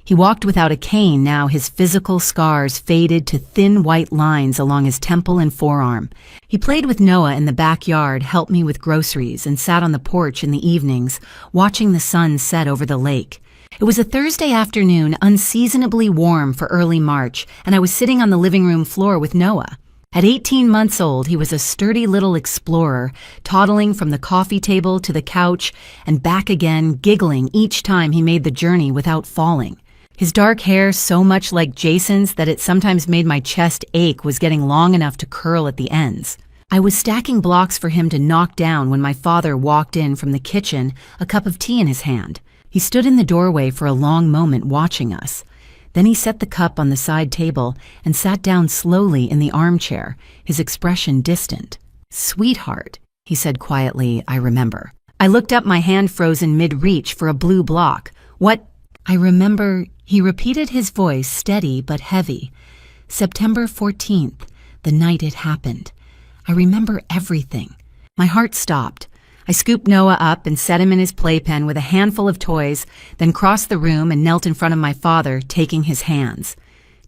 He walked without a cane now, his physical scars faded to thin white lines along his temple and forearm. He played with Noah in the backyard, helped me with groceries, and sat on the porch in the evenings, watching the sun set over the lake. It was a Thursday afternoon, unseasonably warm for early March, and I was sitting on the living room floor with Noah. At 18 months old, he was a sturdy little explorer, toddling from the coffee table to the couch and back again, giggling each time he made the journey without falling. His dark hair, so much like Jason's that it sometimes made my chest ache, was getting long enough to curl at the ends. I was stacking blocks for him to knock down when my father walked in from the kitchen, a cup of tea in his hand. He stood in the doorway for a long moment watching us. Then he set the cup on the side table and sat down slowly in the armchair, his expression distant. "Sweetheart," he said quietly, I remember. I looked up, my hand frozen mid-reach for a blue block. "What?" "I remember," he repeated, his voice steady but heavy. "September 14th, the night it happened. I remember everything." My heart stopped. I scooped Noah up and set him in his playpen with a handful of toys, then crossed the room and knelt in front of my father, taking his hands.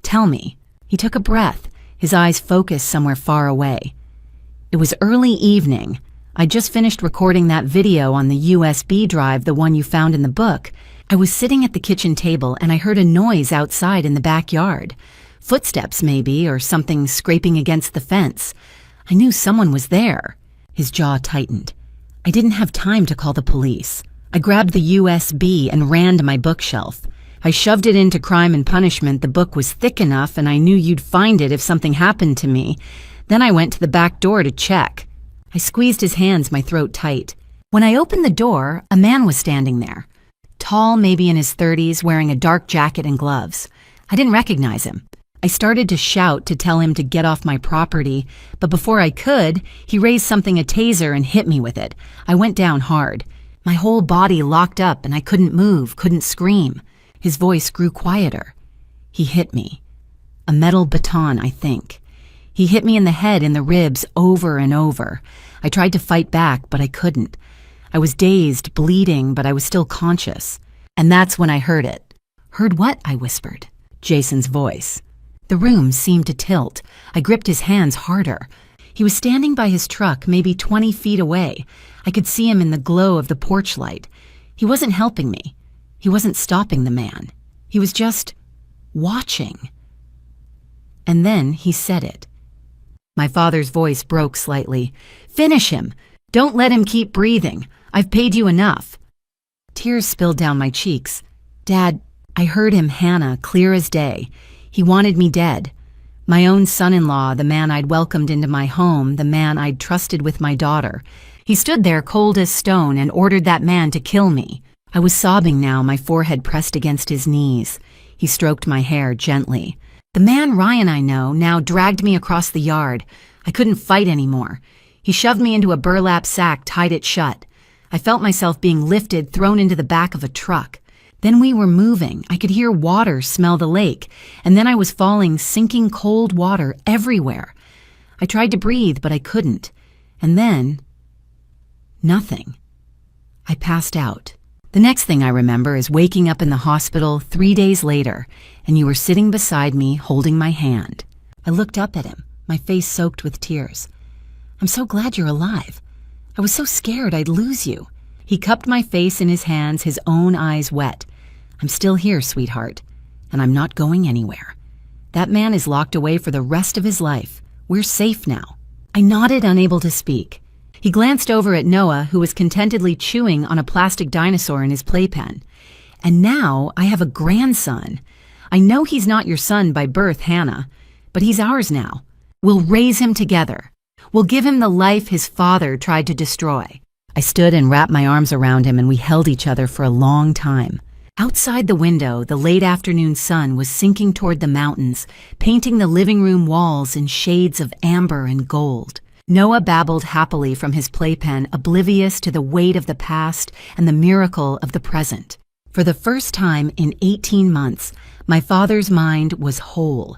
"Tell me." He took a breath, his eyes focused somewhere far away. "It was early evening. I'd just finished recording that video on the USB drive, the one you found in the book. I was sitting at the kitchen table and I heard a noise outside in the backyard. Footsteps maybe, or something scraping against the fence. I knew someone was there." His jaw tightened. "I didn't have time to call the police. I grabbed the USB and ran to my bookshelf. I shoved it into Crime and Punishment. The book was thick enough and I knew you'd find it if something happened to me. Then I went to the back door to check." I squeezed his hands, my throat tight. When I opened the door, a man was standing there. Tall, maybe in his 30s, wearing a dark jacket and gloves. I didn't recognize him. I started to shout to tell him to get off my property, but before I could, he raised something, a taser, and hit me with it. I went down hard. My whole body locked up and I couldn't move, couldn't scream. His voice grew quieter. He hit me. A metal baton, I think. He hit me in the head, in the ribs, over and over. I tried to fight back, but I couldn't. I was dazed, bleeding, but I was still conscious. And that's when I heard it. "Heard what?" I whispered. Jason's voice. The room seemed to tilt. I gripped his hands harder. He was standing by his truck, maybe 20 feet away. I could see him in the glow of the porch light. He wasn't helping me. He wasn't stopping the man. He was just watching. And then he said it. My father's voice broke slightly. "Finish him. Don't let him keep breathing. I've paid you enough." Tears spilled down my cheeks. "Dad," I heard him, Hannah, clear as day. "He wanted me dead. My own son-in-law, the man I'd welcomed into my home, the man I'd trusted with my daughter. He stood there cold as stone and ordered that man to kill me." I was sobbing now, my forehead pressed against his knees. He stroked my hair gently. "The man Ryan I know now dragged me across the yard. I couldn't fight anymore. He shoved me into a burlap sack, tied it shut. I felt myself being lifted, thrown into the back of a truck. Then we were moving. I could hear water, smell the lake, and then I was falling, sinking cold water everywhere. I tried to breathe, but I couldn't. And then, nothing. I passed out. The next thing I remember is waking up in the hospital 3 days later, and you were sitting beside me, holding my hand. I looked up at him, my face soaked with tears. "I'm so glad you're alive. I was so scared I'd lose you." He cupped my face in his hands, his own eyes wet. "I'm still here, sweetheart, and I'm not going anywhere. That man is locked away for the rest of his life. We're safe now." I nodded, unable to speak. He glanced over at Noah, who was contentedly chewing on a plastic dinosaur in his playpen. "And now I have a grandson. I know he's not your son by birth, Hannah, but he's ours now. We'll raise him together. We'll give him the life his father tried to destroy." I stood and wrapped my arms around him, and we held each other for a long time. Outside the window, the late afternoon sun was sinking toward the mountains, painting the living room walls in shades of amber and gold. Noah babbled happily from his playpen, oblivious to the weight of the past and the miracle of the present. For the first time in 18 months, my father's mind was whole.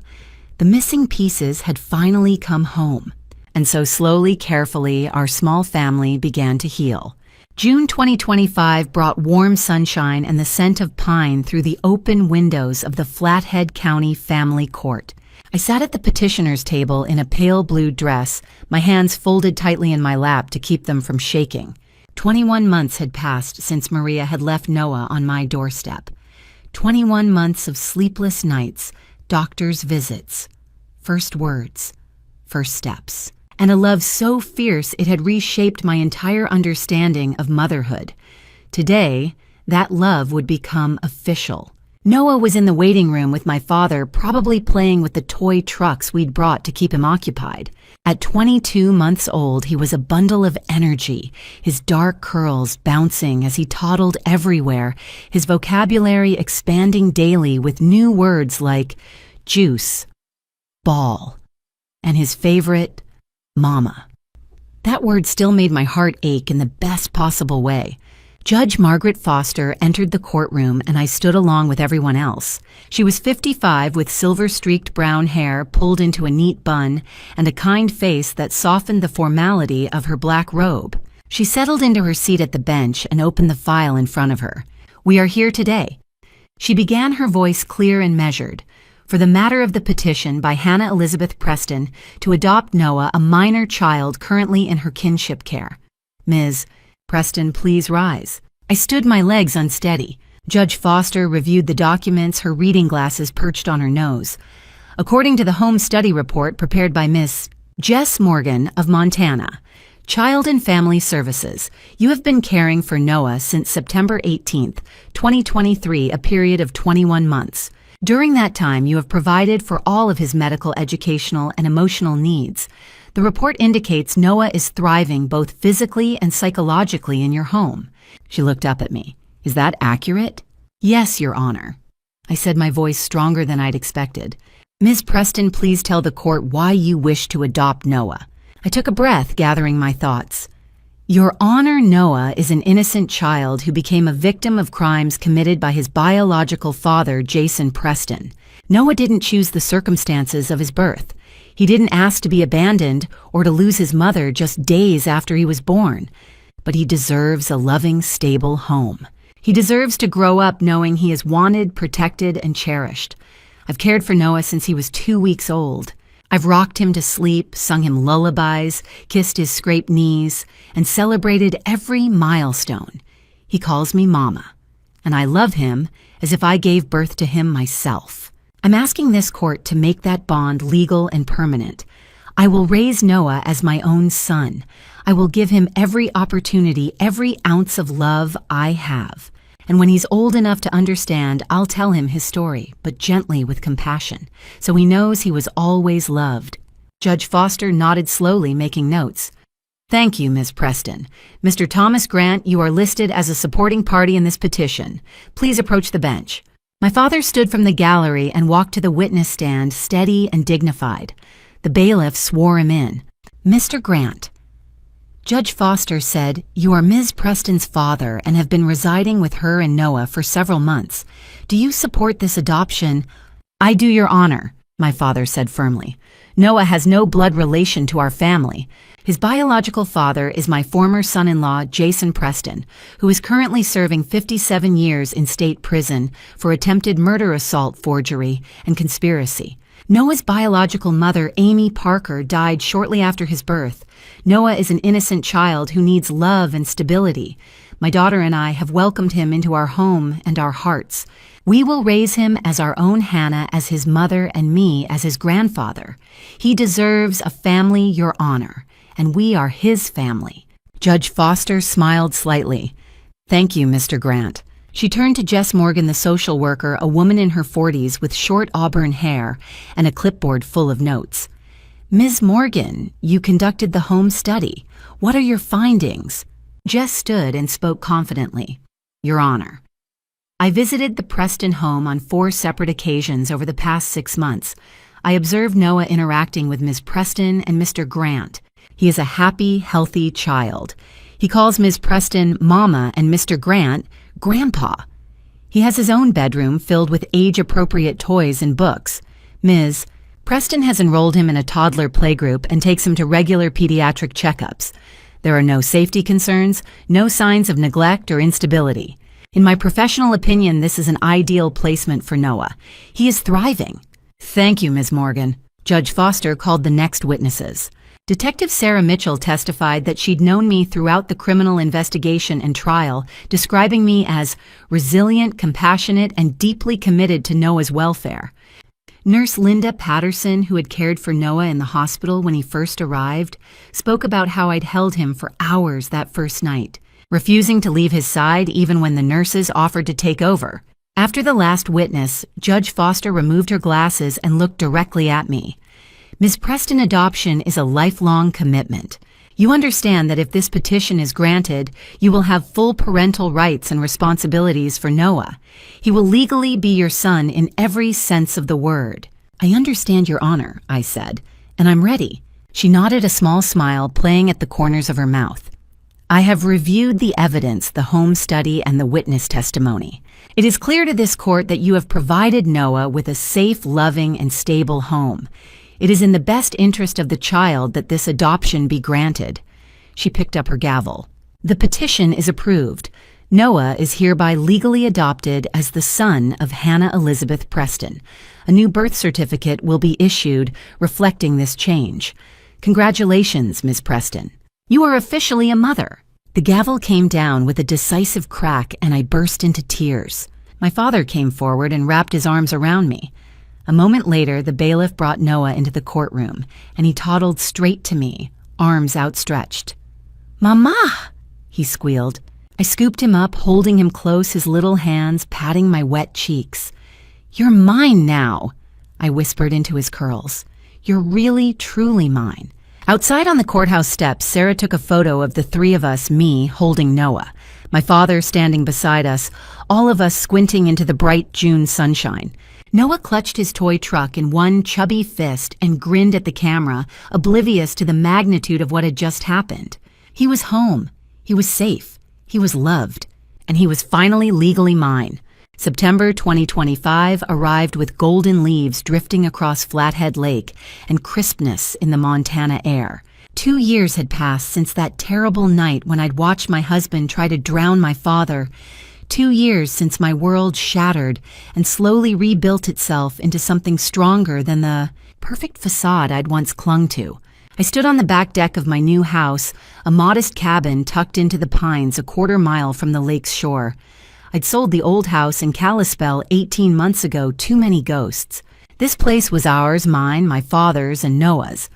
The missing pieces had finally come home. And so slowly, carefully, our small family began to heal. June 2025 brought warm sunshine and the scent of pine through the open windows of the Flathead County Family Court. I sat at the petitioner's table in a pale blue dress, my hands folded tightly in my lap to keep them from shaking. 21 months had passed since Maria had left Noah on my doorstep. 21 months of sleepless nights, doctor's visits, first words, first steps, and a love so fierce it had reshaped my entire understanding of motherhood. Today, that love would become official. Noah was in the waiting room with my father, probably playing with the toy trucks we'd brought to keep him occupied. At 22 months old, he was a bundle of energy, his dark curls bouncing as he toddled everywhere, his vocabulary expanding daily with new words like juice, ball, and his favorite, mama. That word still made my heart ache in the best possible way. Judge Margaret Foster entered the courtroom and I stood along with everyone else. She was 55 with silver-streaked brown hair pulled into a neat bun and a kind face that softened the formality of her black robe. She settled into her seat at the bench and opened the file in front of her. "We are here today." She began, her voice clear and measured, "for the matter of the petition by Hannah Elizabeth Preston to adopt Noah, a minor child currently in her kinship care. Ms. Preston, please rise." I stood, my legs unsteady. Judge Foster reviewed the documents, her reading glasses perched on her nose. "According to the home study report prepared by Miss Jess Morgan of Montana, Child and Family Services, you have been caring for Noah since September 18th, 2023, a period of 21 months. During that time, you have provided for all of his medical, educational, and emotional needs. The report indicates Noah is thriving both physically and psychologically in your home." She looked up at me. "Is that accurate?" "Yes, Your Honor," I said, my voice stronger than I'd expected. "Ms. Preston, please tell the court why you wish to adopt Noah." I took a breath, gathering my thoughts. "Your Honor, Noah is an innocent child who became a victim of crimes committed by his biological father, Jason Preston. Noah didn't choose the circumstances of his birth. He didn't ask to be abandoned or to lose his mother just days after he was born. But he deserves a loving, stable home. He deserves to grow up knowing he is wanted, protected, and cherished. I've cared for Noah since he was 2 weeks old. I've rocked him to sleep, sung him lullabies, kissed his scraped knees, and celebrated every milestone. He calls me Mama, and I love him as if I gave birth to him myself. I'm asking this court to make that bond legal and permanent. I will raise Noah as my own son. I will give him every opportunity, every ounce of love I have. And when he's old enough to understand, I'll tell him his story, but gently with compassion, so he knows he was always loved." Judge Foster nodded slowly, making notes. "Thank you, Ms. Preston. Mr. Thomas Grant, you are listed as a supporting party in this petition. Please approach the bench." My father stood from the gallery and walked to the witness stand, steady and dignified. The bailiff swore him in. "Mr. Grant," Judge Foster said, "you are Ms. Preston's father and have been residing with her and Noah for several months. Do you support this adoption?" "I do, Your Honor," my father said firmly. "Noah has no blood relation to our family. His biological father is my former son-in-law, Jason Preston, who is currently serving 57 years in state prison for attempted murder, assault, forgery, and conspiracy. Noah's biological mother, Amy Parker, died shortly after his birth. Noah is an innocent child who needs love and stability. My daughter and I have welcomed him into our home and our hearts. We will raise him as our own Hannah, as his mother, and me as his grandfather. He deserves a family, Your Honor, and we are his family." Judge Foster smiled slightly. "Thank you, Mr. Grant." She turned to Jess Morgan, the social worker, a woman in her 40s with short auburn hair and a clipboard full of notes. "Ms. Morgan, you conducted the home study. What are your findings?" Jess stood and spoke confidently. "Your Honor, I visited the Preston home on 4 separate occasions over the past 6 months. I observed Noah interacting with Ms. Preston and Mr. Grant. He is a happy, healthy child. He calls Ms. Preston Mama and Mr. Grant Grandpa. He has his own bedroom filled with age-appropriate toys and books. Ms. Preston has enrolled him in a toddler playgroup and takes him to regular pediatric checkups. There are no safety concerns, no signs of neglect or instability. In my professional opinion, this is an ideal placement for Noah. He is thriving. Thank you, Ms. Morgan. Judge Foster called the next witnesses. Detective Sarah Mitchell testified that she'd known me throughout the criminal investigation and trial, describing me as resilient, compassionate, and deeply committed to Noah's welfare. Nurse Linda Patterson, who had cared for Noah in the hospital when he first arrived, spoke about how I'd held him for hours that first night, refusing to leave his side even when the nurses offered to take over. After the last witness, Judge Foster removed her glasses and looked directly at me. Ms. Preston, adoption is a lifelong commitment. You understand that if this petition is granted, you will have full parental rights and responsibilities for Noah. He will legally be your son in every sense of the word. I understand, Your Honor, I said, and I'm ready. She nodded, a small smile playing at the corners of her mouth. I have reviewed the evidence, the home study, and the witness testimony. It is clear to this court that you have provided Noah with a safe, loving, and stable home. It is in the best interest of the child that this adoption be granted. She picked up her gavel. The petition is approved. Noah is hereby legally adopted as the son of Hannah Elizabeth Preston. A new birth certificate will be issued reflecting this change. Congratulations, Ms. Preston. You are officially a mother. The gavel came down with a decisive crack, and I burst into tears. My father came forward and wrapped his arms around me. A moment later, the bailiff brought Noah into the courtroom, and he toddled straight to me, arms outstretched. "Mama!" he squealed. I scooped him up, holding him close, his little hands patting my wet cheeks. "You're mine now," I whispered into his curls. "You're really, truly mine." Outside on the courthouse steps, Sarah took a photo of the three of us, me holding Noah, my father standing beside us, all of us squinting into the bright June sunshine. Noah clutched his toy truck in one chubby fist and grinned at the camera, oblivious to the magnitude of what had just happened. He was home. He was safe. He was loved. And he was finally legally mine. September 2025 arrived with golden leaves drifting across Flathead Lake and crispness in the Montana air. 2 years had passed since that terrible night when I'd watched my husband try to drown my father. 2 years since my world shattered and slowly rebuilt itself into something stronger than the perfect facade I'd once clung to. I stood on the back deck of my new house, a modest cabin tucked into the pines a quarter-mile from the lake's shore. I'd sold the old house in Kalispell 18 months ago, too many ghosts. This place was ours, mine, my father's, and Noah's.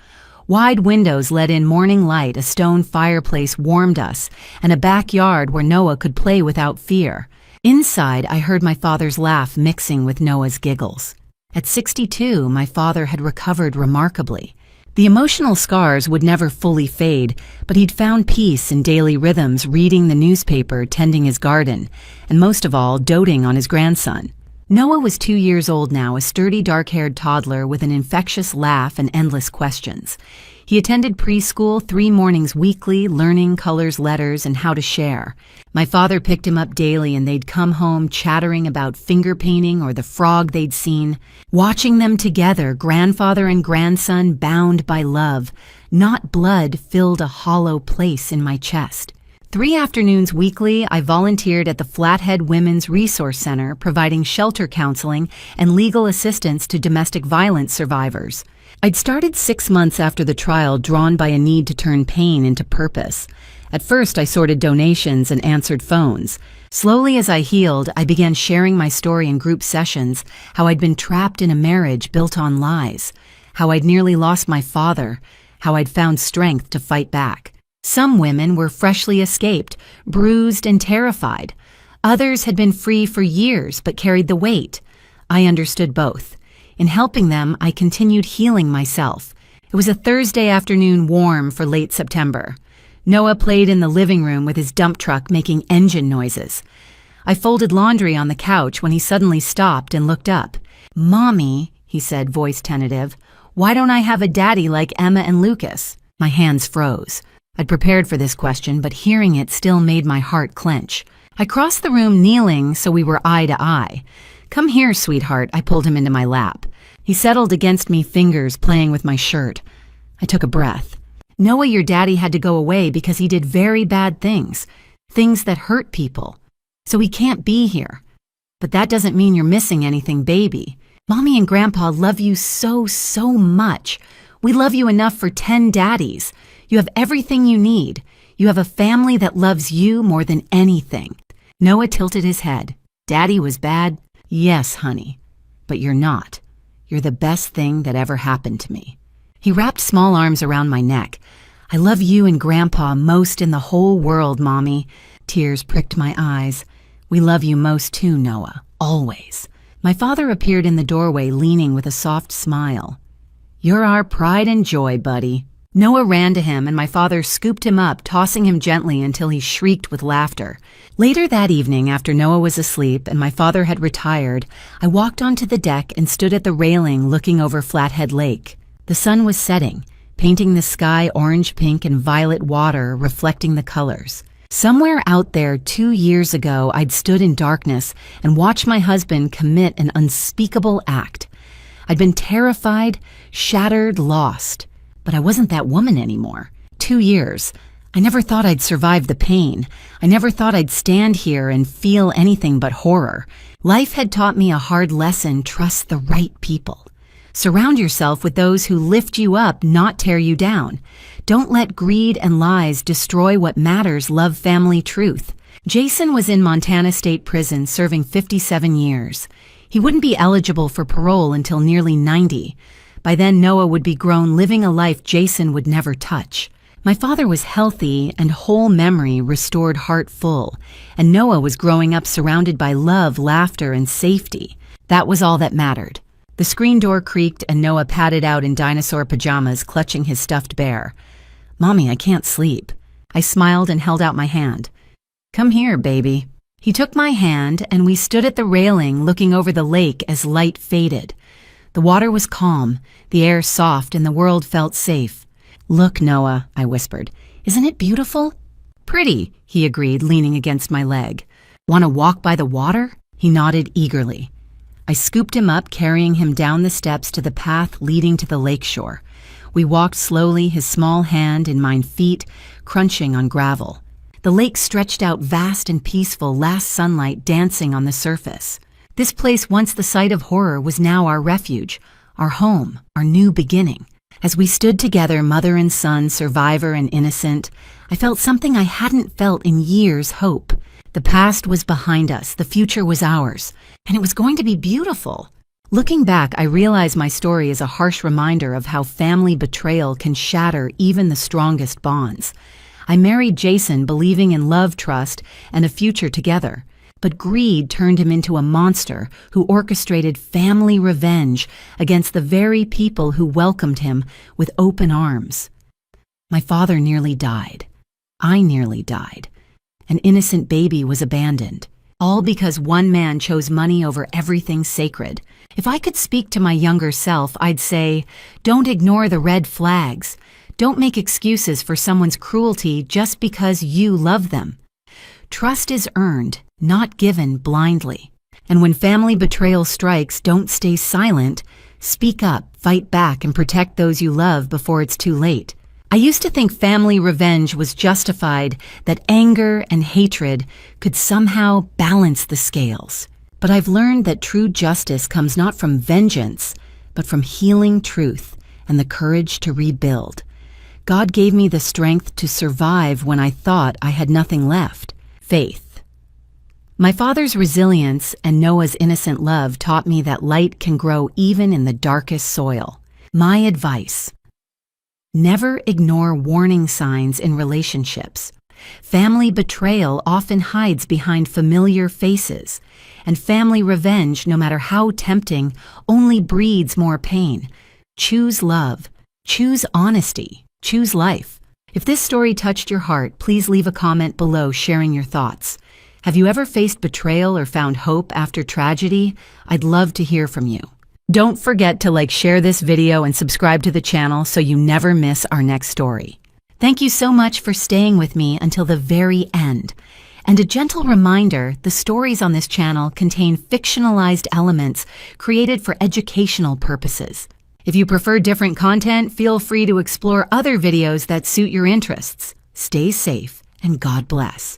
Wide windows let in morning light, a stone fireplace warmed us, and a backyard where Noah could play without fear. Inside, I heard my father's laugh mixing with Noah's giggles. At 62, my father had recovered remarkably. The emotional scars would never fully fade, but he'd found peace in daily rhythms, reading the newspaper, tending his garden, and most of all, doting on his grandson. Noah was 2 years old now, a sturdy, dark-haired toddler with an infectious laugh and endless questions. He attended preschool 3 mornings weekly, learning colors, letters, and how to share. My father picked him up daily, and they'd come home chattering about finger painting or the frog they'd seen. Watching them together, grandfather and grandson bound by love, not blood, filled a hollow place in my chest. 3 afternoons weekly, I volunteered at the Flathead Women's Resource Center, providing shelter counseling and legal assistance to domestic violence survivors. I'd started 6 months after the trial, drawn by a need to turn pain into purpose. At first, I sorted donations and answered phones. Slowly as I healed, I began sharing my story in group sessions, how I'd been trapped in a marriage built on lies, how I'd nearly lost my father, how I'd found strength to fight back. Some women were freshly escaped, bruised and terrified. Others had been free for years but carried the weight. I understood both. In helping them, I continued healing myself. It was a Thursday afternoon, warm for late September. Noah played in the living room with his dump truck making engine noises. I folded laundry on the couch when he suddenly stopped and looked up. "Mommy," he said, voice tentative, "why don't I have a daddy like Emma and Lucas?" My hands froze. I'd prepared for this question, but hearing it still made my heart clench. I crossed the room kneeling so we were eye to eye. "Come here, sweetheart," I pulled him into my lap. He settled against me, fingers playing with my shirt. I took a breath. Noah, your daddy had to go away because he did very bad things. Things that hurt people. So he can't be here. But that doesn't mean you're missing anything, baby. Mommy and Grandpa love you so, so much. We love you enough for 10 daddies. You have everything you need. You have a family that loves you more than anything. Noah tilted his head. Daddy was bad? Yes, honey. But you're not. You're the best thing that ever happened to me. He wrapped small arms around my neck. I love you and Grandpa most in the whole world, Mommy. Tears pricked my eyes. We love you most too, Noah. Always. My father appeared in the doorway, leaning with a soft smile. You're our pride and joy, buddy. Noah ran to him, and my father scooped him up, tossing him gently until he shrieked with laughter. Later that evening, after Noah was asleep and my father had retired, I walked onto the deck and stood at the railing looking over Flathead Lake. The sun was setting, painting the sky orange, pink, and violet water, reflecting the colors. Somewhere out there 2 years ago, I'd stood in darkness and watched my husband commit an unspeakable act. I'd been terrified, shattered, lost. But I wasn't that woman anymore. 2 years. I never thought I'd survive the pain. I never thought I'd stand here and feel anything but horror. Life had taught me a hard lesson: trust the right people. Surround yourself with those who lift you up, not tear you down. Don't let greed and lies destroy what matters. Love, family, truth. Jason was in Montana State Prison serving 57 years. He wouldn't be eligible for parole until nearly 90. By then, Noah would be grown, living a life Jason would never touch. My father was healthy and whole memory, restored, heart full. And Noah was growing up surrounded by love, laughter, and safety. That was all that mattered. The screen door creaked and Noah padded out in dinosaur pajamas, clutching his stuffed bear. Mommy, I can't sleep. I smiled and held out my hand. Come here, baby. He took my hand and we stood at the railing looking over the lake as light faded. The water was calm, the air soft, and the world felt safe. Look, Noah, I whispered. Isn't it beautiful? Pretty, he agreed, leaning against my leg. Want to walk by the water? He nodded eagerly. I scooped him up, carrying him down the steps to the path leading to the lakeshore. We walked slowly, his small hand in mine, feet crunching on gravel. The lake stretched out vast and peaceful, last sunlight dancing on the surface. This place, once the site of horror, was now our refuge, our home, our new beginning. As we stood together, mother and son, survivor and innocent, I felt something I hadn't felt in years: hope. The past was behind us, the future was ours, and it was going to be beautiful. Looking back, I realize my story is a harsh reminder of how family betrayal can shatter even the strongest bonds. I married Jason believing in love, trust, and a future together. But greed turned him into a monster who orchestrated family revenge against the very people who welcomed him with open arms. My father nearly died. I nearly died. An innocent baby was abandoned, all because one man chose money over everything sacred. If I could speak to my younger self, I'd say, don't ignore the red flags. Don't make excuses for someone's cruelty just because you love them. Trust is earned, not given blindly. And when family betrayal strikes, don't stay silent. Speak up, fight back, and protect those you love before it's too late. I used to think family revenge was justified, that anger and hatred could somehow balance the scales. But I've learned that true justice comes not from vengeance, but from healing truth and the courage to rebuild. God gave me the strength to survive when I thought I had nothing left. Faith. My father's resilience and Noah's innocent love taught me that light can grow even in the darkest soil. My advice: never ignore warning signs in relationships. Family betrayal often hides behind familiar faces, and family revenge, no matter how tempting, only breeds more pain. Choose love. Choose honesty. Choose life. If this story touched your heart, please leave a comment below sharing your thoughts. Have you ever faced betrayal or found hope after tragedy? I'd love to hear from you. Don't forget to share this video and subscribe to the channel so you never miss our next story. Thank you so much for staying with me until the very end. And a gentle reminder, the stories on this channel contain fictionalized elements created for educational purposes. If you prefer different content, feel free to explore other videos that suit your interests. Stay safe, and God bless.